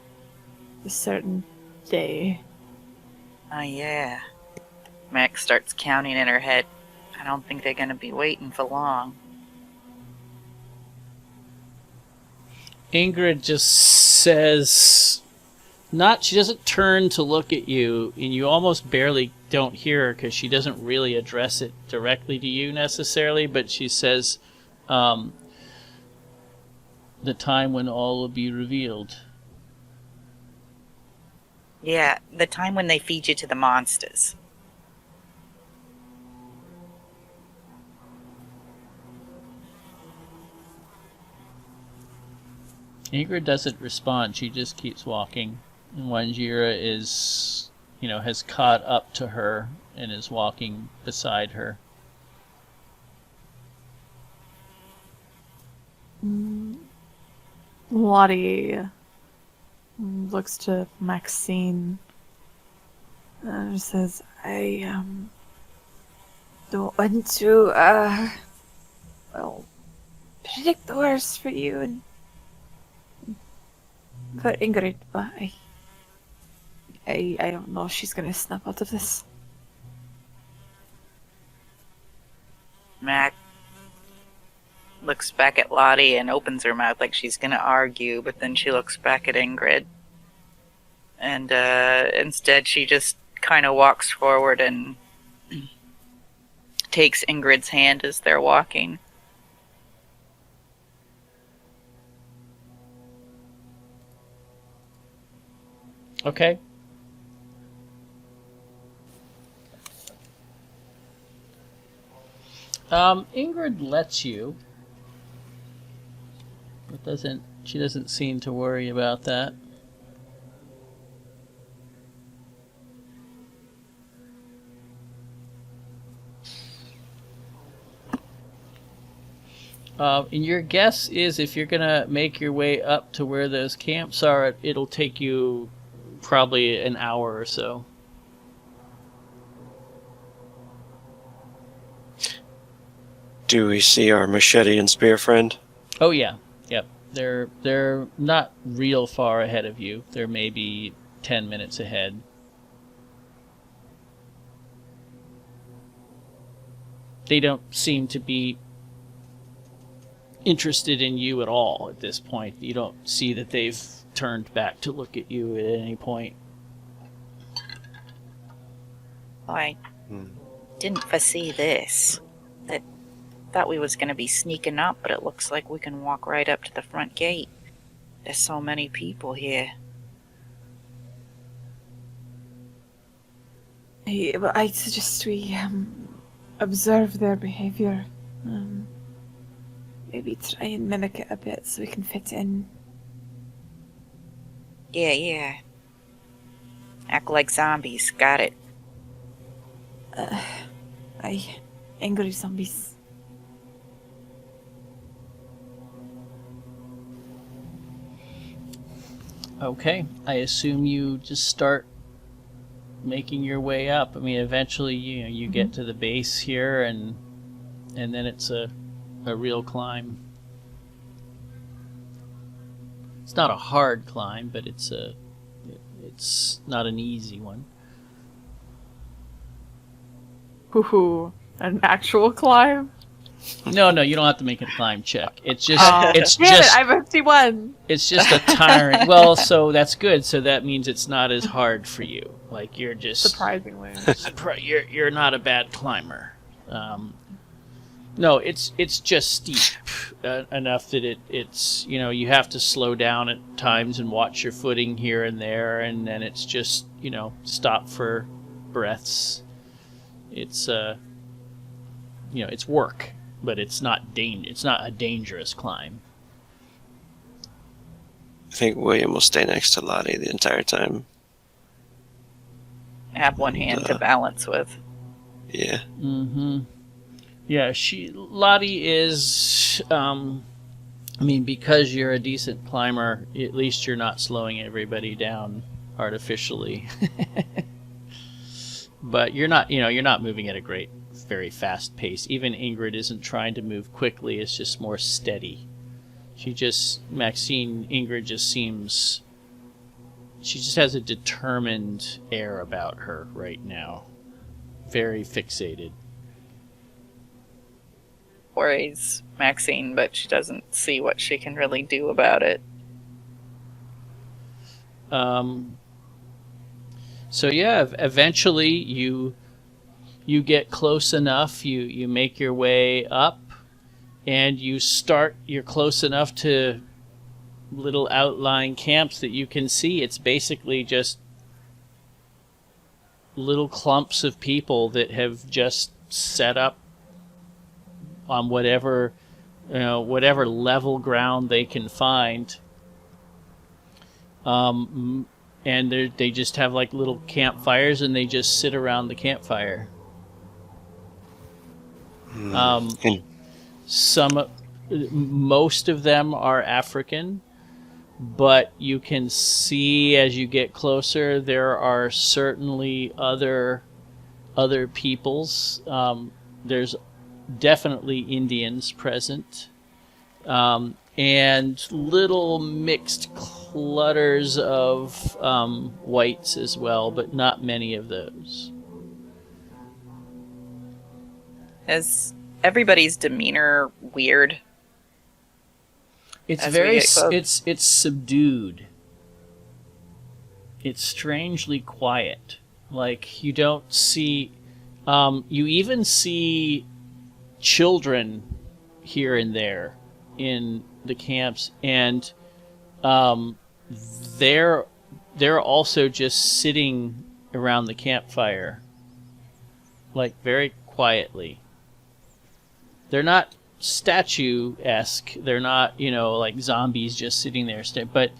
a certain day. Oh, yeah. Max starts counting in her head. I don't think they're going to be waiting for long. Ingrid just says She doesn't turn to look at you, and you almost barely don't hear her because she doesn't really address it directly to you necessarily, but she says, the time when all will be revealed. Yeah, the time when they feed you to the monsters. Ingrid doesn't respond. She just keeps walking. And Wanjira is, has caught up to her and is walking beside her. Lottie looks to Maxine and says, I don't want to predict the worst for you and for Ingrid, but I don't know if she's gonna snap out of this. Mac looks back at Lottie and opens her mouth like she's gonna argue, but then she looks back at Ingrid. And instead she just kind of walks forward and takes Ingrid's hand as they're walking. Okay. Ingrid lets you. But she doesn't seem to worry about that. And your guess is if you're gonna make your way up to where those camps are, it'll take you probably an hour or so. Do we see our machete and spear friend? Oh yeah, yep. They're not real far ahead of you. They're maybe 10 minutes ahead. They don't seem to be interested in you at all at this point. You don't see that they've turned back to look at you at any point. I didn't foresee this. Thought we was going to be sneaking up, but it looks like we can walk right up to the front gate. There's so many people here. I suggest we observe their behavior. Maybe try and mimic it a bit so we can fit in. Yeah. Act like zombies. Got it. Angry zombies. Okay, I assume you just start making your way up. I mean, eventually, you get to the base here, and then it's a real climb. It's not a hard climb, but it's not an easy one. Ooh, an actual climb? No, you don't have to make a climb check. It's just, Damn it, I'm 51. It's just a tiring. Well, so that's good. So that means it's not as hard for you. Like you're just surprisingly, you're not a bad climber. No, it's just steep enough that it's you have to slow down at times and watch your footing here and there, and then it's just stop for breaths. It's it's work. But it's not It's not a dangerous climb. I think William will stay next to Lottie the entire time. Have one hand to balance with. Yeah. Mm-hmm. Yeah, Lottie is. Because you're a decent climber, at least you're not slowing everybody down artificially. But you're not moving at a very fast pace. Even Ingrid isn't trying to move quickly, it's just more steady. Ingrid just seems, she just has a determined air about her right now. Very fixated. Worries Maxine, but she doesn't see what she can really do about it. So yeah, eventually you get close enough. You make your way up, and you're close enough to little outlying camps that you can see. It's basically just little clumps of people that have just set up on whatever level ground they can find. And they just have like little campfires, and they just sit around the campfire. Most of them are African, but you can see as you get closer there are certainly other peoples. There's definitely Indians present, and little mixed clutters of whites as well, but not many of those. Is everybody's demeanor weird? It's as very we get close? it's subdued. It's strangely quiet. Like you don't see you even see children here and there in the camps, and they're also just sitting around the campfire, like very quietly. They're not statue-esque. They're not, like zombies just sitting there. But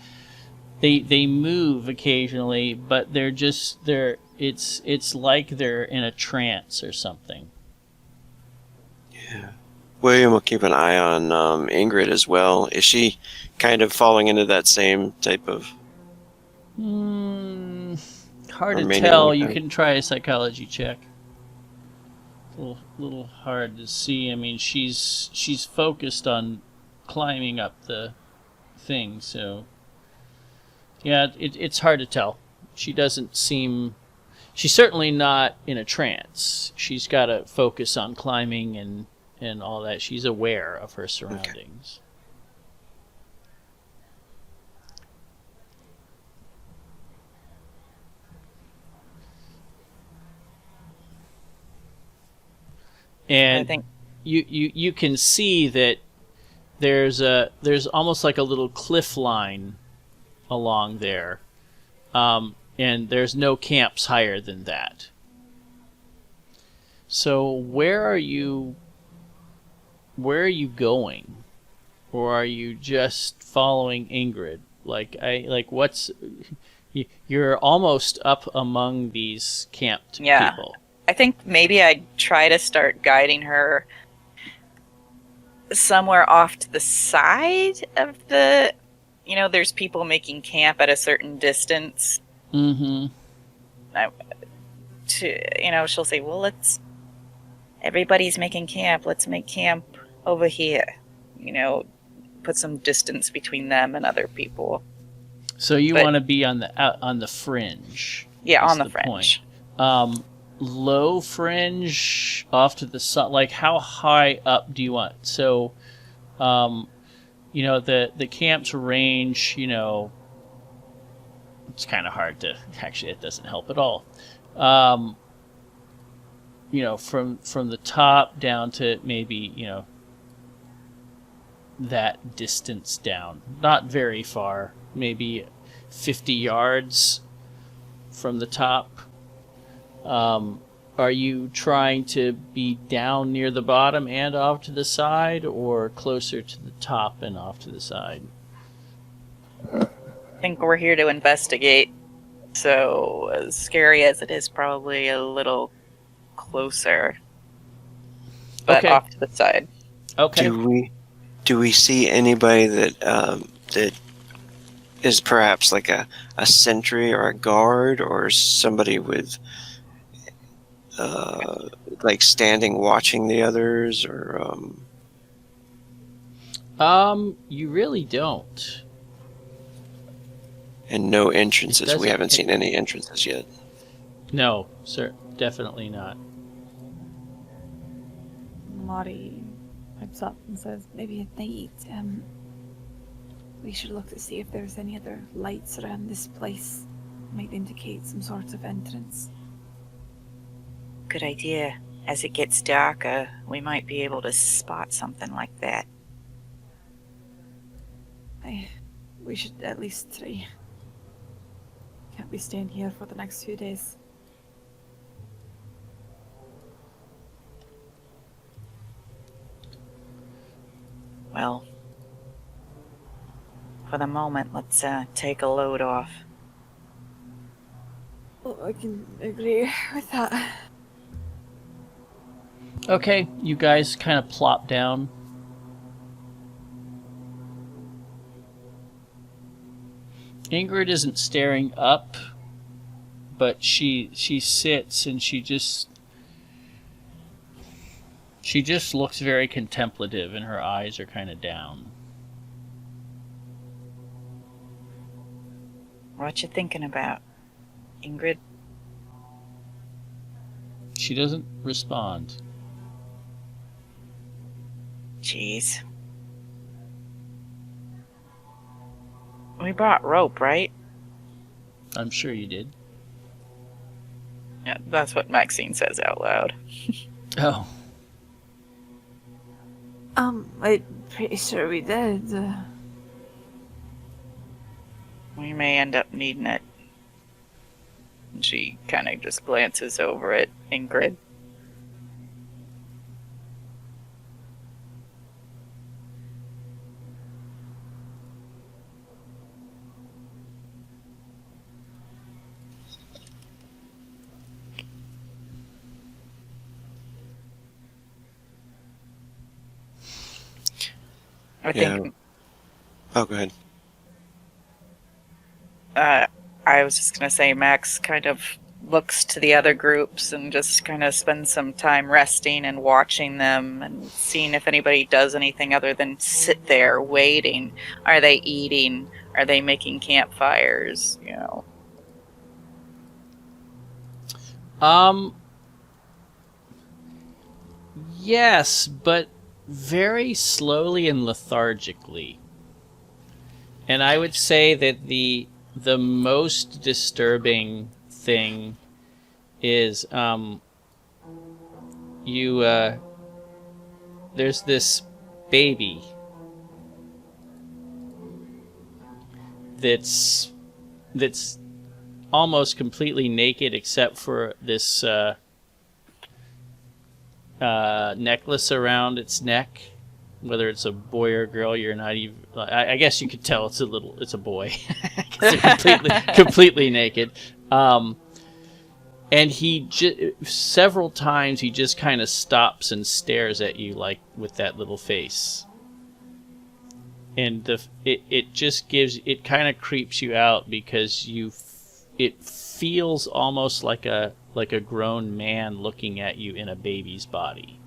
they move occasionally. But it's like they're in a trance or something. Yeah. William will keep an eye on Ingrid as well. Is she kind of falling into that same type of... Hard to Remaining tell. like You that? can try a psychology check. Little hard to see. I mean, she's focused on climbing up the thing, so yeah, it's hard to tell. She doesn't seem. She's certainly not in a trance. She's got to focus on climbing and all that. She's aware of her surroundings. And I think you can see that there's almost like a little cliff line along there, and there's no camps higher than that. So where are you going, or are you just following Ingrid? You're almost up among these camped people. I think maybe I'd try to start guiding her somewhere off to the side of the... there's people making camp at a certain distance. Mm-hmm. She'll say, well, everybody's making camp. Let's make camp over here. Put some distance between them and other people. So you want to be on the fringe. Yeah, is on the fringe. Point. Low fringe off to the side. Like, how high up do you want? So, the camps range. It's kind of hard to. Actually, it doesn't help at all. From the top down to maybe that distance down. Not very far. Maybe 50 yards from the top. Are you trying to be down near the bottom and off to the side, or closer to the top and off to the side? I think we're here to investigate. So, as scary as it is, probably a little closer. But Okay. off to the side. Okay. Do we see anybody that is perhaps like a sentry or a guard or somebody with like standing watching the others, or You really don't. and no entrances? We doesn't- haven't seen any entrances yet. No, sir, definitely not. Lottie pipes up and says, maybe at night, we should look to see if there's any other lights around this place. might indicate some sort of entrance. Good idea. As it gets darker, we might be able to spot something like that. We should at least try. Can't be staying here for the next few days. Well, for the moment, let's take a load off. Oh, I can agree with that. Okay, you guys kind of plop down. Ingrid isn't staring up, but she sits and she just looks very contemplative, and her eyes are kind of down. What you thinking about, Ingrid? She doesn't respond. Jeez. We brought rope, right? I'm sure you did. Yeah, that's what Maxine says out loud. Oh. I'm pretty sure we did. We may end up needing it. And she kind of just glances over at Ingrid. I think. Oh, go ahead. I was just gonna say, Max kind of looks to the other groups and just kind of spends some time resting and watching them and seeing if anybody does anything other than sit there waiting. Are they eating? Are they making campfires? You know. Yes, but very slowly and lethargically. And I would say that the most disturbing thing is there's this baby that's almost completely naked except for this necklace around its neck. Whether it's a boy or girl, you're not even. I guess you could tell it's a boy. It's completely naked. And he several times he just kind of stops and stares at you like with that little face. And it kind of creeps you out because it feels almost like a grown man looking at you in a baby's body.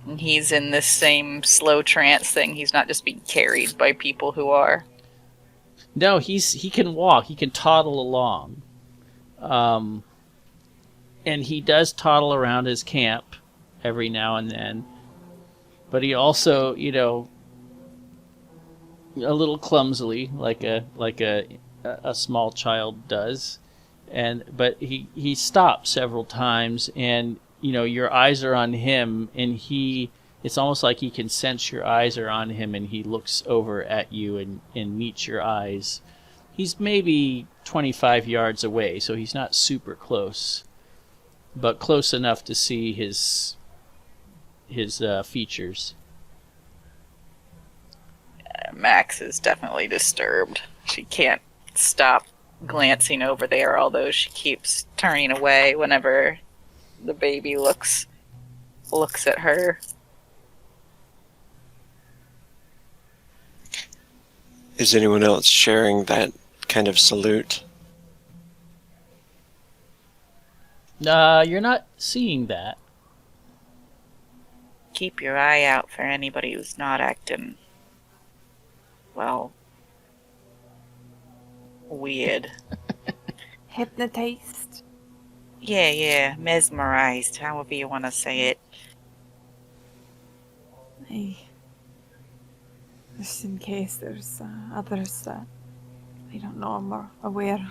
And he's in this same slow trance thing. He's not just being carried by people who are. No, he can walk. He can toddle along. And he does toddle around his camp every now and then. But he also, a little clumsily, like a small child does. But he stops several times, and your eyes are on him, and it's almost like he can sense your eyes are on him, and he looks over at you and meets your eyes. He's maybe 25 yards away, so he's not super close, but close enough to see his features. Max is definitely disturbed. She can't stop glancing over there, although she keeps turning away whenever the baby looks at her. Is anyone else sharing that kind of salute? You're not seeing that. Keep your eye out for anybody who's not acting, well, weird. Hypnotized? Yeah, mesmerized, however you want to say it. Just in case there's others that I don't know I'm more aware.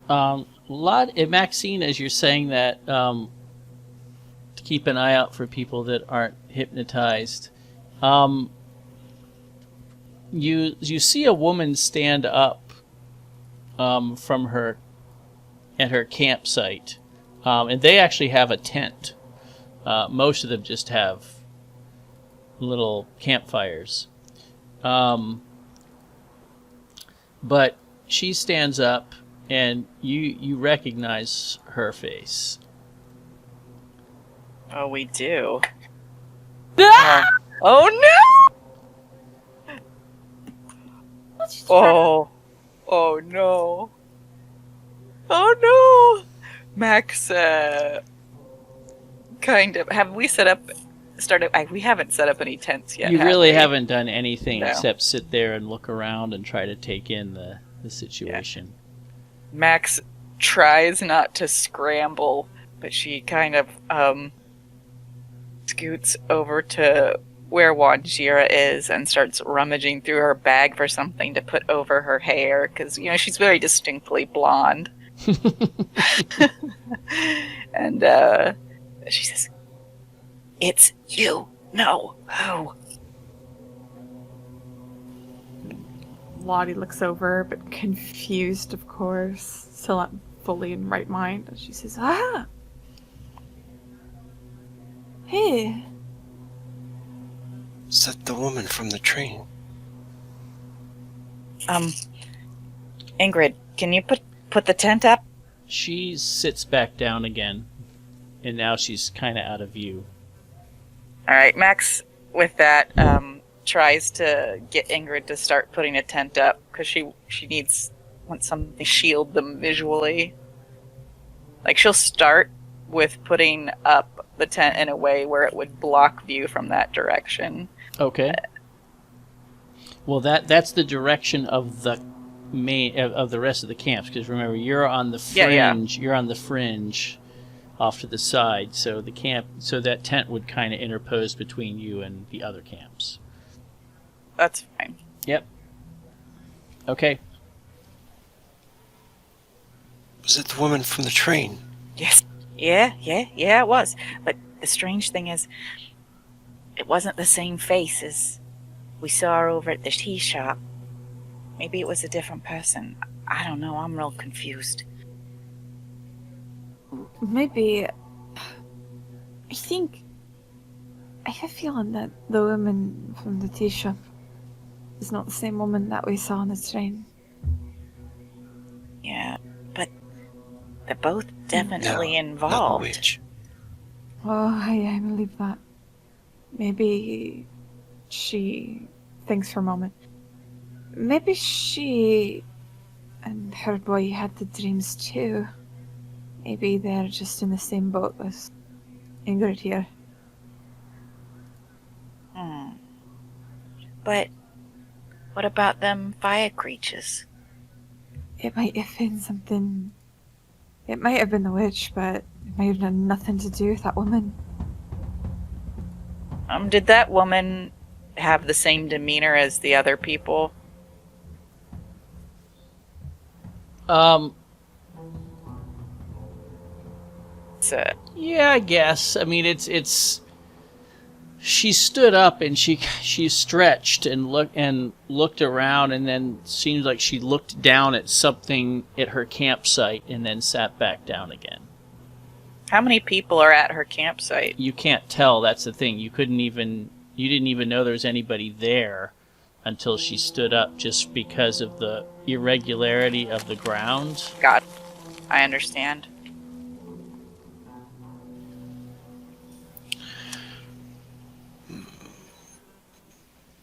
Maxine, as you're saying that, to keep an eye out for people that aren't hypnotized. You see a woman stand up from her at her campsite, and they actually have a tent. Most of them just have little campfires, but she stands up, and you recognize her face. Oh, we do. Ah! Oh no! Oh no! Oh no! Max, kind of. Have we we haven't set up any tents yet. You have really we? haven't done anything No. except sit there and look around and try to take in the situation. Max tries not to scramble, but she kind of scoots over to where Wanjira is and starts rummaging through her bag for something to put over her hair, because she's very distinctly blonde. And she says, "It's you. No, who?" Lottie looks over, but confused, of course, still not fully in right mind. And she says, "Ah! Hey, Is that the woman from the train? Ingrid, can you put the tent up?" She sits back down again, and now she's kind of out of view. All right, Max, with that, tries to get Ingrid to start putting a tent up because she wants something to shield them visually. Like, she'll start with putting up the tent in a way where it would block view from that direction. Okay. Well, that's the direction of the main of the rest of the camps, because remember, you're on the fringe. Yeah. You're on the fringe, off to the side. So that tent would kind of interpose between you and the other camps. That's fine. Yep. Okay. Was it the woman from the train? Yes. Yeah, it was. But the strange thing is, it wasn't the same face as we saw her over at the tea shop. Maybe it was a different person. I don't know. I'm real confused. maybe. I have a feeling that the woman from the tea shop is not the same woman that we saw on the train. Yeah, but they're both definitely Not the involved. witch. Oh, I believe that. Maybe she thinks for a moment. Maybe she and her boy had the dreams too. Maybe they're just in the same boat as Ingrid here. But what about them fire creatures? It might have been something. It might have been the witch, but it might have done nothing to do with that woman. Did that woman have the same demeanor as the other people? So, Yeah, I guess. I mean, it's. She stood up and she stretched and looked around, and then seems like she looked down at something at her campsite and then sat back down again. how many people are at her campsite? You can't tell. That's the thing. You didn't even know there was anybody there until she stood up, just because of the irregularity of the ground. God, I understand.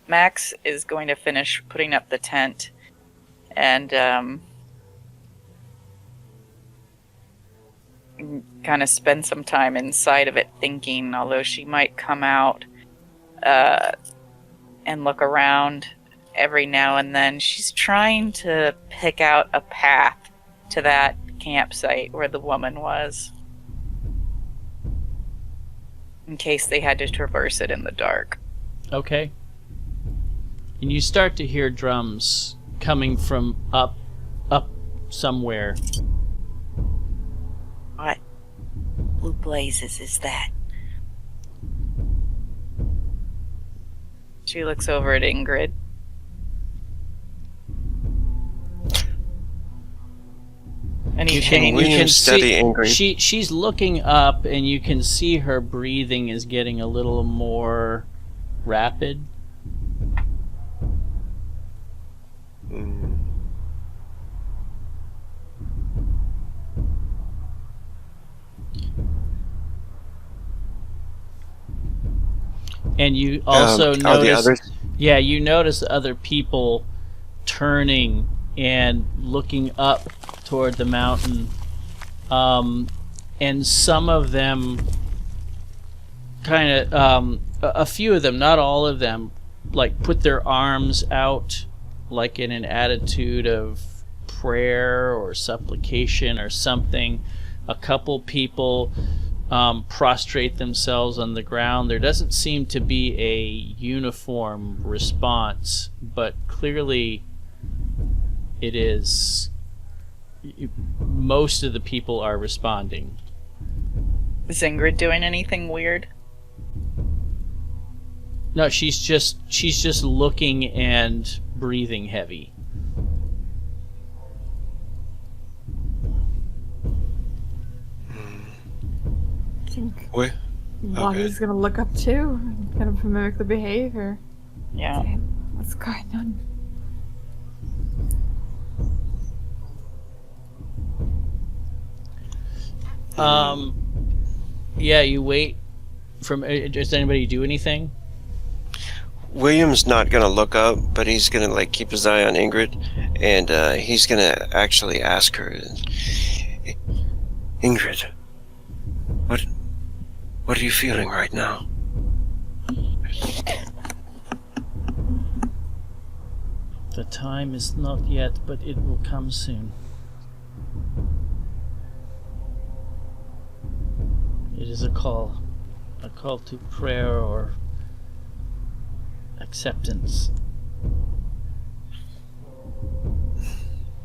Max is going to finish putting up the tent and kind of spend some time inside of it thinking, although she might come out and look around every now and then. She's trying to pick out a path to that campsite where the woman was, in case they had to traverse it in the dark. Okay. And you start to hear drums coming from up somewhere blue blazes is that? She looks over at Ingrid. Any You change? William, steady, angry. She's looking up, and you can see her breathing is getting a little more rapid. Mm. And you also Are the notice, others? yeah, you notice other people turning and looking up toward the mountain, and some of them kind of, a few of them, not all of them, like put their arms out, like in an attitude of prayer or supplication or something. A couple people prostrate themselves on the ground. There doesn't seem to be a uniform response, but clearly it is. Most of the people are responding. Is Ingrid doing anything weird? No, she's just looking and breathing heavy. I think Wait. Lottie's gonna look up too and kind of mimic the behavior. Yeah. Say, what's going on? Yeah, you wait. Does anybody do anything? William's not gonna look up, but he's gonna like keep his eye on Ingrid, and he's gonna actually ask her, Ingrid, what are you feeling right now? The time is not yet, but it will come soon. It is a call to prayer or acceptance.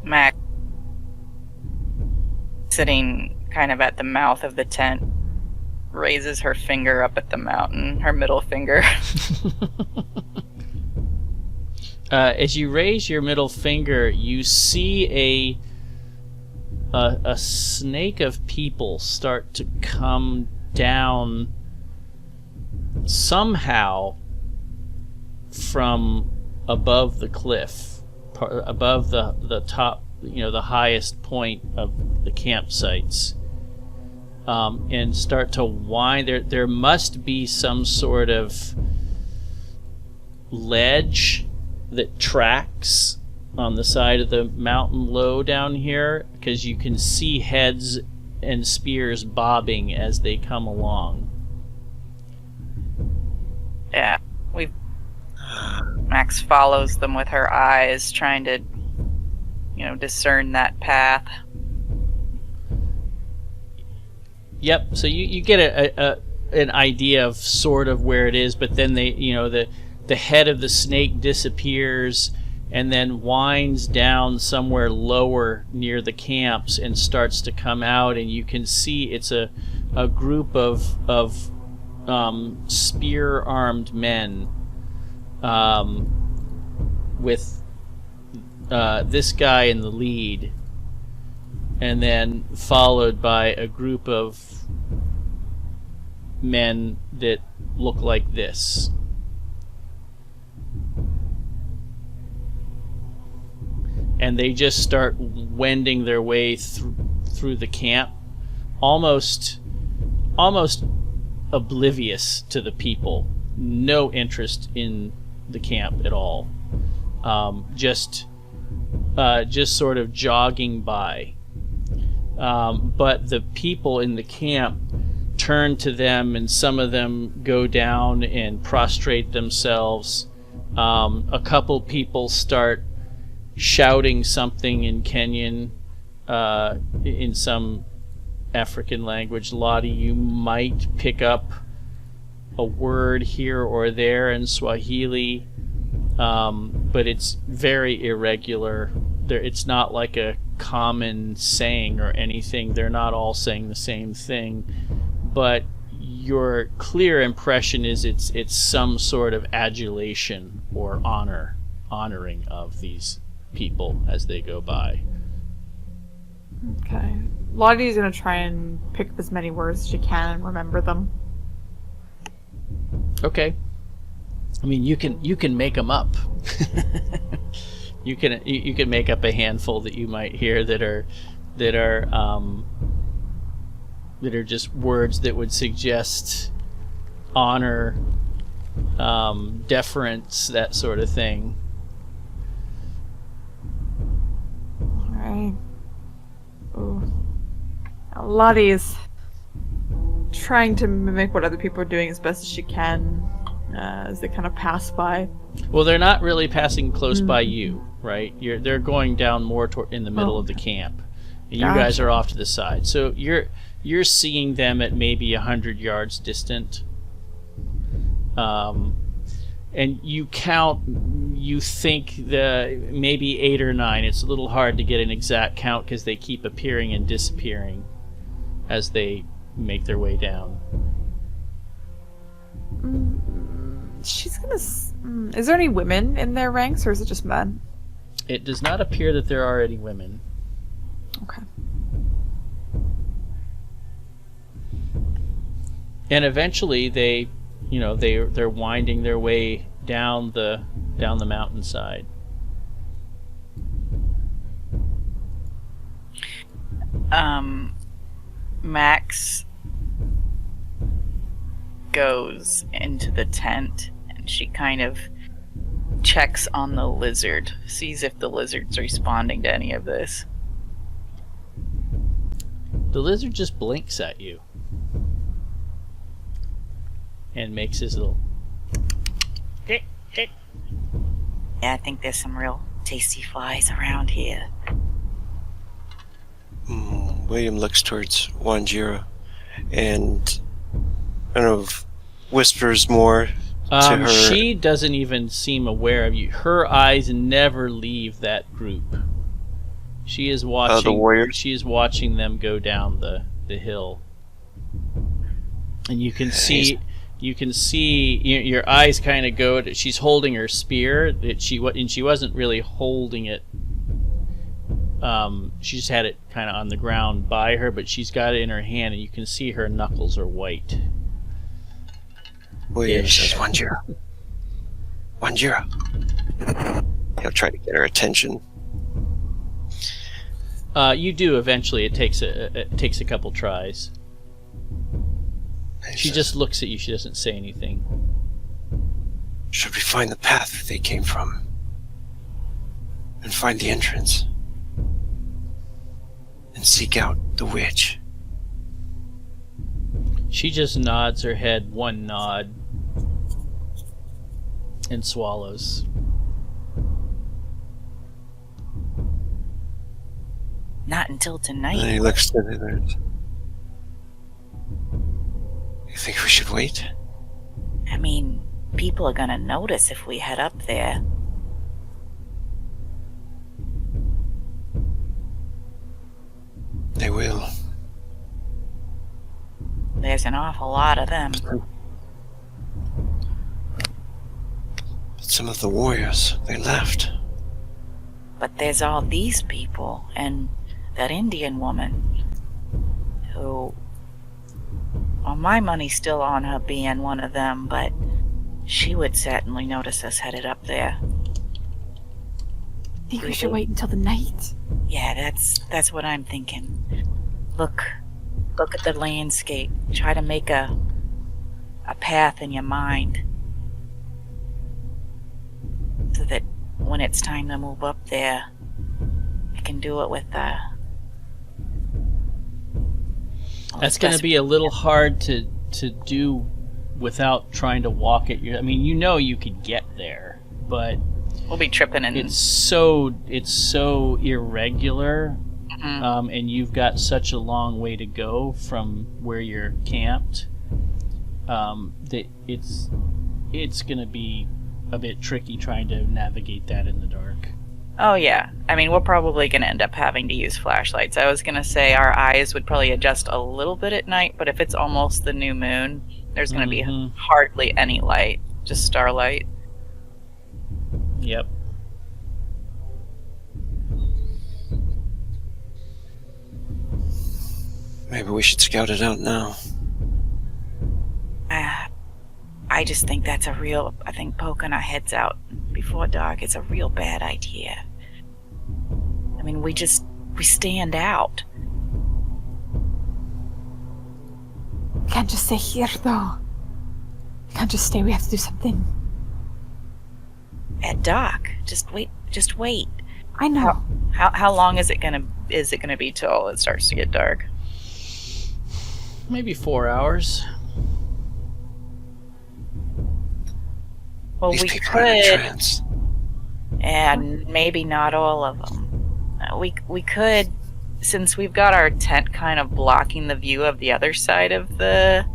Mac, sitting kind of at the mouth of the tent, raises her finger up at the mountain, her middle finger. As you raise your middle finger, you see a snake of people start to come down somehow from above the cliff, above the top, the highest point of the campsites, and start to wind. There must be some sort of ledge that tracks on the side of the mountain low down here, because you can see heads and spears bobbing as they come along. Yeah, Max follows them with her eyes, trying to, discern that path. Yep. So you get an idea of sort of where it is, but then the head of the snake disappears and then winds down somewhere lower near the camps and starts to come out, and you can see it's a group of spear-armed men, with this guy in the lead, and then followed by a group of men that look like this. And they just start wending their way through the camp, almost oblivious to the people. No interest in the camp at all. Just sort of jogging by. But the people in the camp turn to them, and some of them go down and prostrate themselves. A couple people start shouting something in Kenyan, in some African language. Lottie, you might pick up a word here or there in Swahili, but it's very irregular. It's not like a common saying or anything. They're not all saying the same thing. but your clear impression is it's some sort of adulation or honoring of these people as they go by. Okay. Lottie's gonna try and pick up as many words as she can and remember them. Okay. I mean, you can make them up. you can make up a handful that you might hear that are just words that would suggest honor, deference, that sort of thing. Alright. Oh. Lottie is trying to mimic what other people are doing as best as she can as they kind of pass by. Well, they're not really passing close by you, right? They're going down more in the middle of the camp. And you guys are off to the side. So you're seeing them at maybe 100 yards distant. And you think maybe 8 or 9. It's a little hard to get an exact count because they keep appearing and disappearing as they make their way down. She's gonna... Is there any women in their ranks, or is it just men? It does not appear that there are any women. Okay. And eventually they're winding their way down the mountainside. Max goes into the tent and she kind of checks on the lizard, sees if the lizard's responding to any of this. The lizard just blinks at you and makes his little tick, tick. Yeah, I think there's some real tasty flies around here. William looks towards Wanjira and kind of whispers more to her. She doesn't even seem aware of you. Her eyes never leave that group. She is watching the warriors? She is watching them go down the hill. And you can see your eyes kind of go to, she's holding her spear and she wasn't really holding it. She just had it kind of on the ground by her, but she's got it in her hand and you can see her knuckles are white. William says, Wanjira. Wanjira. He'll try to get her attention. You do eventually. It takes a couple tries. She just looks at you. She doesn't say anything. Should we find the path they came from? And find the entrance? And seek out the witch? She just nods her head, one nod, and swallows. Not until tonight. And he looks to the others. You think we should wait? I mean, people are gonna notice if we head up there. They will. There's an awful lot of them. But some of the warriors, they left. But there's all these people, and that Indian woman, who... Well, my money's still on her being one of them, but she would certainly notice us headed up there. I think we should wait until the night. Yeah, that's what I'm thinking. Look at the landscape. Try to make a path in your mind, so that when it's time to move up there, you can do it with That's going to be a little hard to do without trying to walk it. I mean, you could get there, but we'll be tripping and it's so irregular, and you've got such a long way to go from where you're camped, that it's going to be a bit tricky trying to navigate that in the dark. Oh, yeah. I mean, we're probably going to end up having to use flashlights. I was going to say our eyes would probably adjust a little bit at night, but if it's almost the new moon, there's going to be hardly any light, just starlight. Yep. Maybe we should scout it out now. I just think that's I think poking our heads out before dark is a real bad idea. I mean, we stand out. We can't just stay here, though. We can't just stay. We have to do something. At dark. Just wait. I know. How long is it gonna be till it starts to get dark? Maybe 4 hours. Well, These we people are in a could, trance. and maybe not all of them. We could, since we've got our tent kind of blocking the view of the other side of the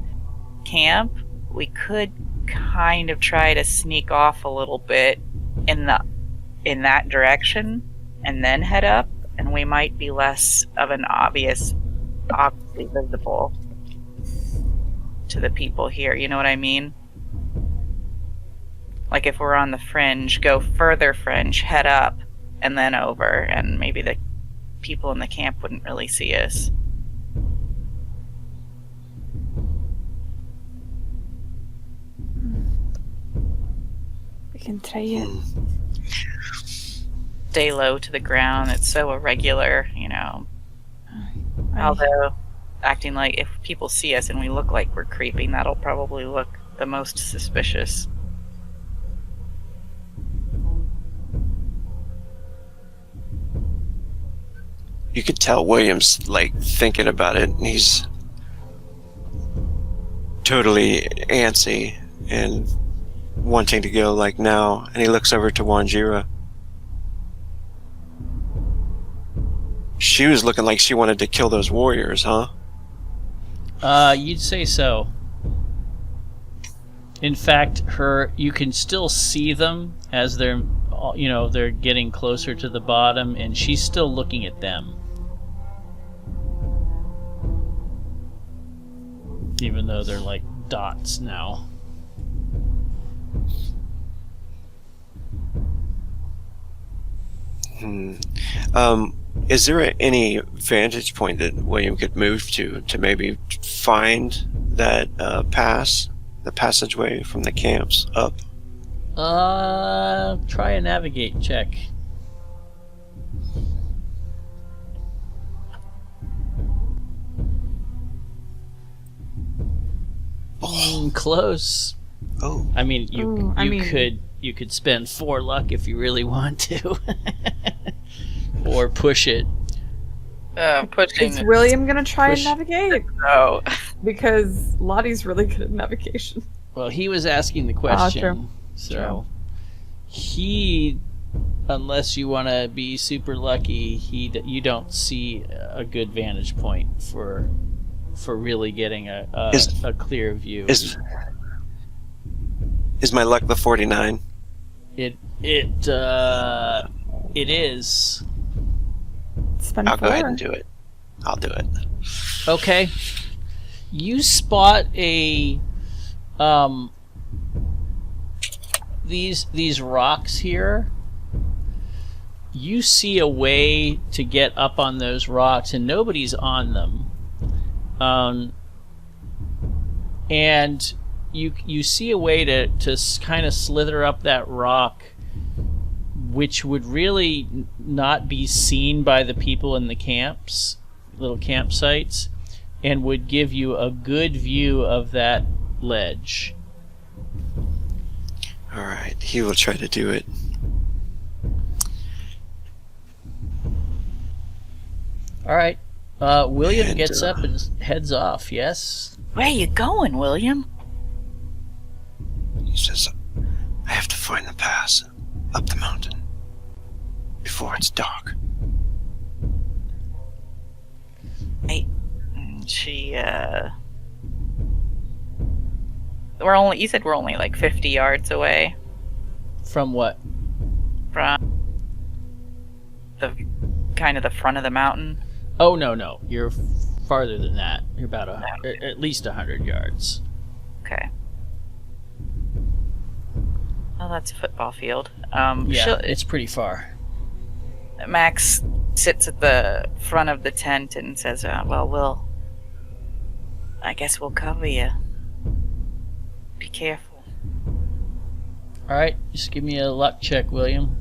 camp, we could kind of try to sneak off a little bit in that direction and then head up, and we might be less of an obviously visible to the people here. You know what I mean? Like if we're on the fringe, go further fringe, head up, and then over, and maybe the people in the camp wouldn't really see us. We can try it. Stay low to the ground. It's so irregular, you know. Although, acting like if people see us and we look like we're creeping, that'll probably look the most suspicious. You could tell William's like thinking about it, and he's totally antsy and wanting to go like now. And he looks over to Wanjira. She was looking like she wanted to kill those warriors, huh? You'd say so. In fact, you can still see them as they're getting closer to the bottom, and she's still looking at them. Even though they're like dots now. Is there any vantage point that William could move to maybe find that the passageway from the camps up? Try a navigate check. Close. Oh. I mean, you could spend 4 luck if you really want to, or push it. Pushing. Is William gonna try and navigate? No. Because Lottie's really good at navigation. Well, he was asking the question, true. so he, unless you want to be super lucky, you don't see a good vantage point for really getting a clear view. Is my luck the 49? It is. Spend I'll 4. go ahead and do it. I'll do it. Okay. You spot these rocks here. You see a way to get up on those rocks, and nobody's on them. And you see a way to kind of slither up that rock, which would really not be seen by the people in the little campsites, and would give you a good view of that ledge. All right, he will try to do it. All right. William And, gets up and heads off, yes? Where are you going, William? He says, I have to find the pass up the mountain before it's dark. You said we're only like 50 yards away From what? from the kind of the front of the mountain? Oh, no. You're farther than that. You're about at least 100 yards. Okay. Oh, that's a football field. It's pretty far. Max sits at the front of the tent and says, I guess we'll cover you. Be careful. All right, just give me a luck check, William.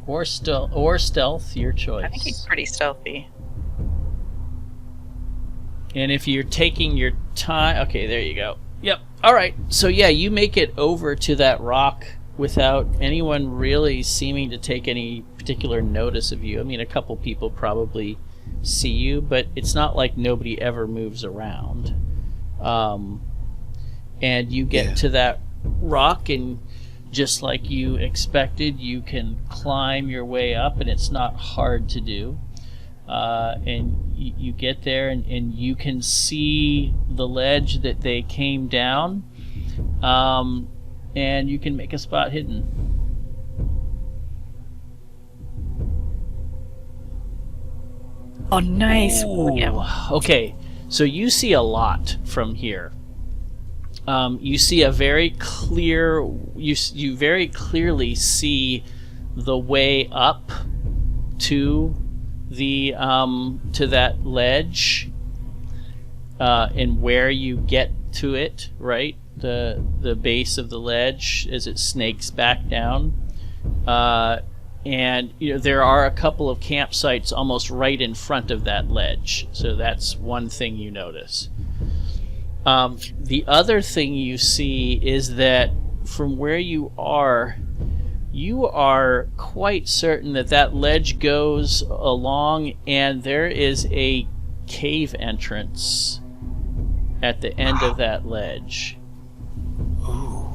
Or stealth, your choice. I think he's pretty stealthy. And if you're taking your time... Okay, there you go. Yep. All right. So, yeah, you make it over to that rock without anyone really seeming to take any particular notice of you. I mean, a couple people probably see you, but it's not like nobody ever moves around. And you get to that rock, and just like you expected, you can climb your way up, and it's not hard to do. And you get there, and you can see the ledge that they came down, and you can make a spot hidden. Oh, nice. Ooh, okay, so you see a lot from here. You see a very clear. You very clearly see the way up to the to that ledge, and where you get to it. Right, the base of the ledge as it snakes back down. And there are a couple of campsites almost right in front of that ledge, so that's one thing you notice. The other thing you see is that from where you are quite certain that ledge goes along, and there is a cave entrance at the end of that ledge. Ooh.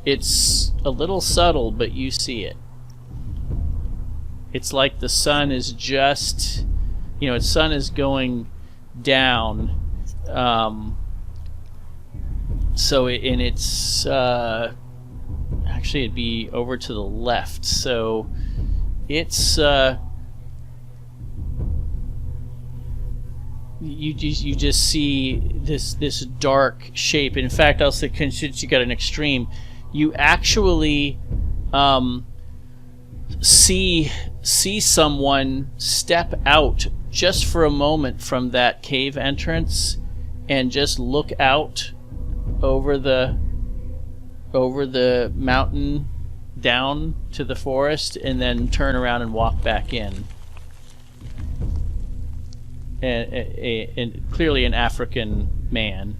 It's a little subtle, but you see it. It's like the sun is just, its sun is going down. It's actually it'd be over to the left. So it's you just see this dark shape. In fact, I'll say, since you got an extreme, you actually see someone step out just for a moment from that cave entrance and just look out over the mountain down to the forest, and then turn around and walk back in. And clearly an African man.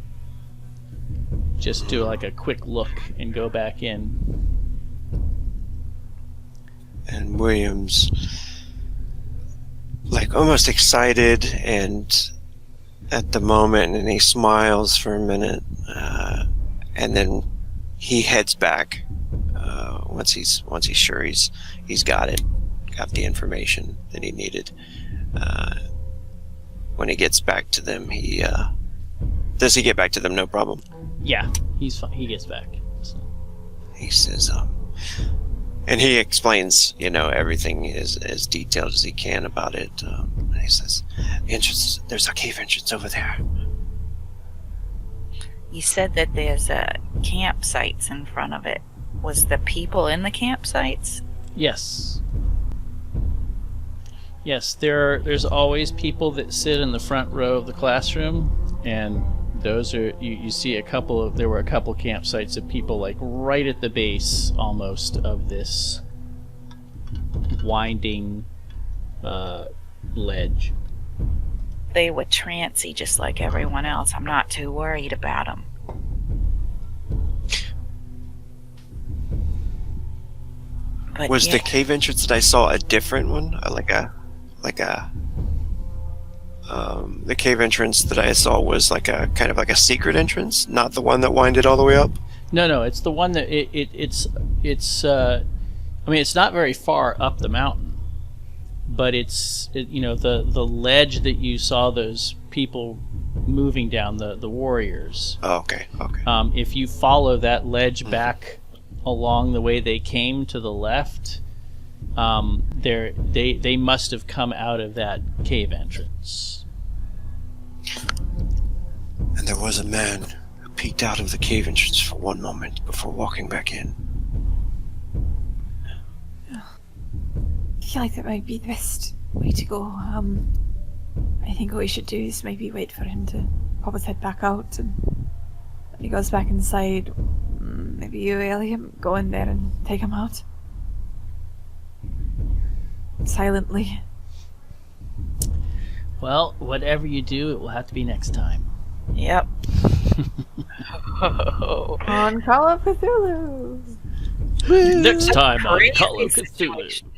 Just do like a quick look and go back in. And William's like almost excited and at the moment, and he smiles for a minute, and then he heads back once he's sure he's got the information that he needed. When he gets back to them, does he get back to them? No problem. Yeah, he's fine. He gets back. So. He says, and he explains, everything as detailed as he can about it. And he says, there's a cave entrance over there. You said that there's campsites in front of it. Was the people in the campsites? Yes. Yes, there's always people that sit in the front row of the classroom, and those are you see there were a couple campsites of people like right at the base almost of this winding ledge. They were trancy just like everyone else. I'm not too worried about them. But was the cave entrance that I saw a different one? The cave entrance that I saw was like a kind of like a secret entrance, not the one that winded all the way up? No, it's the one that it's it's not very far up the mountain, but the ledge that you saw those people moving down, the warriors. Oh, okay. If you follow that ledge back along the way they came to the left, they must have come out of that cave entrance. And there was a man who peeked out of the cave entrance for one moment before walking back in. I feel like that might be the best way to go. I think what we should do is maybe wait for him to pop his head back out, and when he goes back inside, maybe you, Alien, go in there and take him out. Silently. Well, whatever you do, it will have to be next time. Yep. On Call of Cthulhu! Next time on Crazy Call of Cthulhu. situation.